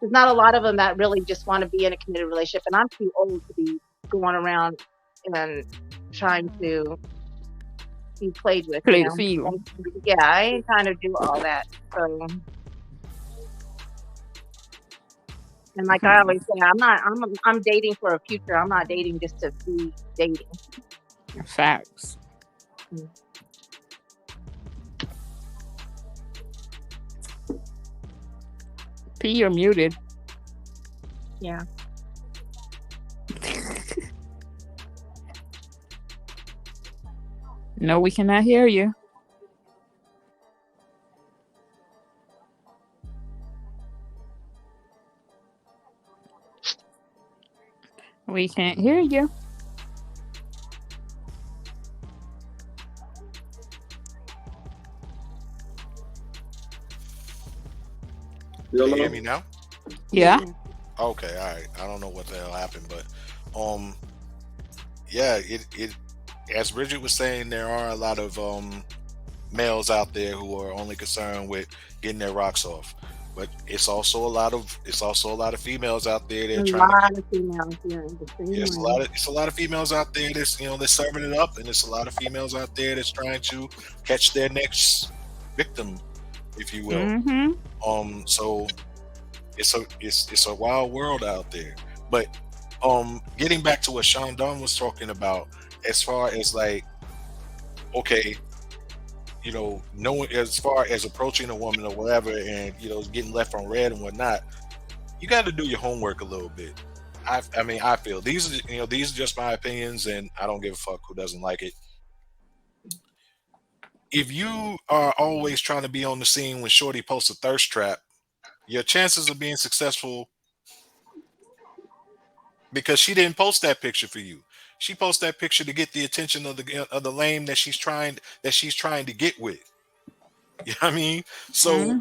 Speaker 5: there's not a lot of them that really just want to be in a committed relationship, and I'm too old to be going around and trying to be played with.
Speaker 2: Play the field.
Speaker 5: Yeah, I ain't trying to do all that. So, and like I always say, I'm dating for a future. I'm not dating just to be dating.
Speaker 2: Facts. P, you're muted.
Speaker 5: Yeah.
Speaker 2: No, we cannot hear you. We can't hear you.
Speaker 1: Can you hear me now?
Speaker 2: Yeah.
Speaker 1: Okay, all right. I don't know what the hell happened, but yeah, it as Bridget was saying, there are a lot of males out there who are only concerned with getting their rocks off. But it's also a lot of females out there that are trying
Speaker 5: lot of females,
Speaker 1: it's a lot of females out there that's they're serving it up, and it's a lot of females out there that's trying to catch their next victim, if you will.
Speaker 2: Mm-hmm.
Speaker 1: So it's a wild world out there. But getting back to what Sean Dunn was talking about, as far as like, okay, knowing as far as approaching a woman or whatever, and getting left on red and whatnot, you got to do your homework a little bit. I feel these are just my opinions, and I don't give a fuck who doesn't like it. If you are always trying to be on the scene when Shorty posts a thirst trap, your chances of being successful, because she didn't post that picture for you. She posted that picture to get the attention of the lame that she's trying to get with. You know what I mean? So,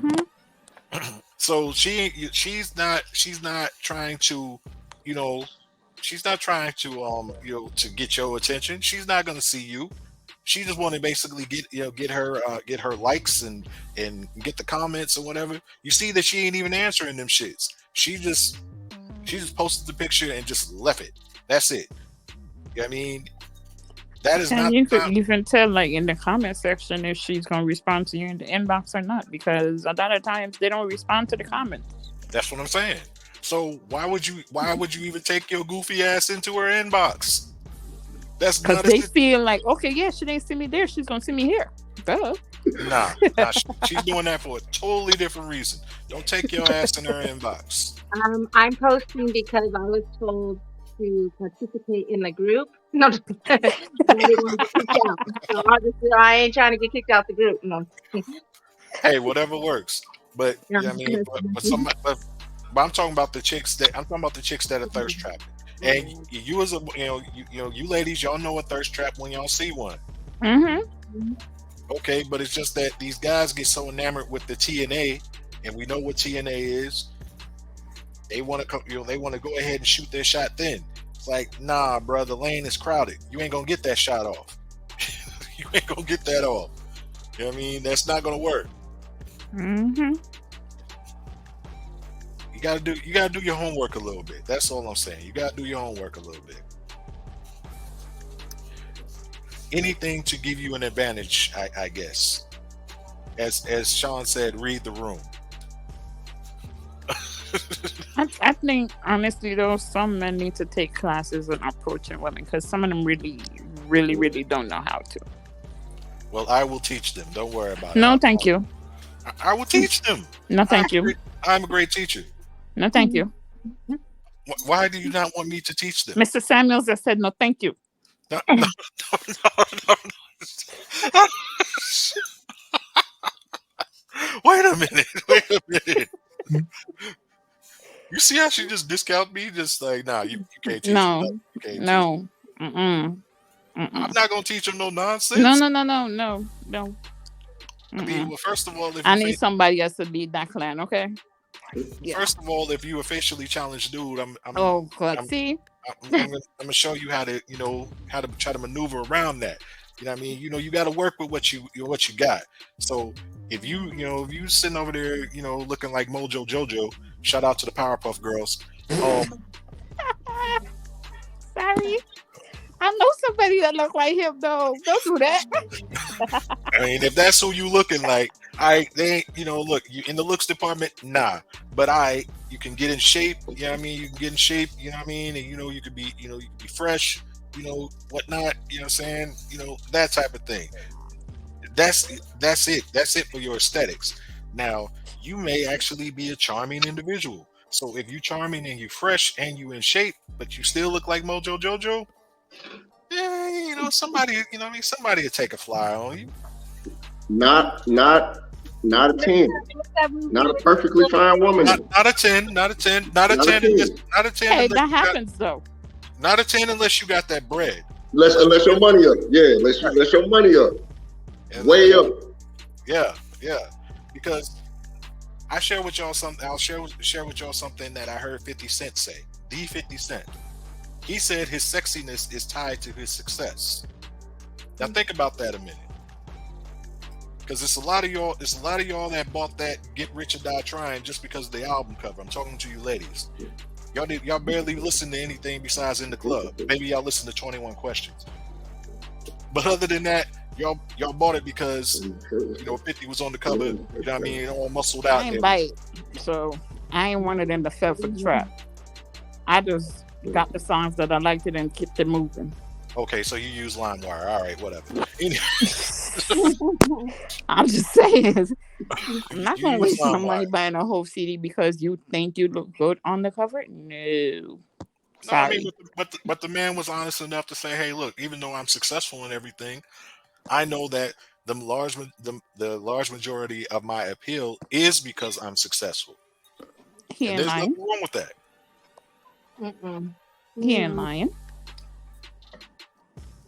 Speaker 1: so she's not trying to, she's not trying to to get your attention. She's not going to see you. She just want to basically get her likes and get the comments or whatever. You see that she ain't even answering them shits. She just posted the picture and just left it. That's it. I mean, that is not.
Speaker 2: You can tell, like, in the comment section if she's gonna respond to you in the inbox or not, because a lot of times they don't respond to the comments.
Speaker 1: That's what I'm saying. So why would you even take your goofy ass into her inbox? That's
Speaker 2: because they feel like, okay, yeah, she didn't see me there, she's gonna see me here. Duh.
Speaker 1: Nah, she's doing that for a totally different reason. Don't take your ass in her inbox.
Speaker 5: I'm posting because I was told to participate in the group. No, just- I didn't want to get kicked out. So obviously, I ain't trying to get kicked out the group. No.
Speaker 1: Hey, whatever works. But
Speaker 5: Yeah.
Speaker 1: I mean, but I'm talking about the chicks that are thirst trapping. And you as a you ladies, y'all know a thirst trap when y'all see one.
Speaker 2: Mm-hmm.
Speaker 1: Okay, but it's just that these guys get so enamored with the TNA, and we know what TNA is. They want to they want to go ahead and shoot their shot then. It's like, nah, bro, the lane is crowded. You ain't gonna get that shot off. You ain't gonna get that off. You know what I mean? That's not gonna work.
Speaker 2: Mm-hmm.
Speaker 1: You gotta do your homework a little bit. That's all I'm saying. You gotta do your homework a little bit. Anything to give you an advantage, I guess. As Sean said, read the room.
Speaker 2: I think honestly though, some men need to take classes on approaching women because some of them really don't know how to.
Speaker 1: Well, I will teach them. Don't worry about it.
Speaker 2: No, thank you.
Speaker 1: I will teach them.
Speaker 2: No, thank you.
Speaker 1: I'm a great teacher.
Speaker 2: No, thank you.
Speaker 1: Why do you not want me to teach them?
Speaker 2: Mr. Samuels just said no, thank you.
Speaker 1: No. Wait a minute. You see how she just discount me? Just like, nah, you can't teach
Speaker 2: No,
Speaker 1: them. You can't
Speaker 2: no.
Speaker 1: teach them.
Speaker 2: Mm-mm.
Speaker 1: I'm not gonna teach them no nonsense.
Speaker 2: No.
Speaker 1: I mean, well, first of all,
Speaker 2: I need somebody else to lead that clan, okay?
Speaker 1: First of all, if you officially challenge dude, I'm
Speaker 2: see?
Speaker 1: I'm gonna show you how to try to maneuver around that. You know what I mean? You got to work with what you got. So if you sitting over there, looking like Mojo Jojo, shout out to the Powerpuff Girls.
Speaker 2: Sorry. I know somebody that look like him though. Don't do that.
Speaker 1: I mean, if that's who you looking like, they ain't, look, you in the looks department, nah. But you can get in shape, you know what I mean? You can get in shape, you know what I mean? And you could be, you could be fresh, whatnot, you know what I'm saying? That type of thing. That's it. That's it for your aesthetics. Now, you may actually be a charming individual. So if you charming and you fresh and you in shape, but you still look like Mojo Jojo, yeah, somebody will take a fly on you.
Speaker 3: Not a 10. Not a perfectly fine woman.
Speaker 1: Not a 10. Not a 10.
Speaker 2: Hey, that happens though.
Speaker 1: Not a 10 unless you got that bread.
Speaker 3: Unless your money up. Yeah, unless your money up. Way up.
Speaker 1: Yeah. Because I share with y'all something. I'll share with y'all something that I heard 50 Cent say. The 50 Cent. He said his sexiness is tied to his success. Now think about that a minute. Because it's a lot of y'all that bought that Get Rich or Die Trying just because of the album cover. I'm talking to you ladies. Y'all barely listen to anything besides In the Club. Maybe y'all listen to 21 Questions. But other than that, y'all bought it because 50 was on the cover, you know what I mean, all muscled out.
Speaker 2: I ain't bite. So I ain't one of them that fell for the trap. I just got the songs that I liked it and kept it moving.
Speaker 1: Okay, so you use LimeWire. All right, whatever.
Speaker 2: I'm just saying. I'm not going to waste my money buying a whole CD because you think you look good on the cover. No. Sorry.
Speaker 1: I mean, but the man was honest enough to say, hey, look, even though I'm successful in everything, I know that the large majority of my appeal is because I'm successful.
Speaker 2: He ain't
Speaker 1: there's
Speaker 2: lying.
Speaker 1: nothing wrong with that.
Speaker 2: He ain't lying.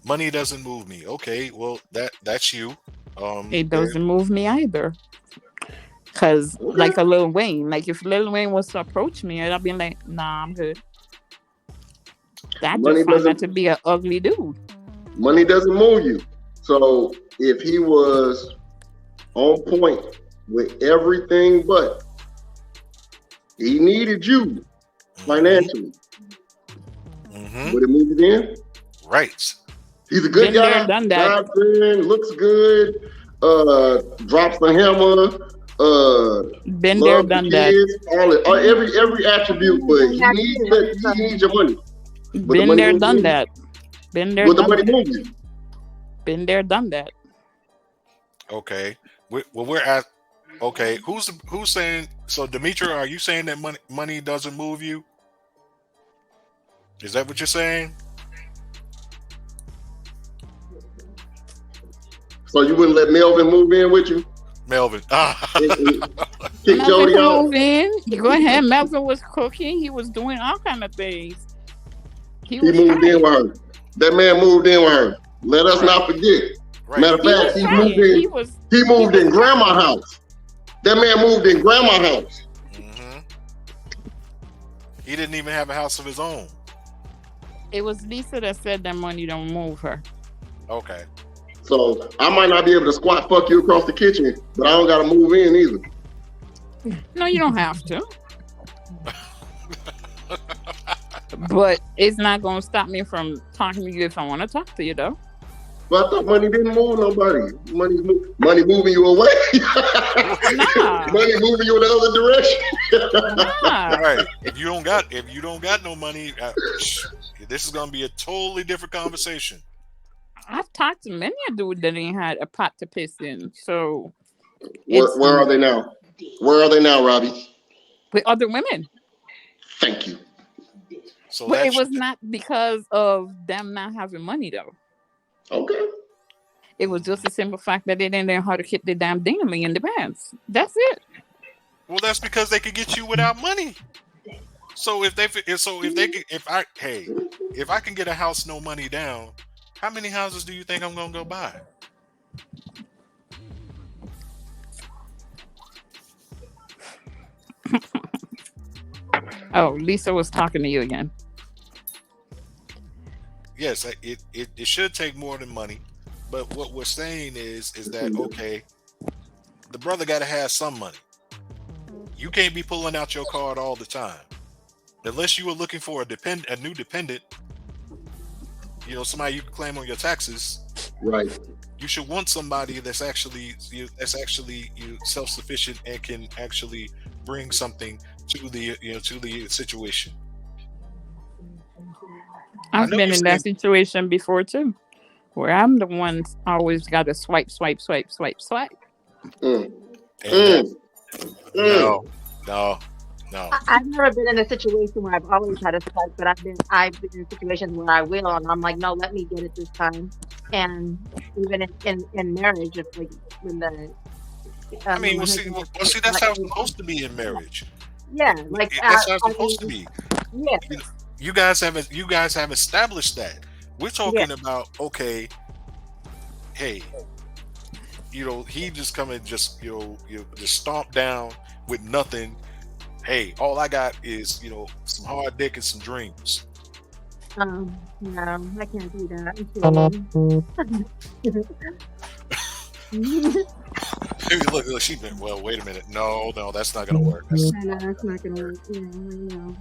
Speaker 1: Money doesn't move me. Okay, well that's you.
Speaker 2: It doesn't move me either. Cause like a Lil Wayne, like if Lil Wayne was to approach me, I'd be like, nah, I'm good. That just found out to be an ugly dude.
Speaker 3: Money doesn't move you. So if he was on point with everything, but he needed you financially, would it move you then?
Speaker 1: Right.
Speaker 3: He's a good
Speaker 2: Been
Speaker 3: guy.
Speaker 2: there, done that.
Speaker 3: Looks good. Drops the hammer.
Speaker 2: Been there, done that.
Speaker 3: Every attribute, but he needs your money.
Speaker 2: Been there, done that. Been there, done that. Been there, done that.
Speaker 1: Okay. We're at. Okay. Who's saying? So, Demetra, are you saying that money doesn't move you? Is that what you're saying?
Speaker 3: So you wouldn't let Melvin move in with you?
Speaker 1: Melvin.
Speaker 3: Kick Jody
Speaker 2: Melvin
Speaker 3: out?
Speaker 2: moved in. Go ahead. Melvin was cooking. He was doing all kind of things. He
Speaker 3: He
Speaker 2: was
Speaker 3: moved in
Speaker 2: trying.
Speaker 3: with her. That man moved in with her. Let us not forget.
Speaker 1: Right.
Speaker 3: Matter of
Speaker 2: He was
Speaker 3: fact, he
Speaker 2: trying.
Speaker 3: moved in. He moved in grandma's house. That man moved in grandma's house.
Speaker 1: Mm-hmm. He didn't even have a house of his own.
Speaker 2: It was Lisa that said that money don't move her.
Speaker 1: Okay.
Speaker 3: So I might not be able to squat fuck you across the kitchen, but I don't gotta move in either.
Speaker 2: No, you don't have to. But it's not going to stop me from talking to you if I want to talk to you, though.
Speaker 3: But I thought money didn't move nobody. Money moving you away.
Speaker 2: Nah.
Speaker 3: Money moving you in the other direction.
Speaker 2: Nah.
Speaker 1: All right. If you don't got no money, this is gonna be a totally different conversation.
Speaker 2: I've talked to many a dude that ain't had a pot to piss in. So
Speaker 3: Where are they now? Where are they now, Robbie?
Speaker 2: with other women.
Speaker 3: Thank you.
Speaker 1: So
Speaker 2: But it was not because of them not having money, though.
Speaker 3: Okay.
Speaker 2: It was just a simple fact that they didn't know how to keep their damn dingaling in the pants. That's it.
Speaker 1: Well, that's because they could get you without money. So if I can get a house no money down, how many houses do you think I'm gonna go buy?
Speaker 2: Oh, Lisa was talking to you again.
Speaker 1: Yes, it should take more than money, but what we're saying is that okay, the brother got to have some money. You can't be pulling out your card all the time, unless you were looking for a new dependent. You know, somebody you can claim on your taxes.
Speaker 3: Right.
Speaker 1: You should want somebody that's actually self-sufficient and can actually bring something to the situation.
Speaker 2: I've been in that situation before too, where I'm the one always got to swipe. No.
Speaker 5: I've never been in a situation where I've always had a swipe, but I've been in situations where I will, and I'm like, no, let me get it this time. And even in marriage, it's like when the
Speaker 1: see, that's how it's supposed to be in marriage.
Speaker 5: Yeah, like
Speaker 1: that's how it's supposed to be.
Speaker 5: Yeah.
Speaker 1: You guys have established that. We're talking about, okay, hey, he just come and just stomp down with nothing. Hey, all I got is some hard dick and some dreams.
Speaker 5: No, I can't do that.
Speaker 1: Look, she's been. Well, wait a minute. No, that's not gonna work.
Speaker 5: That's not gonna work. No.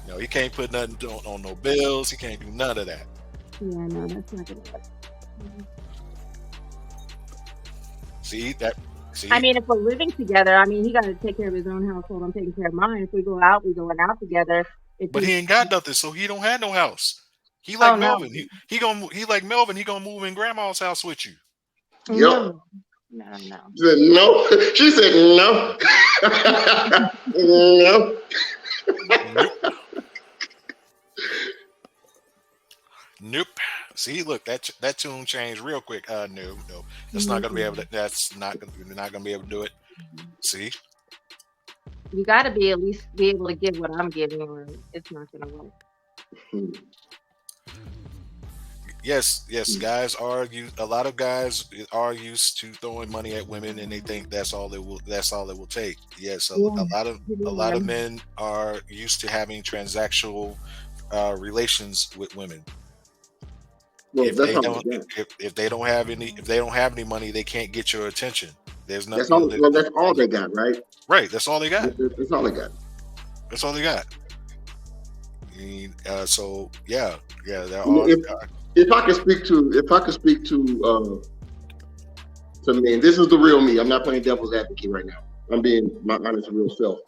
Speaker 1: No, he can't put nothing on no bills. He can't do none of that.
Speaker 5: Yeah, no, that's not gonna work.
Speaker 1: See.
Speaker 5: I mean, if we're living together, he got to take care of his own household. I'm taking care of mine. If we go out, we're going out together.
Speaker 1: But he ain't got nothing, so he don't have no house. He like Melvin.
Speaker 5: No.
Speaker 1: He like Melvin. He gonna move in grandma's house with you.
Speaker 3: Yep.
Speaker 5: No.
Speaker 3: She said no. She said no. No.
Speaker 1: Nope. See, look, that tune changed real quick. No, that's not gonna be able to. You're not gonna be able to do it. See,
Speaker 5: you got to be at least be able to give what I'm giving, or it's not gonna work.
Speaker 1: Yes, guys are used. A lot of guys are used to throwing money at women, and they think that's all it will take. Yes, a lot of men are used to having transactional relations with women.
Speaker 3: Well,
Speaker 1: If they don't have any money, they can't get your attention. There's nothing.
Speaker 3: That's all they got, right?
Speaker 1: Right. That's all they got.
Speaker 3: That's all they got.
Speaker 1: That's all they got. So yeah. They're all.
Speaker 3: If I could speak to me, and this is the real me. I'm not playing devil's advocate right now. I'm being my honest, real self.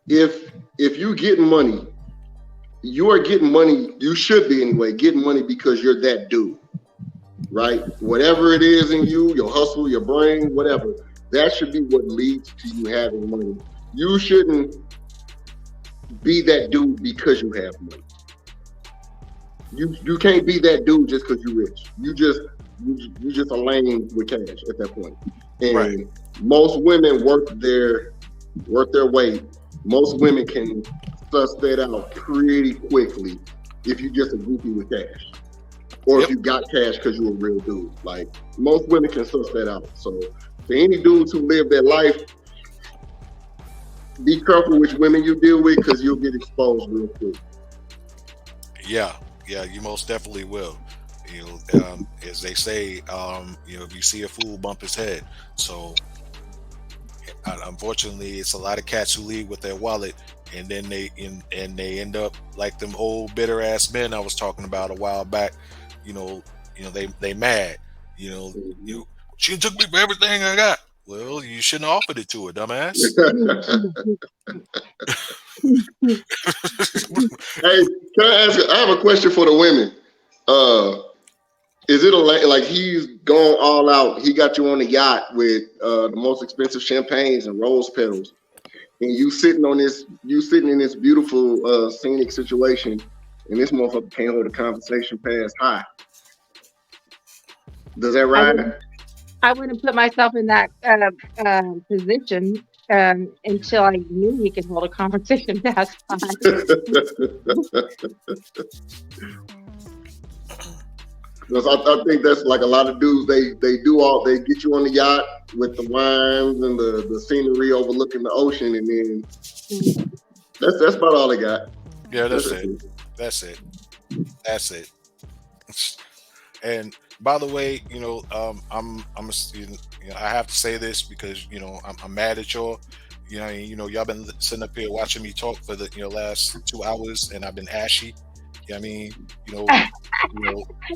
Speaker 3: If you getting money, you are getting money. You should be anyway getting money because you're that dude, right? Whatever it is in you, your hustle, your brain, whatever, that should be what leads to you having money. You shouldn't be that dude because you have money. You can't be that dude just because you're rich. You just a lame with cash at that point. And
Speaker 1: Right.
Speaker 3: most women work their weight. Most women can suss that out pretty quickly if you just a groupie with cash. Or
Speaker 1: Yep.
Speaker 3: if you got cash because you're a real dude. Like, most women can suss that out. So for any dudes who live that life, be careful which women you deal with because you'll get exposed real quick.
Speaker 1: Yeah, you most definitely will. You know, as they say, you know, if you see a fool, bump his head. So, unfortunately, it's a lot of cats who leave with their wallet, and then they end up like them old bitter ass men I was talking about a while back. You know, they mad. You know, she took me for everything I got. Well, you shouldn't have offered it to her, dumbass.
Speaker 3: Hey, can I ask? I have a question for the women. Is it like he's going all out? He got you on the yacht with the most expensive champagnes and rose petals, and you sitting in this beautiful scenic situation, and this motherfucker can't hold a conversation past high. Does that ride?
Speaker 5: I wouldn't put myself in that position until I knew he could hold a conversation past time.
Speaker 3: Because I think that's like a lot of dudes. They get you on the yacht with the wines and the scenery overlooking the ocean, and then that's about all they got.
Speaker 1: Yeah, that's it. And by the way, you know, I have to say this because, you know, I'm mad at y'all. You know, y'all been sitting up here watching me talk for the last 2 hours, and I've been ashy. I mean, fuck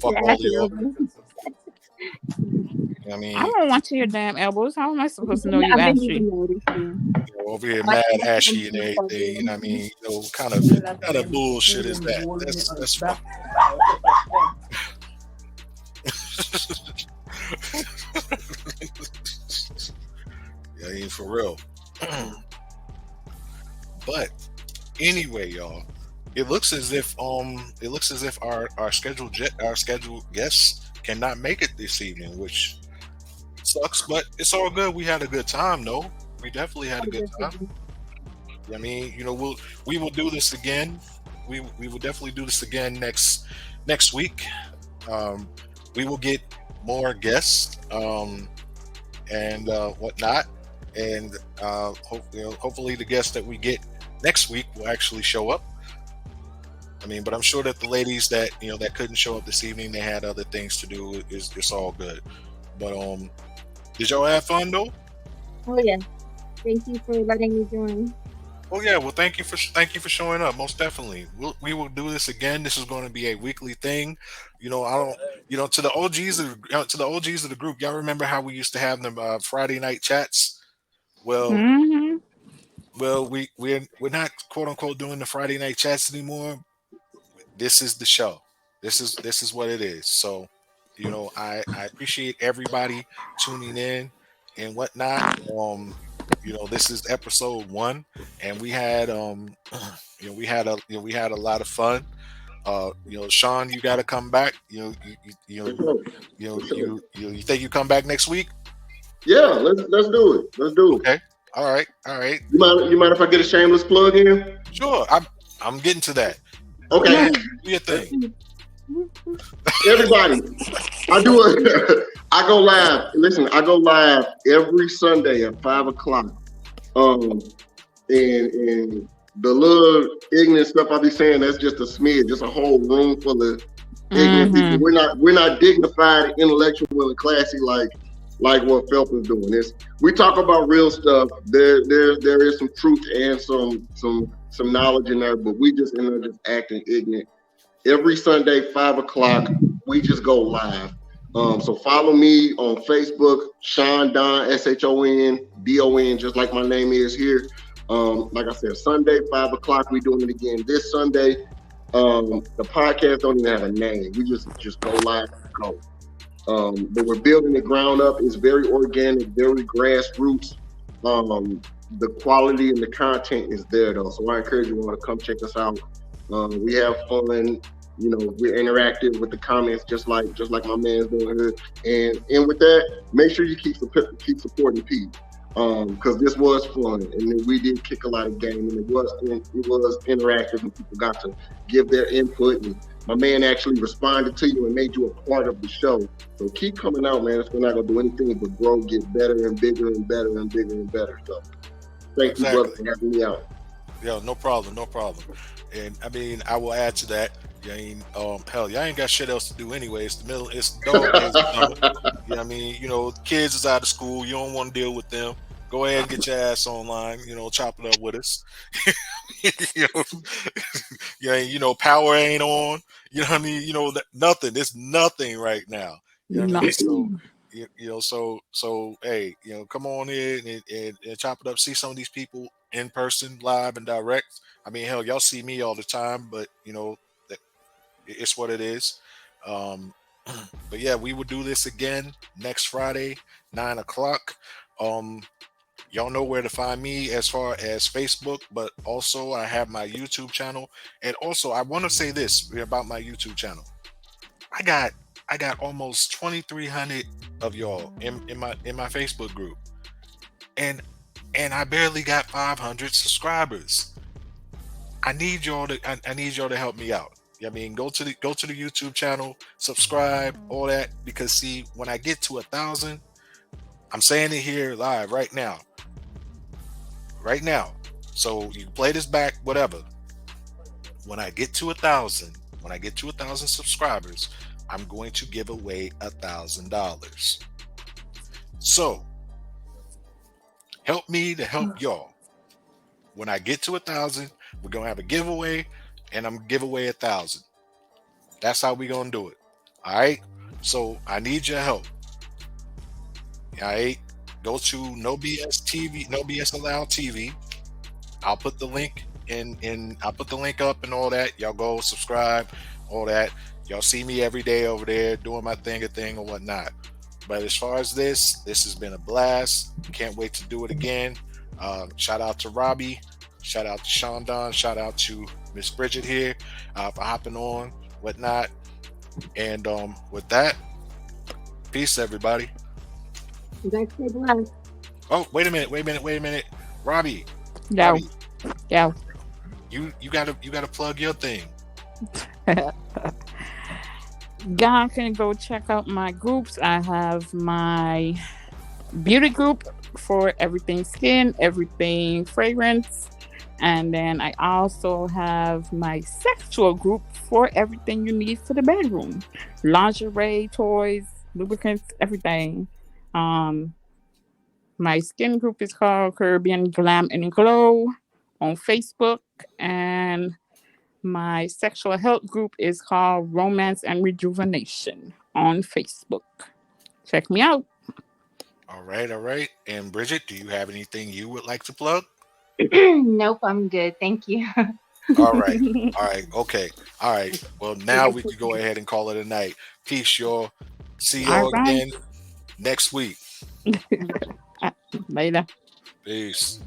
Speaker 1: all of y'all. I mean,
Speaker 2: I don't want your damn elbows. How am I supposed to know you ashy?
Speaker 1: Over here, mad ashy and everything. You know what I mean? Kind of bullshit is that? That's fuck. Yeah, ain't for real. But anyway, y'all, it looks as if our scheduled guests cannot make it this evening, which sucks, but it's all good. We had a good time, though. We definitely had a good time. I mean, we will do this again. We will definitely do this again next week. We will get more guests and whatnot, and hopefully the guests that we get next week will actually show up. I mean, but I'm sure that the ladies that that couldn't show up this evening, they had other things to do. It's all good. But did y'all have fun though?
Speaker 5: Oh yeah, thank you for letting me join.
Speaker 1: Oh yeah, well thank you for showing up. Most definitely, we will do this again. This is going to be a weekly thing. To the OGs of the group, y'all remember how we used to have them Friday night chats? Well, we're not quote unquote doing the Friday night chats anymore. This is the show. This is what it is. So, I appreciate everybody tuning in and whatnot. This is episode 1, and we had we had a lot of fun. Sean, you got to come back. You think you come back next week?
Speaker 3: Yeah, let's do it. Let's do it.
Speaker 1: Okay. All right.
Speaker 3: You mind if I get a shameless plug in?
Speaker 1: Sure. I'm getting to that.
Speaker 3: Okay.
Speaker 1: Do your thing.
Speaker 3: Everybody, I go live. Listen, I go live every Sunday at 5:00. And the little ignorant stuff I be saying, that's just a smidge, just a whole room full of ignorant people. We're not dignified, intellectual, and classy like what Phelps is doing. We talk about real stuff. There is some truth and some knowledge in there, but we just end up just acting ignorant. Every Sunday, 5:00, we just go live. So follow me on Facebook, Sean Don, SHONDON, just like my name is here. Like I said, Sunday, 5:00, we doing it again this Sunday. The podcast don't even have a name. We just go live and go. But we're building the ground up. It's very organic, very grassroots. the quality and the content is there though. So I encourage you all to come check us out. We have fun. You know, we're interactive with the comments, just like my man's doing here. And with that, make sure you keep supporting Pete, because this was fun, and then we did kick a lot of game, and it was interactive, and people got to give their input. And my man actually responded to you and made you a part of the show. So keep coming out, man. We're not gonna do anything but grow, get better and bigger and better and bigger and better. So thank you, brother, for having me out.
Speaker 1: Yeah, no problem. And I mean, I will add to that. Hell, y'all ain't got shit else to do anyway. It's the dog days of summer. You know what I mean? You know, kids is out of school. You don't want to deal with them. Go ahead and get your ass online. You know, chop it up with us. You know, power ain't on. You know what I mean? You know, nothing. There's nothing right now. You know what I mean? So, so hey, you know, come on in and chop it up. See some of these people in person, live and direct. I mean, hell, y'all see me all the time, but you know, it's what it is. But yeah, we will do this again next Friday, 9:00. Y'all know where to find me as far as Facebook, but also I have my YouTube channel. And also I want to say this about my YouTube channel. I got almost 2,300 of y'all in my Facebook group. And I barely got 500 subscribers. I need y'all to help me out. I mean, go to the YouTube channel, subscribe, all that, because see, when I get to 1,000, I'm saying it here live right now. So you can play this back, whatever. When I get to 1,000 subscribers, I'm going to give away $1,000. So help me to help y'all. When I get to 1,000, we're gonna have a giveaway, and I'm gonna give away 1,000. That's how we gonna do it. All right. So I need your help. All right. Go to No BS TV, No BS Allowed TV. I'll put the link I'll put the link up and all that. Y'all go subscribe, all that. Y'all see me every day over there doing my thing or whatnot. But as far as this has been a blast. Can't wait to do it again. Shout out to Robbie. Shout out to Sean Don. Shout out to Miss Bridget here for hopping on, whatnot. And with that, peace, everybody.
Speaker 5: You guys stay blessed.
Speaker 1: Oh, wait a minute. Robbie.
Speaker 2: Yeah.
Speaker 1: Robbie,
Speaker 2: Yeah.
Speaker 1: you gotta plug your thing.
Speaker 2: Y'all can go check out my groups. I have my beauty group for everything skin, everything fragrance. And then I also have my sexual group for everything you need for the bedroom. Lingerie, toys, lubricants, everything. My skin group is called Caribbean Glam and Glow on Facebook. And my sexual health group is called Romance and Rejuvenation on Facebook. Check me out.
Speaker 1: All right. And Bridget, do you have anything you would like to plug?
Speaker 5: Nope, I'm good. Thank you.
Speaker 1: All right. Okay. All right. Well, now we could go ahead and call it a night. Peace, y'all. See y'all
Speaker 2: All right.
Speaker 1: again next week.
Speaker 2: Later.
Speaker 1: Peace.